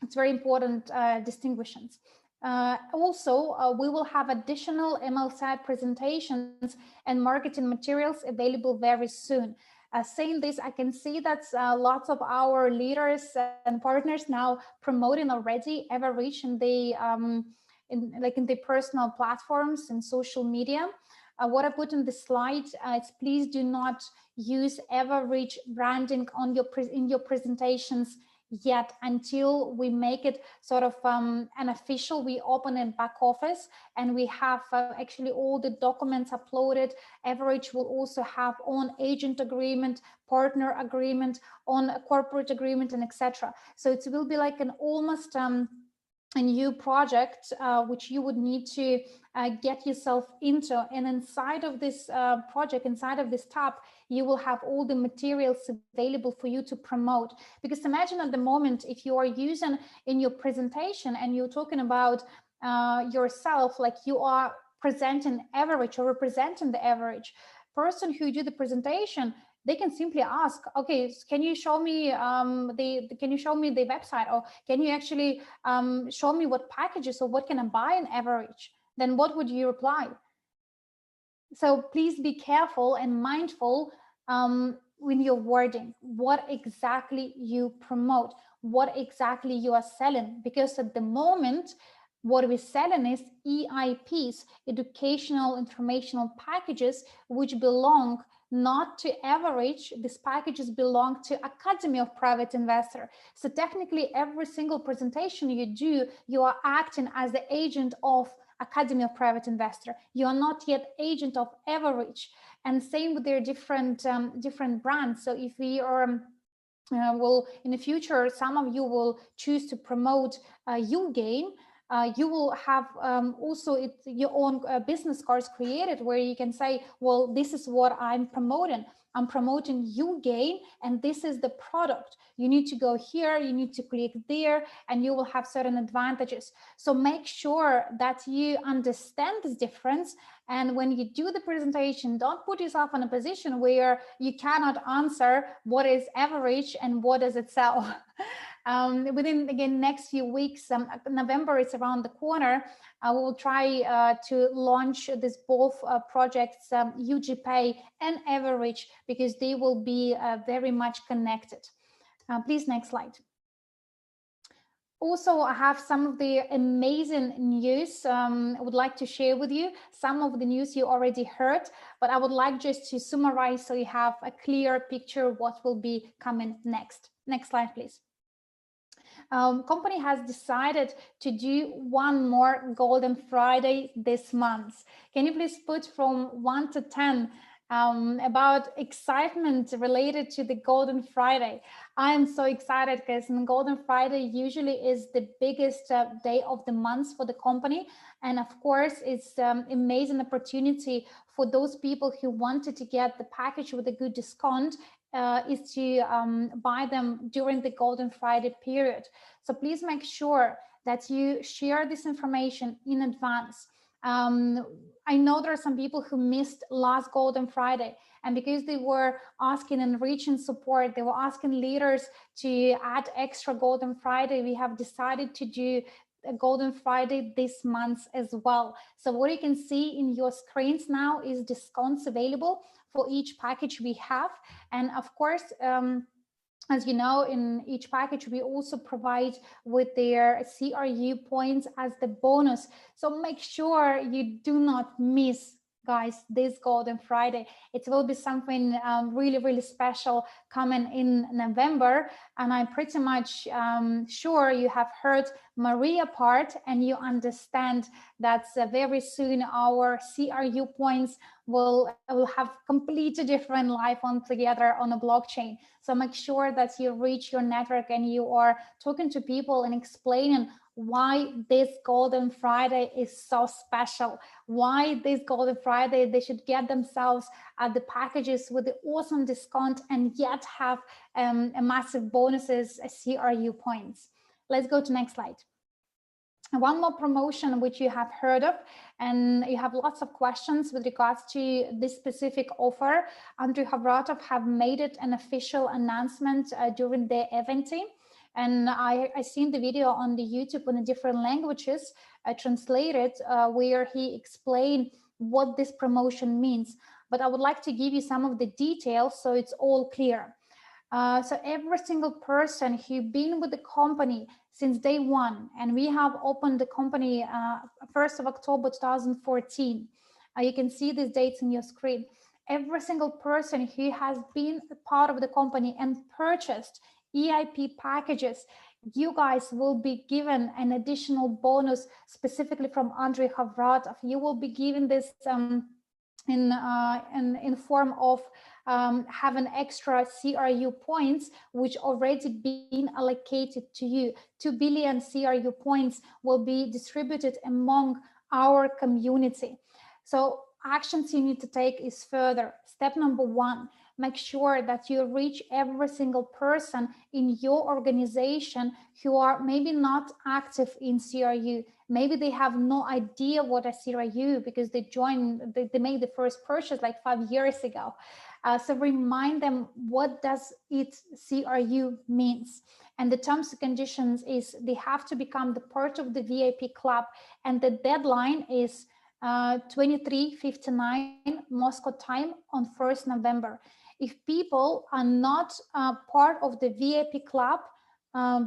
It's very important distinctions. Also, we will have additional MLCI presentations and marketing materials available very soon. Saying this, I can see that lots of our leaders and partners now promoting already EVORICH in the personal platforms and social media. What I put in the slide is please do not use EVORICH branding on in your presentations yet until we make it sort of an official. We open in back office and we have actually all the documents uploaded. EVORICH will also have on agent agreement, partner agreement, on a corporate agreement, and etc. So it will be like an almost a new project which you would need to get yourself into, and inside of this project, inside of this tab, you will have all the materials available for you to promote. Because imagine at the moment, if you are using in your presentation and you're talking about yourself, like you are presenting EVORICH or representing the EVORICH person who do the presentation, they can simply ask, okay, can you show me the website, or can you actually show me what packages or what can I buy in EVORICH? Then what would you reply? So please be careful and mindful with your wording, what exactly you promote, what exactly you are selling, because at the moment, what we're selling is EIPs, educational informational packages, which belong not to EVORICH. These packages belong to Academy of Private Investor. So technically, every single presentation you do, you are acting as the agent of Academy of Private Investor. You are not yet agent of EVORICH. And same with their different brands. So if we are will in the future, some of you will choose to promote UGain. You will have also your own business cards created where you can say, well, this is what I'm promoting. I'm promoting UGain, and this is the product. You need to go here, you need to click there, and you will have certain advantages. So make sure that you understand this difference. And when you do the presentation, don't put yourself in a position where you cannot answer what is EVORICH and what does it sell. Within, again, next few weeks, November is around the corner, we will try to launch this both projects, UGPay and EVORICH, because they will be very much connected. Please, next slide. Also, I have some of the amazing news I would like to share with you. Some of the news you already heard, but I would like just to summarize so you have a clear picture of what will be coming next. Next slide, please. Company has decided to do one more Golden Friday this month. Can you please put from 1 to 10 about excitement related to the Golden Friday? I am so excited because Golden Friday usually is the biggest day of the month for the company. And of course, it's amazing opportunity for those people who wanted to get the package with a good discount is to buy them during the Golden Friday period. So please make sure that you share this information in advance. I know there are some people who missed last Golden Friday, and because they were asking and reaching support, they were asking leaders to add extra Golden Friday. We have decided to do a Golden Friday this month as well. So what you can see in your screens now is discounts available for each package we have. And of course, As you know, in each package, we also provide with their CRU points as the bonus. So make sure you do not miss, guys, this Golden Friday. It will be something really, really special coming in November. And I'm pretty much sure you have heard Maria part and you understand that very soon our CRU points will have completely different life on together on a blockchain. So make sure that you reach your network and you are talking to people and explaining why this Golden Friday is so special, why this Golden Friday they should get themselves the packages with the awesome discount and yet have a massive bonuses, CRU points. Let's go to next slide. One more promotion which you have heard of, and you have lots of questions with regards to this specific offer. Andrew Havratov have made it an official announcement during the eventing. And I seen the video on the YouTube in different languages translated where he explained what this promotion means. But I would like to give you some of the details so it's all clear. So every single person who's been with the company since day one, and we have opened the company 1st of October 2014. You can see these dates on your screen. Every single person who has been a part of the company and purchased EIP packages, you guys will be given an additional bonus specifically from Andrei Havratov. You will be given this in form of have an extra CRU points which already been allocated to you. 2 billion CRU points will be distributed among our community. So actions you need to take is further. Step number 1, make sure that you reach every single person in your organization who are maybe not active in CRU. Maybe they have no idea what a CRU because they joined, they made the first purchase like 5 years ago. So remind them what does it CRU means. And the terms and conditions is they have to become the part of the VIP club. And the deadline is 23:59 Moscow time on 1st November. If people are not part of the VIP club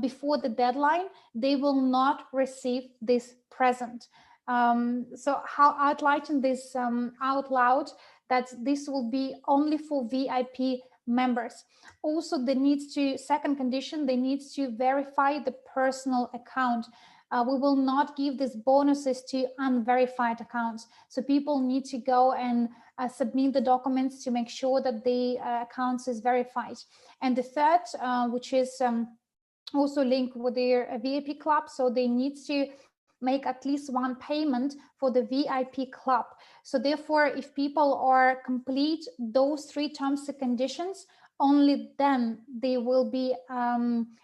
before the deadline, they will not receive this present. So how outlining this out loud, that this will be only for VIP members. Also, they need to, second condition, they need to verify the personal account. We will not give these bonuses to unverified accounts. So people need to go and submit the documents to make sure that the accounts is verified. And the third, which is also linked with their VIP club, so they need to make at least one payment for the VIP club. So therefore, if people are complete those 3 terms and conditions, only then they will be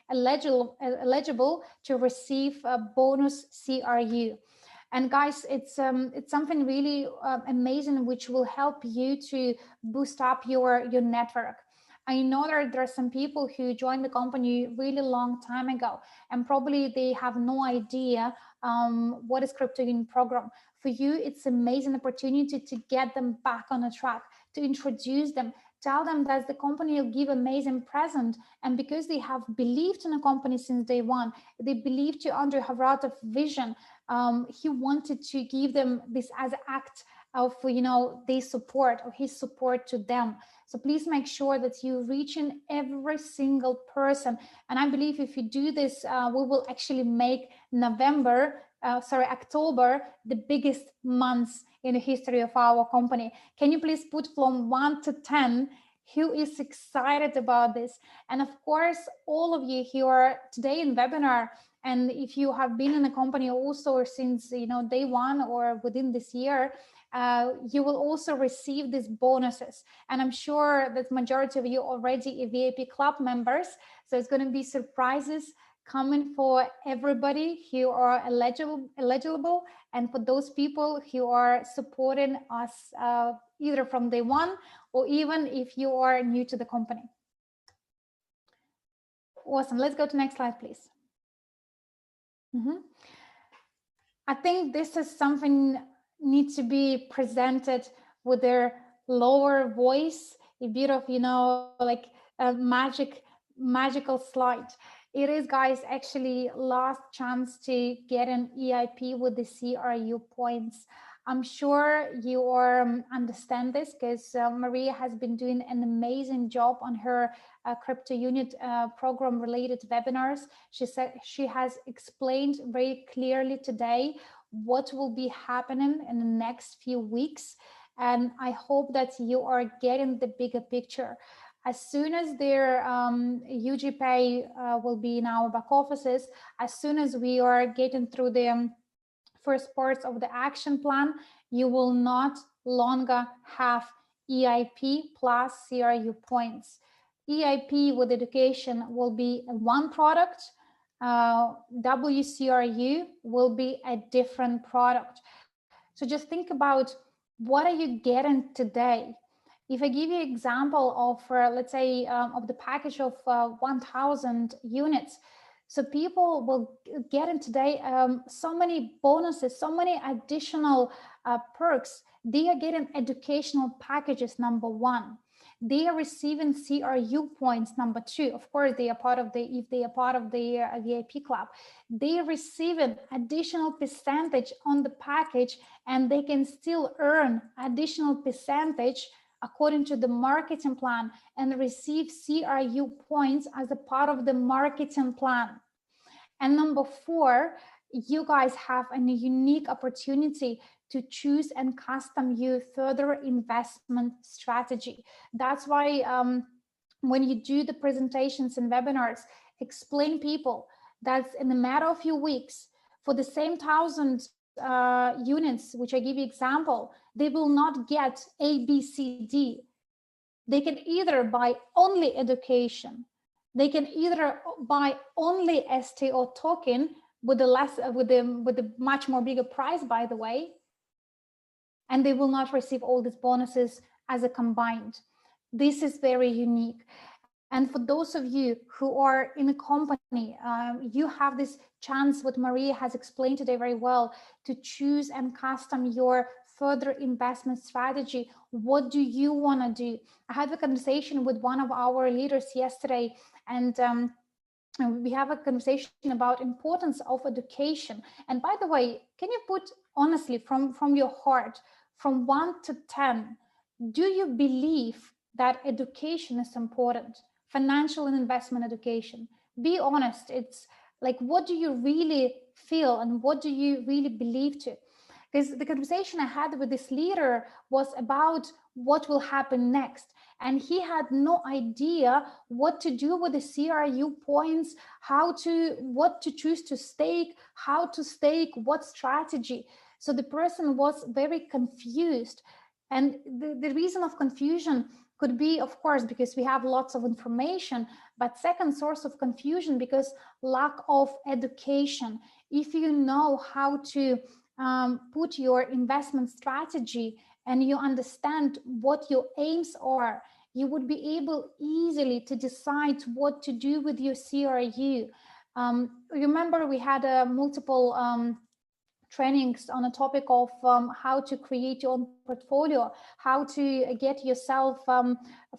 eligible to receive a bonus CRU. And guys, it's something really amazing which will help you to boost up your network. I know that there are some people who joined the company really long time ago, and probably they have no idea what is Crypto Union program. For you, it's an amazing opportunity to get them back on the track, to introduce them, tell them that the company will give amazing present. And because they have believed in the company since day one, they believed to Andrei Havratov's vision. He wanted to give them this as an act of, their support, or his support to them. So please make sure that you reach in every single person. And I believe if you do this, we will actually make October, the biggest months in the history of our company. Can you please put from 1 to 10 who is excited about this? And of course, all of you who are today in webinar, and if you have been in the company also since day one or within this year, you will also receive these bonuses. And I'm sure that majority of you already are VIP club members. So it's going to be surprises coming for everybody who are eligible, and for those people who are supporting us either from day one or even if you are new to the company. Awesome. Let's go to next slide, please. I think this is something needs to be presented with their lower voice, a bit of, like magic magical slide. It is, guys, actually last chance to get an EIP with the CRU points. I'm sure you understand this because Maria has been doing an amazing job on her crypto unit program related webinars. She said she has explained very clearly today what will be happening in the next few weeks. And I hope that you are getting the bigger picture. As soon as their UGPay will be in our back offices, as soon as we are getting through the first parts of the action plan, you will not longer have EIP plus CRU points. EIP with education will be one product. WCRU will be a different product. So just think about, what are you getting today? If I give you an example of, let's say, of the package of 1,000 units, so people will get in today so many bonuses, so many additional perks. They are getting educational packages, number one. They are receiving CRU points, number two. Of course, they are part of the, if they are part of the VIP club, they are receiving additional percentage on the package, and they can still earn additional percentage according to the marketing plan and receive CRU points as a part of the marketing plan. And number four, you guys have a unique opportunity to choose and custom your further investment strategy. That's why when you do the presentations and webinars, explain people that in a matter of few weeks, for the same 1,000 units, which I give you example, they will not get A, B, C, D. They can either buy only education. They can either buy only STO token with a much more bigger price, by the way, and they will not receive all these bonuses as a combined. This is very unique. And for those of you who are in a company, you have this chance, what Maria has explained today very well, to choose and custom your further investment strategy. What do you want to do? I had a conversation with one of our leaders yesterday, and we have a conversation about importance of education. And by the way, can you put honestly from your heart, from 1 to 10, do you believe that education is important? Financial and investment education. Be honest. It's like, what do you really feel and what do you really believe to? Because the conversation I had with this leader was about what will happen next. And he had no idea what to do with the CRU points, what to choose to stake, how to stake, what strategy. So the person was very confused. And the reason of confusion could be, of course, because we have lots of information, but second source of confusion because lack of education. If you know how to put your investment strategy and you understand what your aims are, you would be able easily to decide what to do with your CRU. Remember, we had multiple trainings on a topic of how to create your own portfolio, how to get yourself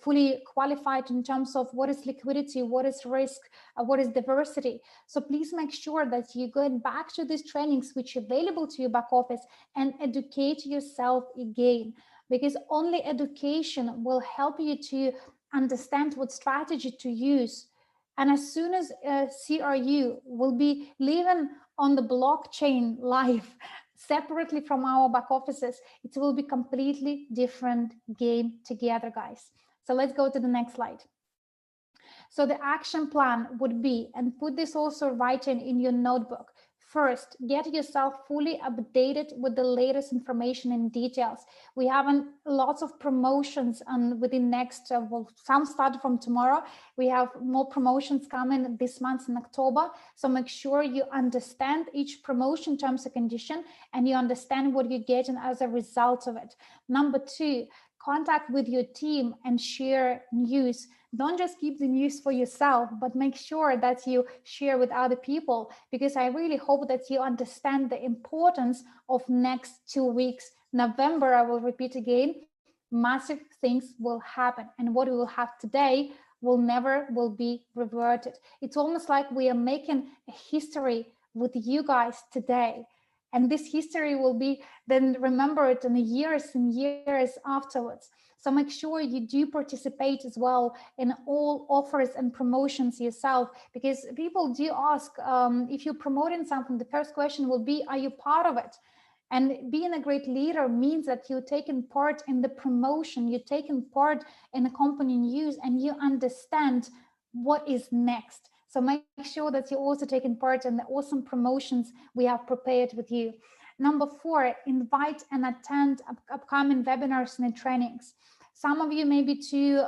fully qualified in terms of what is liquidity, what is risk, what is diversity. So please make sure that you go back to these trainings which are available to your back office and educate yourself again, because only education will help you to understand what strategy to use. And as soon as CRU will be living on the blockchain live separately from our back offices, it will be completely different game together, guys. So let's go to the next slide. So the action plan would be, and put this also right in your notebook. First, get yourself fully updated with the latest information and details. We have lots of promotions within next, well, some start from tomorrow. We have more promotions coming this month in October. So make sure you understand each promotion terms and condition, and you understand what you're getting as a result of it. Number two, contact with your team and share news. Don't just keep the news for yourself, but make sure that you share with other people, because I really hope that you understand the importance of next 2 weeks. November, I will repeat again, massive things will happen. And what we will have today will be reverted. It's almost like we are making a history with you guys today. And this history will be then remembered in the years and years afterwards. So make sure you do participate as well in all offers and promotions yourself, because people do ask, if you're promoting something, the first question will be, are you part of it? And being a great leader means that you're taking part in the promotion, you're taking part in the company news, and you understand what is next. So make sure that you're also taking part in the awesome promotions we have prepared with you. Number 4, invite and attend upcoming webinars and trainings. Some of you may be too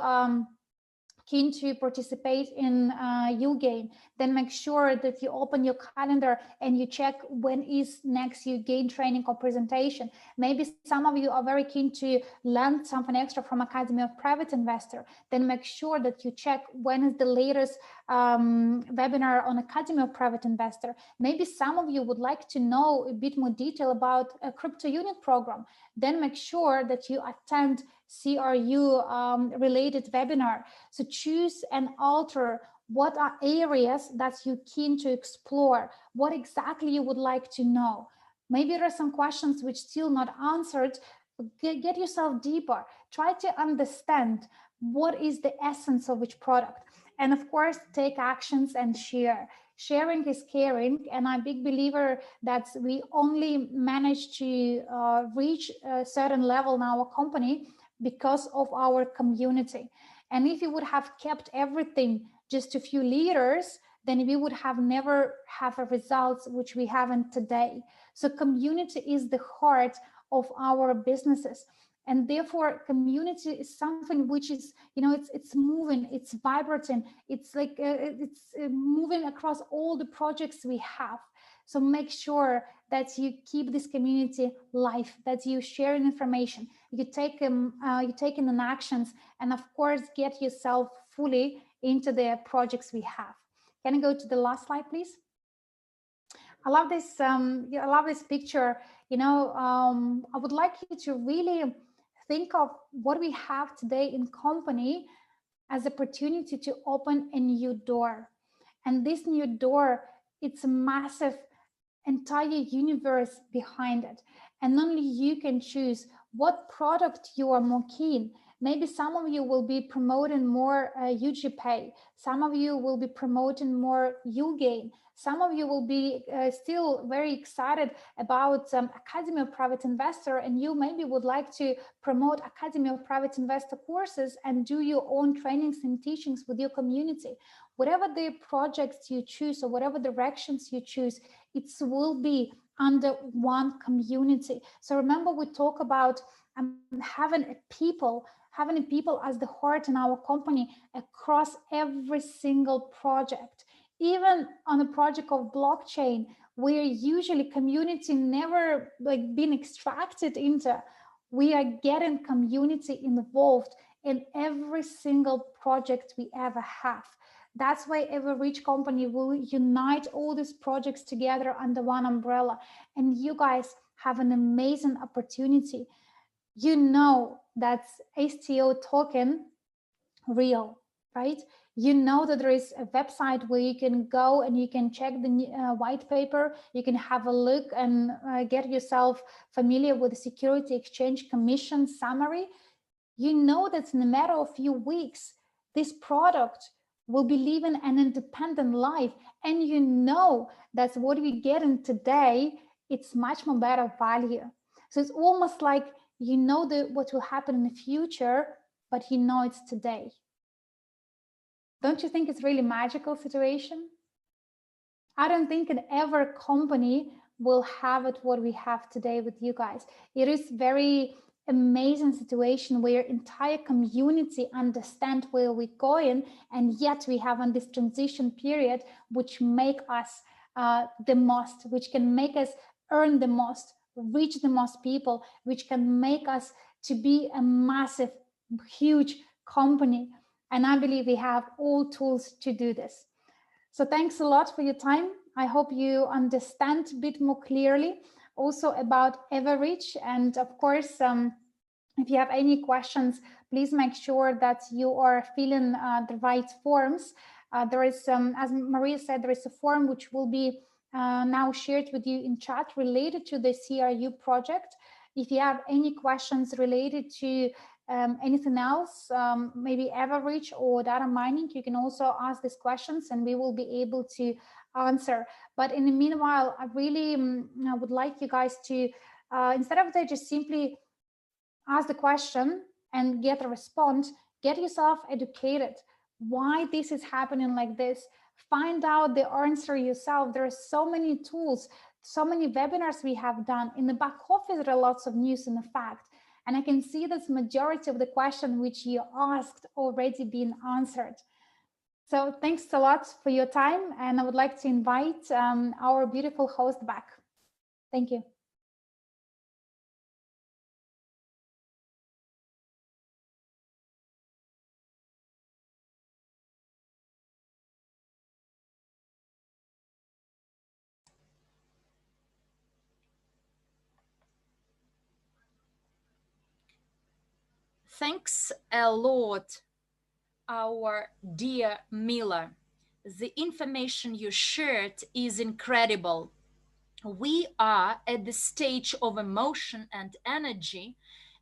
keen to participate in UGain, then make sure that you open your calendar and you check when is next UGain training or presentation. Maybe some of you are very keen to learn something extra from Academy of Private Investor, then make sure that you check when is the latest webinar on Academy of Private Investor. Maybe some of you would like to know a bit more detail about a crypto unit program, then make sure that you attend CRU related webinar. So choose and alter what are areas that you're keen to explore, what exactly you would like to know. Maybe there are some questions which still not answered. Get yourself deeper, try to understand what is the essence of each product, and of course take actions and share. Sharing is caring, and I'm a big believer that we only manage to reach a certain level in our company because of our community. And if you would have kept everything just a few leaders, then we would have never have a results which we haven't today. So community is the heart of our businesses. And therefore community is something which is, you know, it's moving, it's vibrating, it's like it's moving across all the projects we have. So make sure that you keep this community live, that you share information, you take in actions, and of course get yourself fully into the projects we have. Can you go to the last slide, please? I love this. I love this picture. You know, I would like you to really think of what we have today in company as opportunity to open a new door, and this new door, it's a massive entire universe behind it, and only you can choose what product you are more keen. Maybe some of you will be promoting more UGPay, some of you will be promoting more UGain, some of you will be still very excited about Academy of Private Investor, and you maybe would like to promote Academy of Private Investor courses and do your own trainings and teachings with your community. Whatever the projects you choose or whatever directions you choose, it will be under one community. So remember, we talk about having a people as the heart in our company across every single project. Even on a project of blockchain, where usually community never like been extracted into, we are getting community involved in every single project we ever have. That's why EVORICH company will unite all these projects together under one umbrella. And you guys have an amazing opportunity. You know that's STO token real, right? You know that there is a website where you can go and you can check the white paper, you can have a look and get yourself familiar with the Security Exchange Commission summary. You know that in a matter of few weeks, this product will be living an independent life, and you know that's what we get in today, it's much more better value. So it's almost like you know what will happen in the future, but you know it's today. Don't you think it's really magical situation? I don't think an ever company will have it what we have today with you guys. It is very amazing situation where entire community understand where we're going, and yet we have on this transition period which make us the most, which can make us earn the most, reach the most people, which can make us to be a massive, huge company. And I believe we have all tools to do this. So thanks a lot for your time. I hope you understand a bit more clearly also about EVORICH, and of course If you have any questions, please make sure that you are filling the right forms. There is, as Maria said, there is a form which will be now shared with you in chat related to the CRU project. If you have any questions related to anything else, maybe EVORICH or data mining, you can also ask these questions and we will be able to answer. But in the meanwhile, I really would like you guys to, instead of that, just simply ask the question and get a response, get yourself educated. Why this is happening like this? Find out the answer yourself. There are so many tools, so many webinars we have done. In the back office, there are lots of news and the fact. And I can see that majority of the question which you asked already been answered. So thanks a lot for your time. And I would like to invite our beautiful host back. Thank you. Thanks a lot, our dear Mila. The information you shared is incredible. We are at the stage of emotion and energy,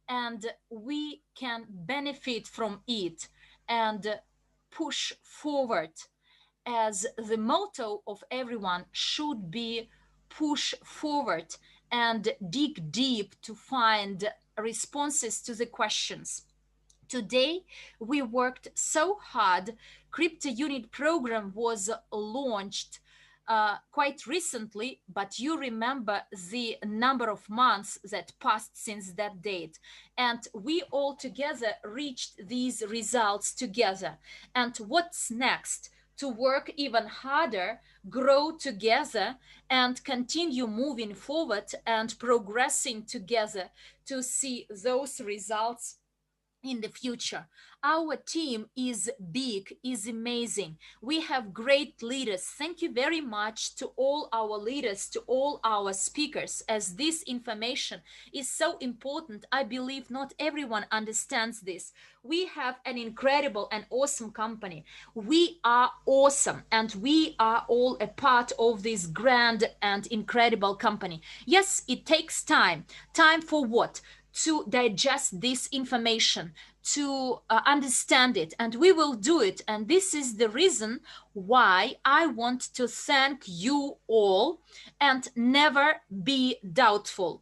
and we can benefit from it and push forward, as the motto of everyone should be push forward and dig deep to find responses to the questions. Today, we worked so hard. Crypto Unit program was launched quite recently, but you remember the number of months that passed since that date. And we all together reached these results together. And what's next? To work even harder, grow together, and continue moving forward and progressing together to see those results in the future. Our team is big, is amazing. We have great leaders. Thank you very much to all our leaders, to all our speakers, as this information is so important. I believe not everyone understands this. We have an incredible and awesome company. We are awesome, and we are all a part of this grand and incredible company. Yes, it takes time. Time for what? To digest this information, to understand it, and we will do it. And this is the reason why I want to thank you all and never be doubtful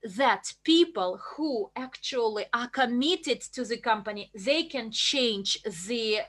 that people who actually are committed to the company, they can change the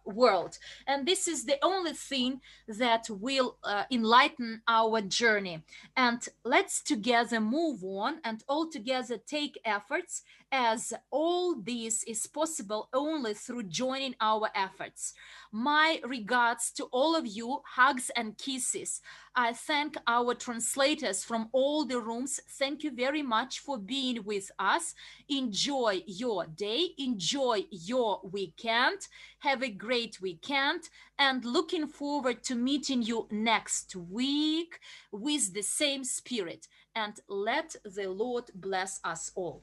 world. And this is the only thing that will enlighten our journey. And let's together move on and all together take efforts, as all this is possible only through joining our efforts. My regards to all of you, hugs and kisses. I thank our translators from all the rooms. Thank you very much for being with us. Enjoy your day, enjoy your weekend. Have a great weekend, and looking forward to meeting you next week with the same spirit. And let the Lord bless us all.